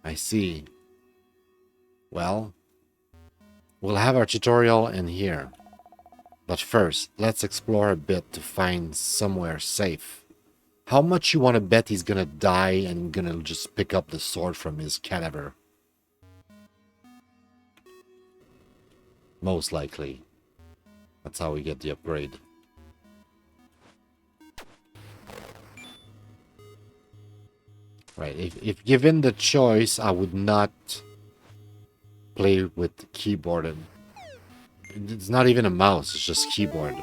Speaker 1: I see. Well, we'll have our tutorial in here. But first, let's explore a bit to find somewhere safe. How much you want to bet he's gonna die and gonna just pick up the sword from his cadaver? Most likely. That's how we get the upgrade. Right, if given the choice, I would not play with the keyboard. And it's not even a mouse, it's just keyboard.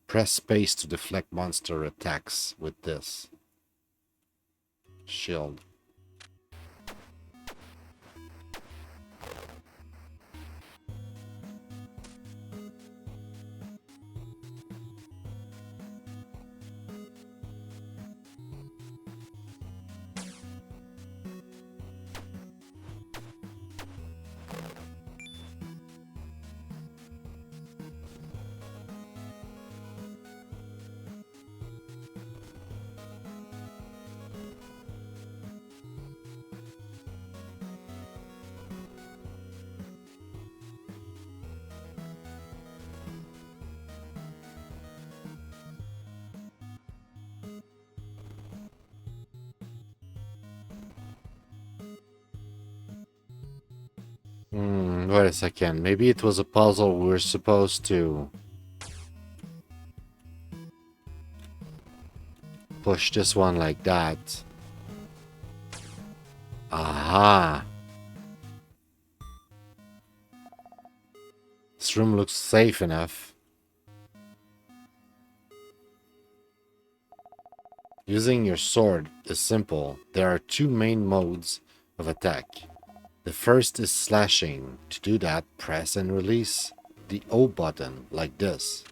Speaker 1: Press space to deflect monster attacks with this. Shield. Wait a second. Maybe it was a puzzle we were supposed to push this one like that. Aha! This room looks safe enough. Using your sword is simple. There are two main modes of attack. The first is slashing. To do that, press and release the O button like this.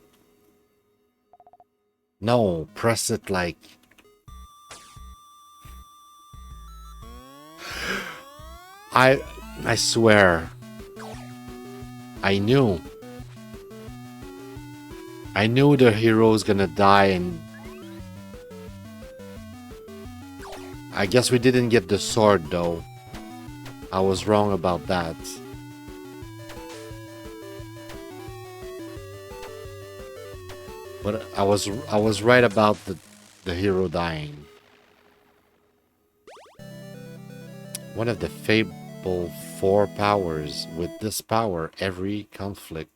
Speaker 1: No, press it like... I swear. I knew the hero's gonna die, and I guess we didn't get the sword though. I was wrong about that. But I was right about the hero dying. One of the Fable 4 powers. With this power, every conflict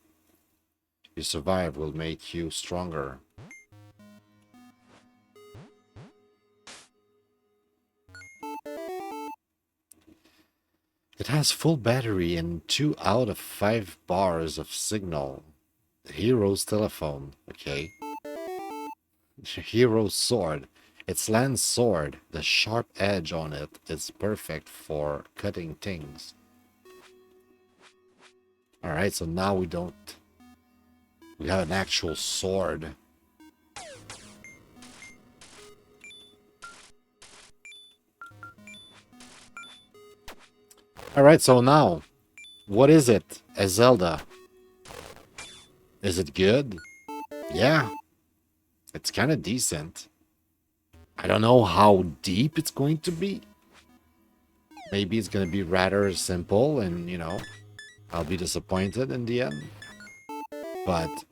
Speaker 1: you survive will make you stronger. It has full battery and 2 out of 5 bars of signal. The hero's telephone, okay. Hero's sword. Its lance sword, the sharp edge on it is perfect for cutting things. Alright, so now we have an actual sword. Alright, so now, what is it? A Zelda. Is it good? Yeah. It's kind of decent. I don't know how deep it's going to be. Maybe it's going to be rather simple and, you know, I'll be disappointed in the end. But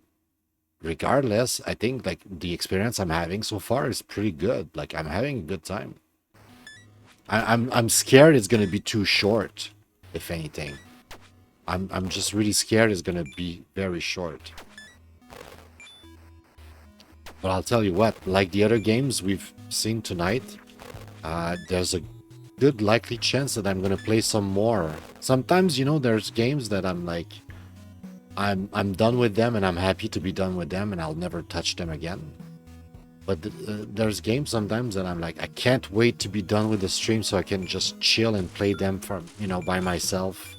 Speaker 1: regardless, I think like the experience I'm having so far is pretty good. Like I'm having a good time. I'm scared it's gonna be too short, if anything. I'm just really scared it's gonna be very short. But I'll tell you what, like the other games we've seen tonight, there's a good likely chance that I'm gonna play some more. Sometimes, you know, there's games that I'm like, I'm done with them and I'm happy to be done with them and I'll never touch them again. But there's games sometimes that I'm like, I can't wait to be done with the stream so I can just chill and play them from, you know, by myself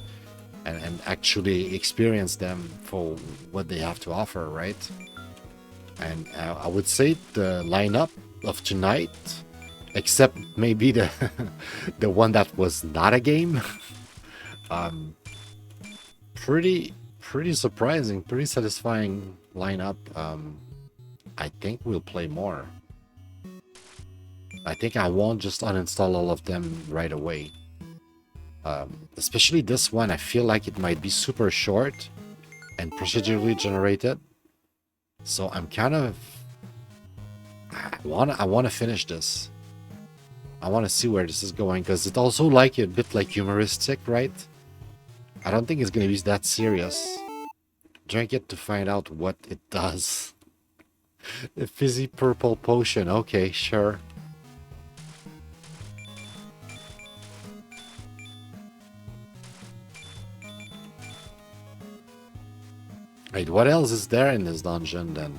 Speaker 1: and actually experience them for what they have to offer, right? And I would say the lineup of tonight, except maybe the the one that was not a game, pretty surprising, pretty satisfying lineup. I think we'll play more. I think I won't just uninstall all of them right away. Especially this one, I feel like it might be super short and procedurally generated. So I'm kind of... I wanna finish this. I want to see where this is going, because it's also like a bit like humoristic, right? I don't think it's going to be that serious. Drink it to find out what it does. A fizzy purple potion. Okay, sure. Wait, what else is there in this dungeon then?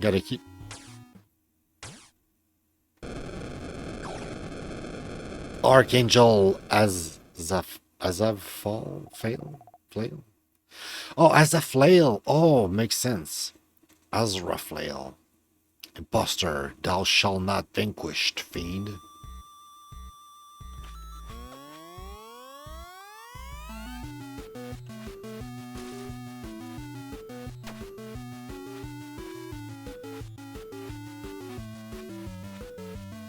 Speaker 1: Gotta keep... Archangel Azafal? Flail? Oh, Azaflail! Oh, makes sense. Azraflail. Imposter, thou shalt not vanquished, fiend.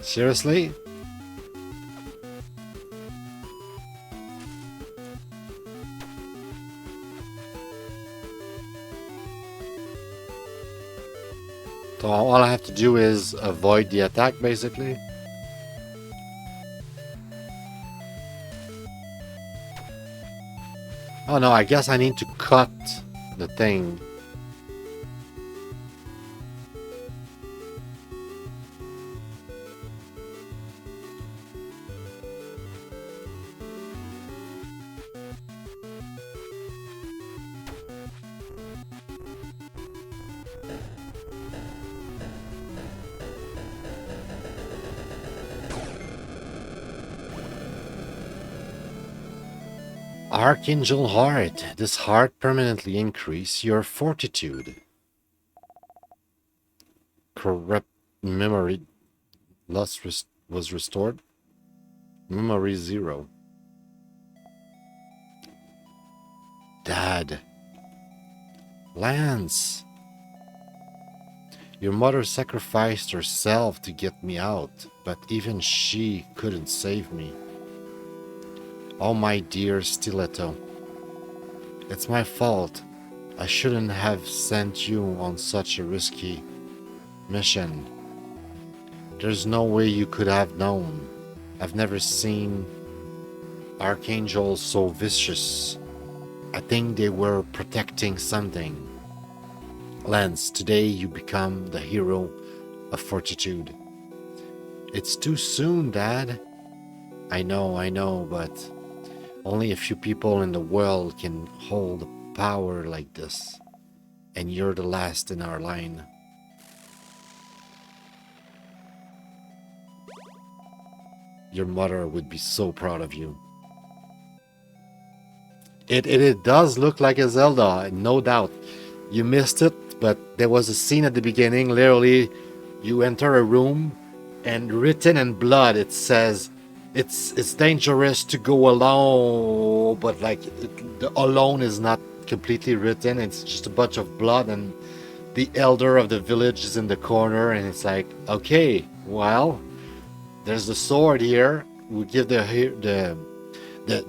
Speaker 1: Seriously? So all I have to do is avoid the attack, basically. Oh no, I guess I need to cut the thing. Archangel Heart. This heart permanently increase your fortitude. Corrupt memory loss was restored. Memory 0. Dad. Lance. Your mother sacrificed herself to get me out, but even she couldn't save me. Oh, my dear Stiletto. It's my fault. I shouldn't have sent you on such a risky mission. There's no way you could have known. I've never seen archangels so vicious. I think they were protecting something. Lance, today you become the hero of fortitude. It's too soon, Dad. I know, but only a few people in the world can hold power like this. And you're the last in our line. Your mother would be so proud of you. It does look like a Zelda, no doubt. You missed it, but there was a scene at the beginning. Literally, you enter a room, and written in blood, it says, "It's dangerous to go alone," but like the alone is not completely written. It's just a bunch of blood, and the elder of the village is in the corner, and it's like, okay, well, there's the sword here. We give the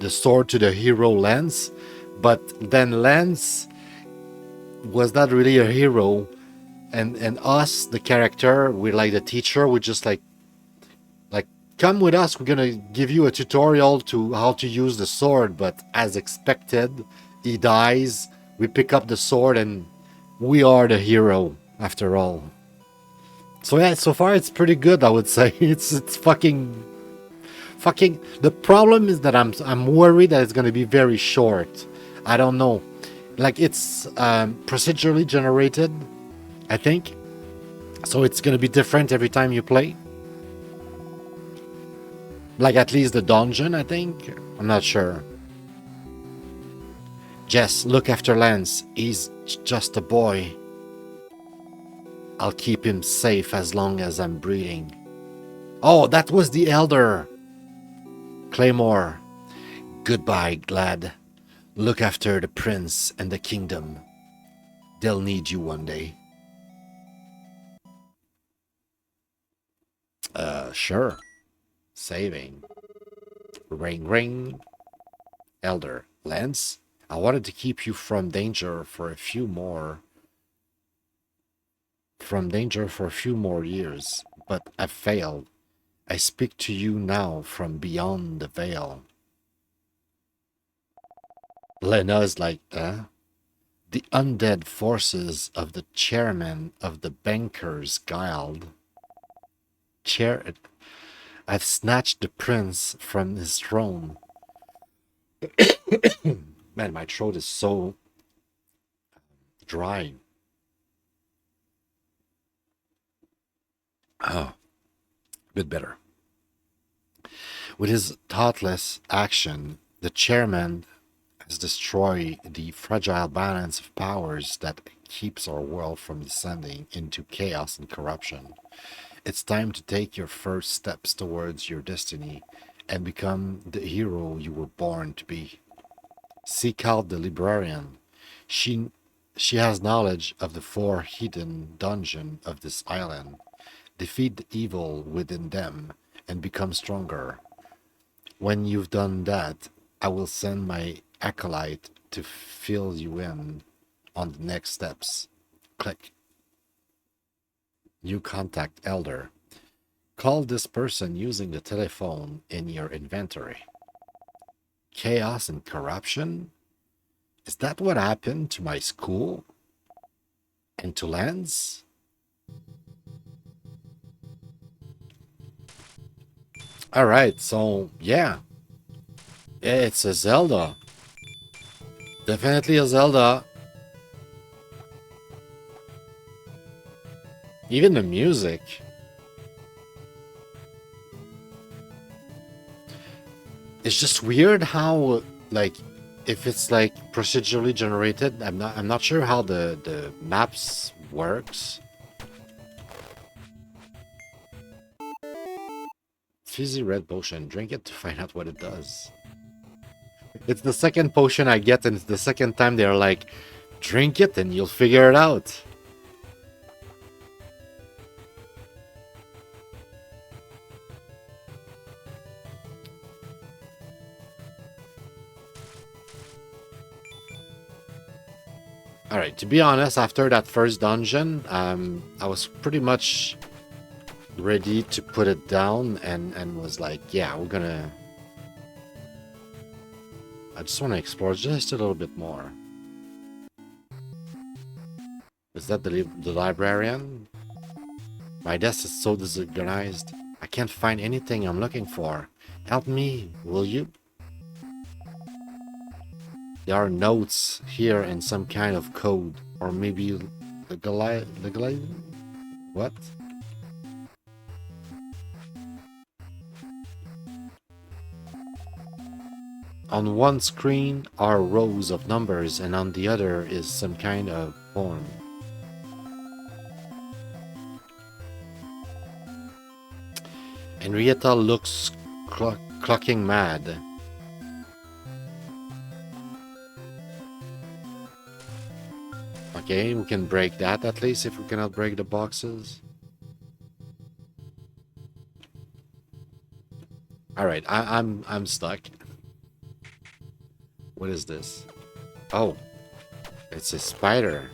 Speaker 1: sword to the hero Lance, but then Lance was not really a hero, and us, the character, we're like the teacher. We're just like come with us. We're gonna give you a tutorial to how to use the sword. But as expected, he dies. We pick up the sword, and we are the hero after all. So yeah, so far it's pretty good, I would say. It's fucking. The problem is that I'm worried that it's gonna be very short. I don't know. Like it's procedurally generated, I think. So it's gonna be different every time you play. Like at least the dungeon, I think. I'm not sure. Jess, look after Lance. He's just a boy. I'll keep him safe as long as I'm breathing. Oh, that was the elder. Claymore. Goodbye, lad. Look after the prince and the kingdom. They'll need you one day. Sure. Saving. Ring, ring. Elder. Lance, I wanted to keep you from danger for a few more years, but I've failed. I speak to you now from beyond the veil. Lenna is like, The undead forces of the chairman of the Bankers Guild. I've snatched the prince from his throne. Man, my throat is so dry. Oh, a bit better. With his thoughtless action, the chairman has destroyed the fragile balance of powers that keeps our world from descending into chaos and corruption. It's time to take your first steps towards your destiny and become the hero you were born to be. Seek out the librarian. She has knowledge of the 4 hidden dungeons of this island. Defeat the evil within them and become stronger. When you've done that, I will send my acolyte to fill you in on the next steps. Click. New contact elder. Call this person using the telephone in your inventory. Chaos and corruption? Is that what happened to my school? And to Lens? Alright, so yeah. It's a Zelda. Definitely a Zelda. Even the music. It's just weird how, like, if it's like procedurally generated, I'm not sure how the maps works. Fizzy red potion. Drink it to find out what it does. It's the second potion I get, and it's the second time they're like, drink it and you'll figure it out. Alright, to be honest, after that first dungeon, I was pretty much ready to put it down and was like, yeah, we're gonna... I just want to explore just a little bit more. Is that the librarian? My desk is so disorganized. I can't find anything I'm looking for. Help me, will you? There are notes here in some kind of code. Or maybe what? On one screen are rows of numbers and on the other is some kind of form. Henrietta looks clocking mad. Okay, we can break that at least if we cannot break the boxes. Alright, I'm stuck. What is this? Oh, it's a spider.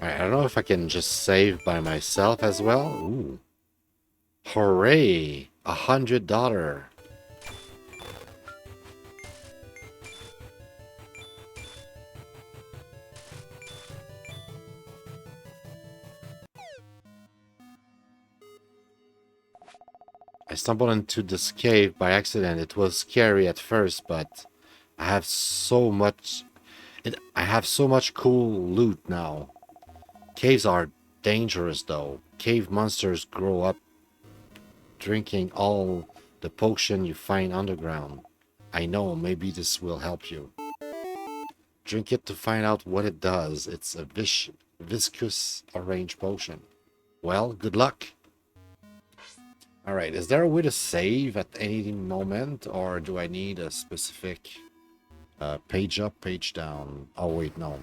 Speaker 1: I don't know if I can just save by myself as well. Ooh. Hooray! $100. I stumbled into this cave by accident. It was scary at first, but I have so much cool loot now. Caves are dangerous though. Cave monsters grow up drinking all the potion you find underground. I know, maybe this will help you. Drink it to find out what it does. It's a viscous orange potion. Well, good luck. Alright, is there a way to save at any moment, or do I need a specific page up, page down? Oh wait, no.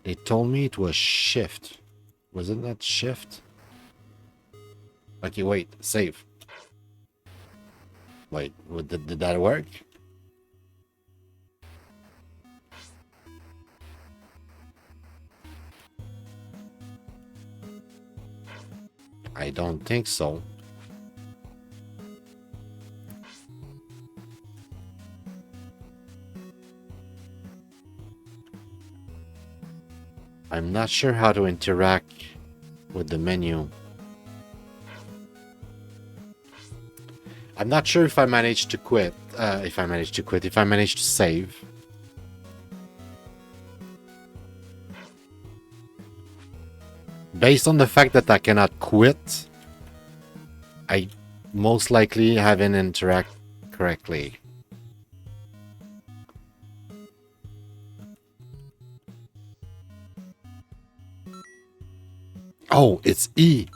Speaker 1: They told me it was shift. Wasn't that shift? Okay, wait, save. Wait, did that work? I don't think so. I'm not sure how to interact with the menu. I'm not sure if I managed to quit. If I managed to save. Based on the fact that I cannot quit, I most likely haven't interacted correctly. Oh, it's E.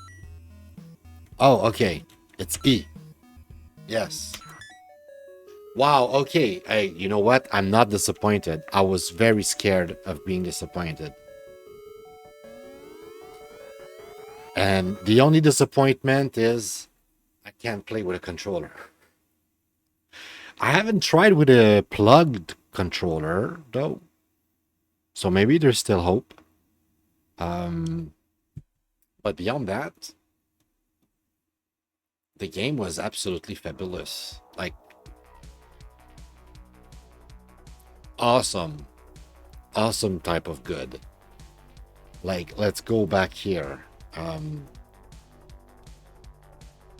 Speaker 1: Oh, okay. It's E. Yes. Wow, okay. You know what? I'm not disappointed. I was very scared of being disappointed. And the only disappointment is I can't play with a controller. I haven't tried with a plugged controller though, so maybe there's still hope. But beyond that, the game was absolutely fabulous. Like, awesome. Awesome type of good. Like, let's go back here.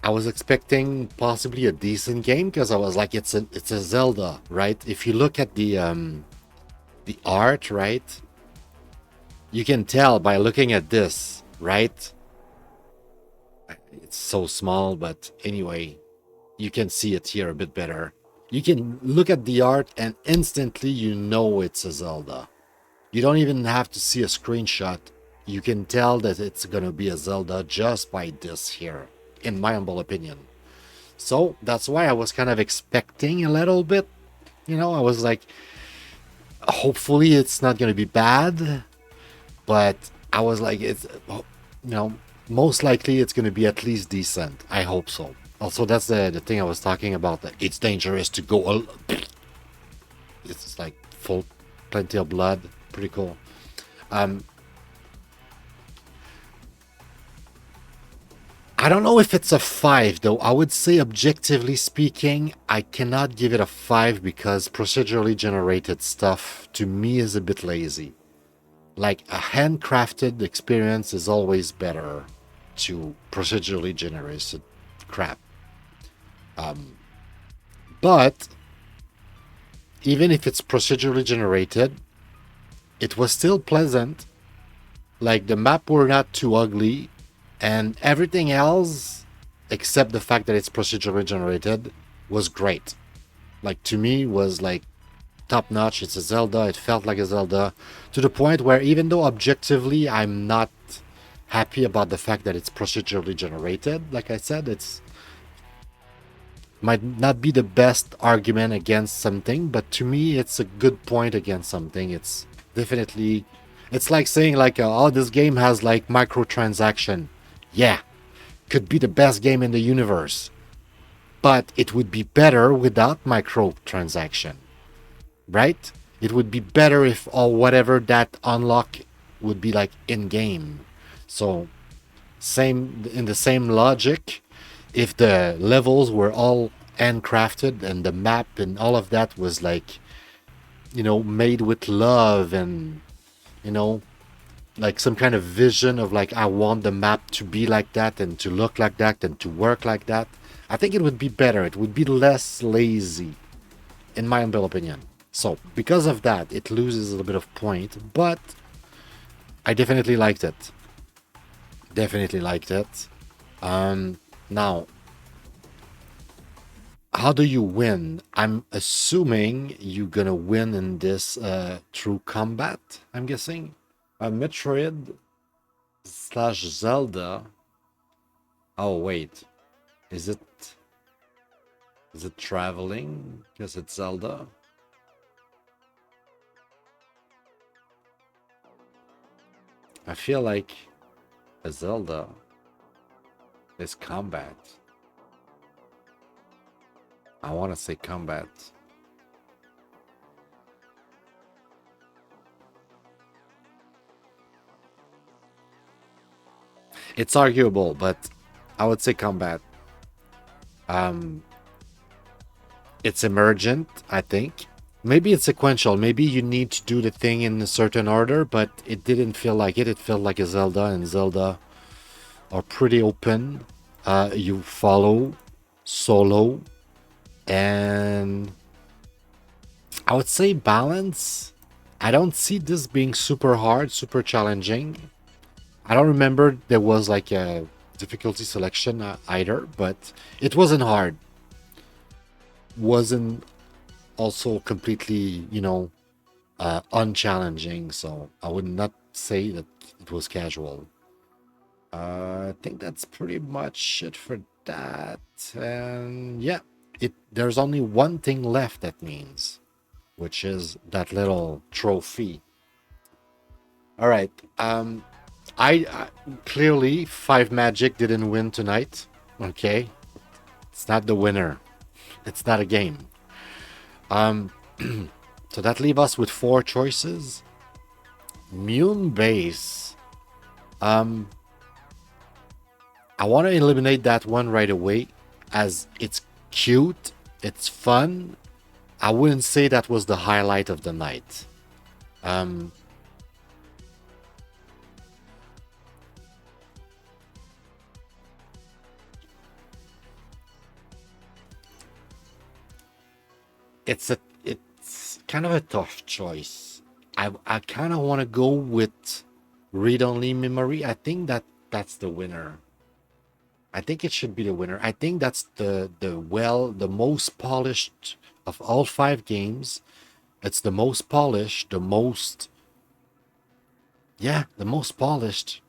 Speaker 1: I was expecting possibly a decent game because I was like, it's a Zelda, right? If you look at the art, right? You can tell by looking at this, right? It's so small, but anyway, you can see it here a bit better. You can look at the art and instantly you know it's a Zelda. You don't even have to see a screenshot. You can tell that it's gonna be a Zelda just by this here, in my humble opinion. So that's why I was kind of expecting a little bit. You know, I was like, hopefully it's not gonna be bad. But I was like, it's, most likely it's going to be at least decent. I hope so. Also, that's the thing I was talking about. That it's dangerous to go. It's like full, plenty of blood. Pretty cool. I don't know if it's a 5 though. I would say, objectively speaking, I cannot give it a 5 because procedurally generated stuff to me is a bit lazy. Like, a handcrafted experience is always better to procedurally generated crap. But even if it's procedurally generated, it was still pleasant. Like, the map were not too ugly, and everything else, except the fact that it's procedurally generated, was great. Like, to me, was like top notch. It's a Zelda. It felt like a Zelda, to the point where even though objectively I'm not happy about the fact that it's procedurally generated, like I said, it's might not be the best argument against something, but to me it's a good point against something. It's definitely, it's like saying like, oh, this game has like microtransaction. Yeah, could be the best game in the universe, but it would be better without microtransaction. Right? It would be better if all whatever that unlock would be like in game. So same in the same logic, if the levels were all handcrafted and the map and all of that was like, made with love and like some kind of vision of like, I want the map to be like that and to look like that and to work like that, I think it would be better. It would be less lazy, in my humble opinion. So, because of that, it loses a little bit of point, but I definitely liked it. Definitely liked it. Now, how do you win? I'm assuming you're gonna win in this through combat, I'm guessing. Metroid / Zelda. Oh, wait. Is it traveling? Because it's Zelda. I feel like a Zelda is combat. I want to say combat. It's arguable, but I would say combat. It's emergent, I think. Maybe it's sequential. Maybe you need to do the thing in a certain order, but it didn't feel like it. It felt like a Zelda, and Zelda are pretty open. You follow solo, and I would say balance. I don't see this being super hard, super challenging. I don't remember there was like a difficulty selection either, but it wasn't hard. Wasn't also completely, unchallenging, so I would not say that it was casual. I think that's pretty much it for that. And yeah, there's only one thing left, that means, which is that little trophy. All right. I clearly Five Magic didn't win tonight. Okay, it's not the winner. It's not a game. Um, so that leaves us with four choices. MewnBase. Um, I want to eliminate that one right away, as it's cute, it's fun. I wouldn't say that was the highlight of the night. Um, it's kind of a tough choice. I kind of want to go with read only memory. I think that's the winner. I think it should be the winner. I think that's the most polished of all five games. It's the most polished, the most polished.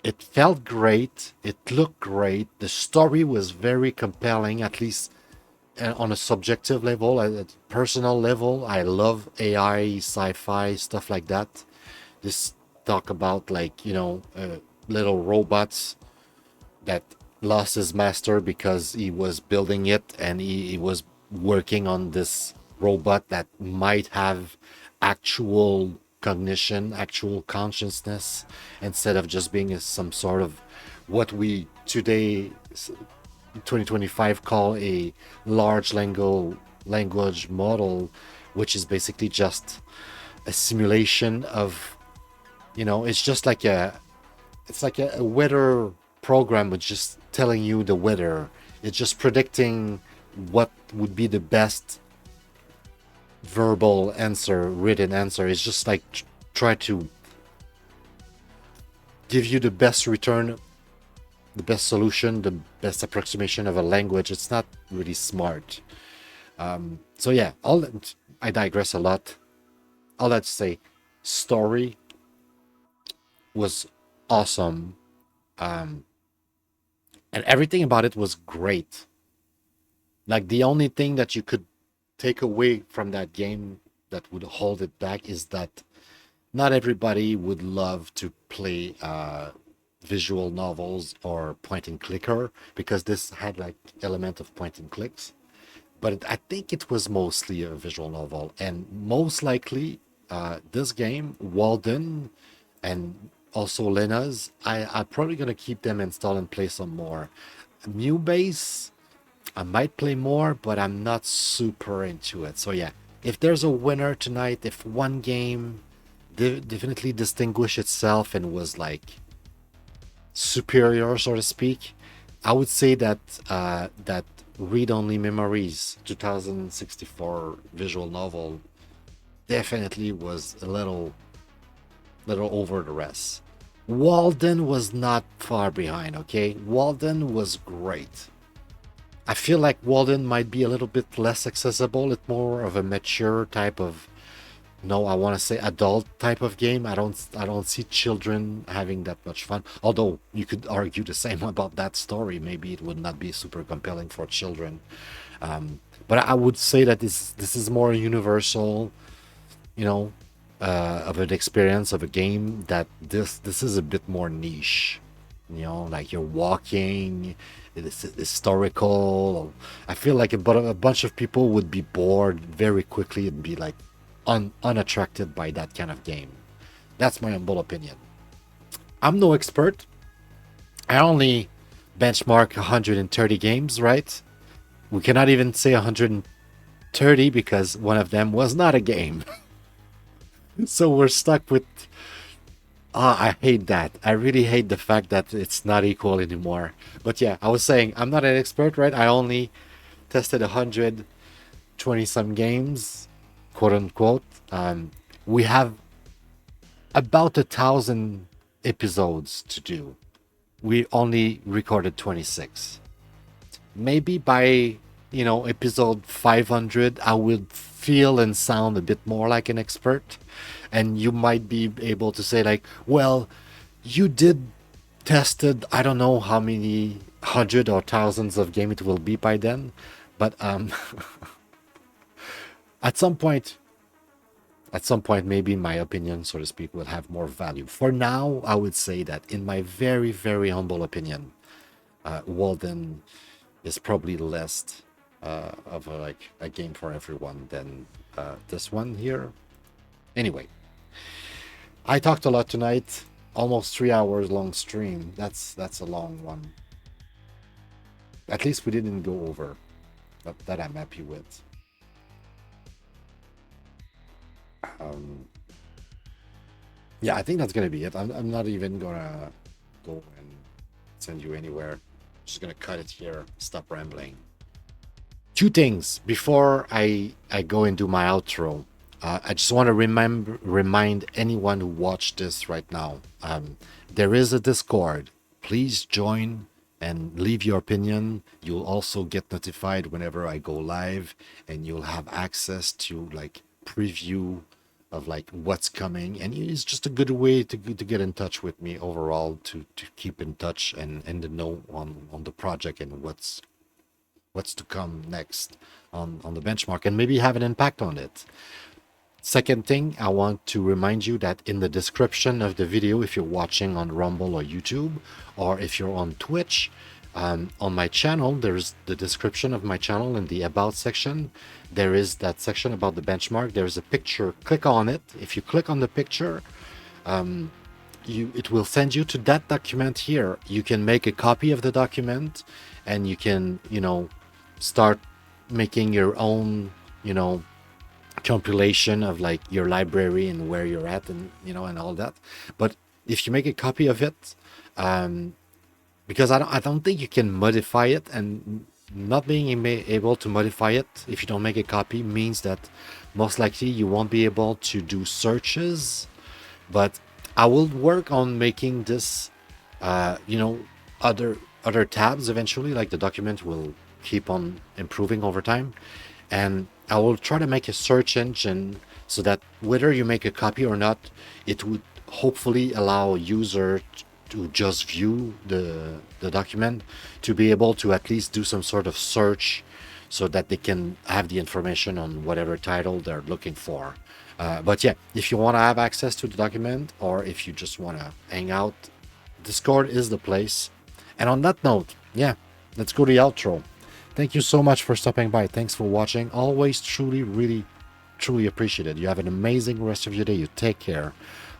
Speaker 1: It felt great. It looked great. The story was very compelling, at least on a subjective level, at a personal level. I love AI, sci-fi, stuff like that. This talk about like, little robots that lost his master because he was building it, and he was working on this robot that might have actual cognition, actual consciousness, instead of just being some sort of what we today 2025 call a large language model, which is basically just a simulation of, it's just like a weather program with just telling you the weather. It's just predicting what would be the best verbal answer, written answer. It's just like try to give you the best return, the best solution, the best approximation of a language. It's not really smart. So yeah, I digress a lot. All that to say, story was awesome. And everything about it was great. Like the only thing that you could take away from that game that would hold it back is that not everybody would love to play visual novels or point and clicker, because this had like element of point and clicks. But I think it was mostly a visual novel, and most likely this game, Walden, and also Lenna's, I'm probably gonna keep them installed and play some more. MewnBase, I might play more, but I'm not super into it. So yeah, if there's a winner tonight, if one game definitely distinguished itself and was like superior, so to speak, I would say that that Read Only Memories 2064 visual novel definitely was a little over the rest. Walden was not far behind, okay? Walden was great. I feel like Walden might be a little bit less accessible. It's more of a mature type of, no, I want to say adult type of game. I don't see children having that much fun. Although you could argue the same about that story. Maybe it would not be super compelling for children. But I would say that this is more universal, of an experience of a game. That this is a bit more niche. Like you're walking, it's historical. I feel like a bunch of people would be bored very quickly and be like unattracted by that kind of game. That's my humble opinion. I'm no expert. I only benchmark 130 games, right? We cannot even say 130 because one of them was not a game. So we're stuck with... I hate that. I really hate the fact that it's not equal anymore. But yeah, I was saying, I'm not an expert, right? I only tested 120 some games, quote unquote. We have about 1,000 episodes to do. We only recorded 26. Maybe by, episode 500, I would feel and sound a bit more like an expert. And you might be able to say like, well, you did tested, I don't know how many hundred or thousands of games it will be by then. But at some point, at some point, maybe my opinion, so to speak, will have more value. For now, I would say that, in my very, very humble opinion, Walden is probably less of a game for everyone than this one here. Anyway, I talked a lot tonight. Almost 3 hours long stream. That's a long one. At least we didn't go over. That I'm happy with. Yeah, I think that's gonna be it. I'm not even gonna go and send you anywhere. I'm just gonna cut it here. Stop rambling. Two things before I go and do my outro. I just want to remind anyone who watched this right now. There is a Discord. Please join and leave your opinion. You'll also get notified whenever I go live, and you'll have access to like preview of like what's coming. And it's just a good way to get in touch with me overall, to keep in touch and to know on the project and what's to come next on the benchmark, and maybe have an impact on it. Second thing, I want to remind you that in the description of the video, if you're watching on Rumble or YouTube, or if you're on Twitch, on my channel, there's the description of my channel in the About section. There is that section about the benchmark. There's a picture. Click on it. If you click on the picture, it will send you to that document here. You can make a copy of the document, and you can, start making your own, compilation of like your library and where you're at, and and all that. But if you make a copy of it, because I don't think you can modify it, and not being able to modify it if you don't make a copy means that most likely you won't be able to do searches. But I will work on making this other tabs eventually. Like, the document will keep on improving over time, and I will try to make a search engine so that whether you make a copy or not, it would hopefully allow a user to just view the document, to be able to at least do some sort of search so that they can have the information on whatever title they're looking for. But yeah, if you want to have access to the document, or if you just want to hang out, Discord is the place. And on that note, yeah, let's go to the outro. Thank you so much for stopping by. Thanks for watching. Always truly, really, truly appreciate it. You have an amazing rest of your day. You take care.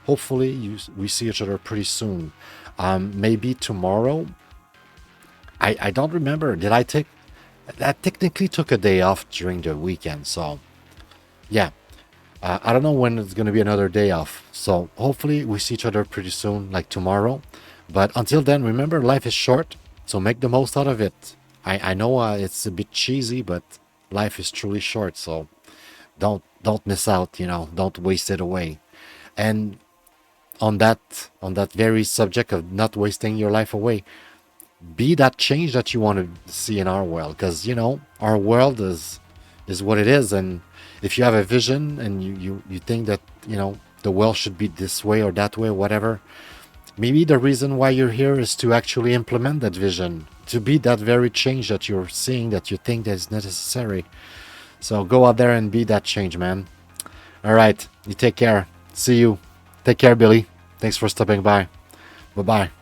Speaker 1: Hopefully we see each other pretty soon. Maybe tomorrow. I don't remember. I technically took a day off during the weekend. So yeah, I don't know when it's going to be another day off. So hopefully we see each other pretty soon, like tomorrow. But until then, remember, life is short. So make the most out of it. I know it's a bit cheesy, but life is truly short. So don't miss out, don't waste it away. And on that very subject of not wasting your life away, be that change that you want to see in our world. Because, our world is what it is. And if you have a vision and you think that, the world should be this way or that way or whatever, maybe the reason why you're here is to actually implement that vision, to be that very change that you're seeing, that you think that is necessary. So go out there and be that change, man. All right, you take care. See you. Take care, Billy. Thanks for stopping by. Bye-bye.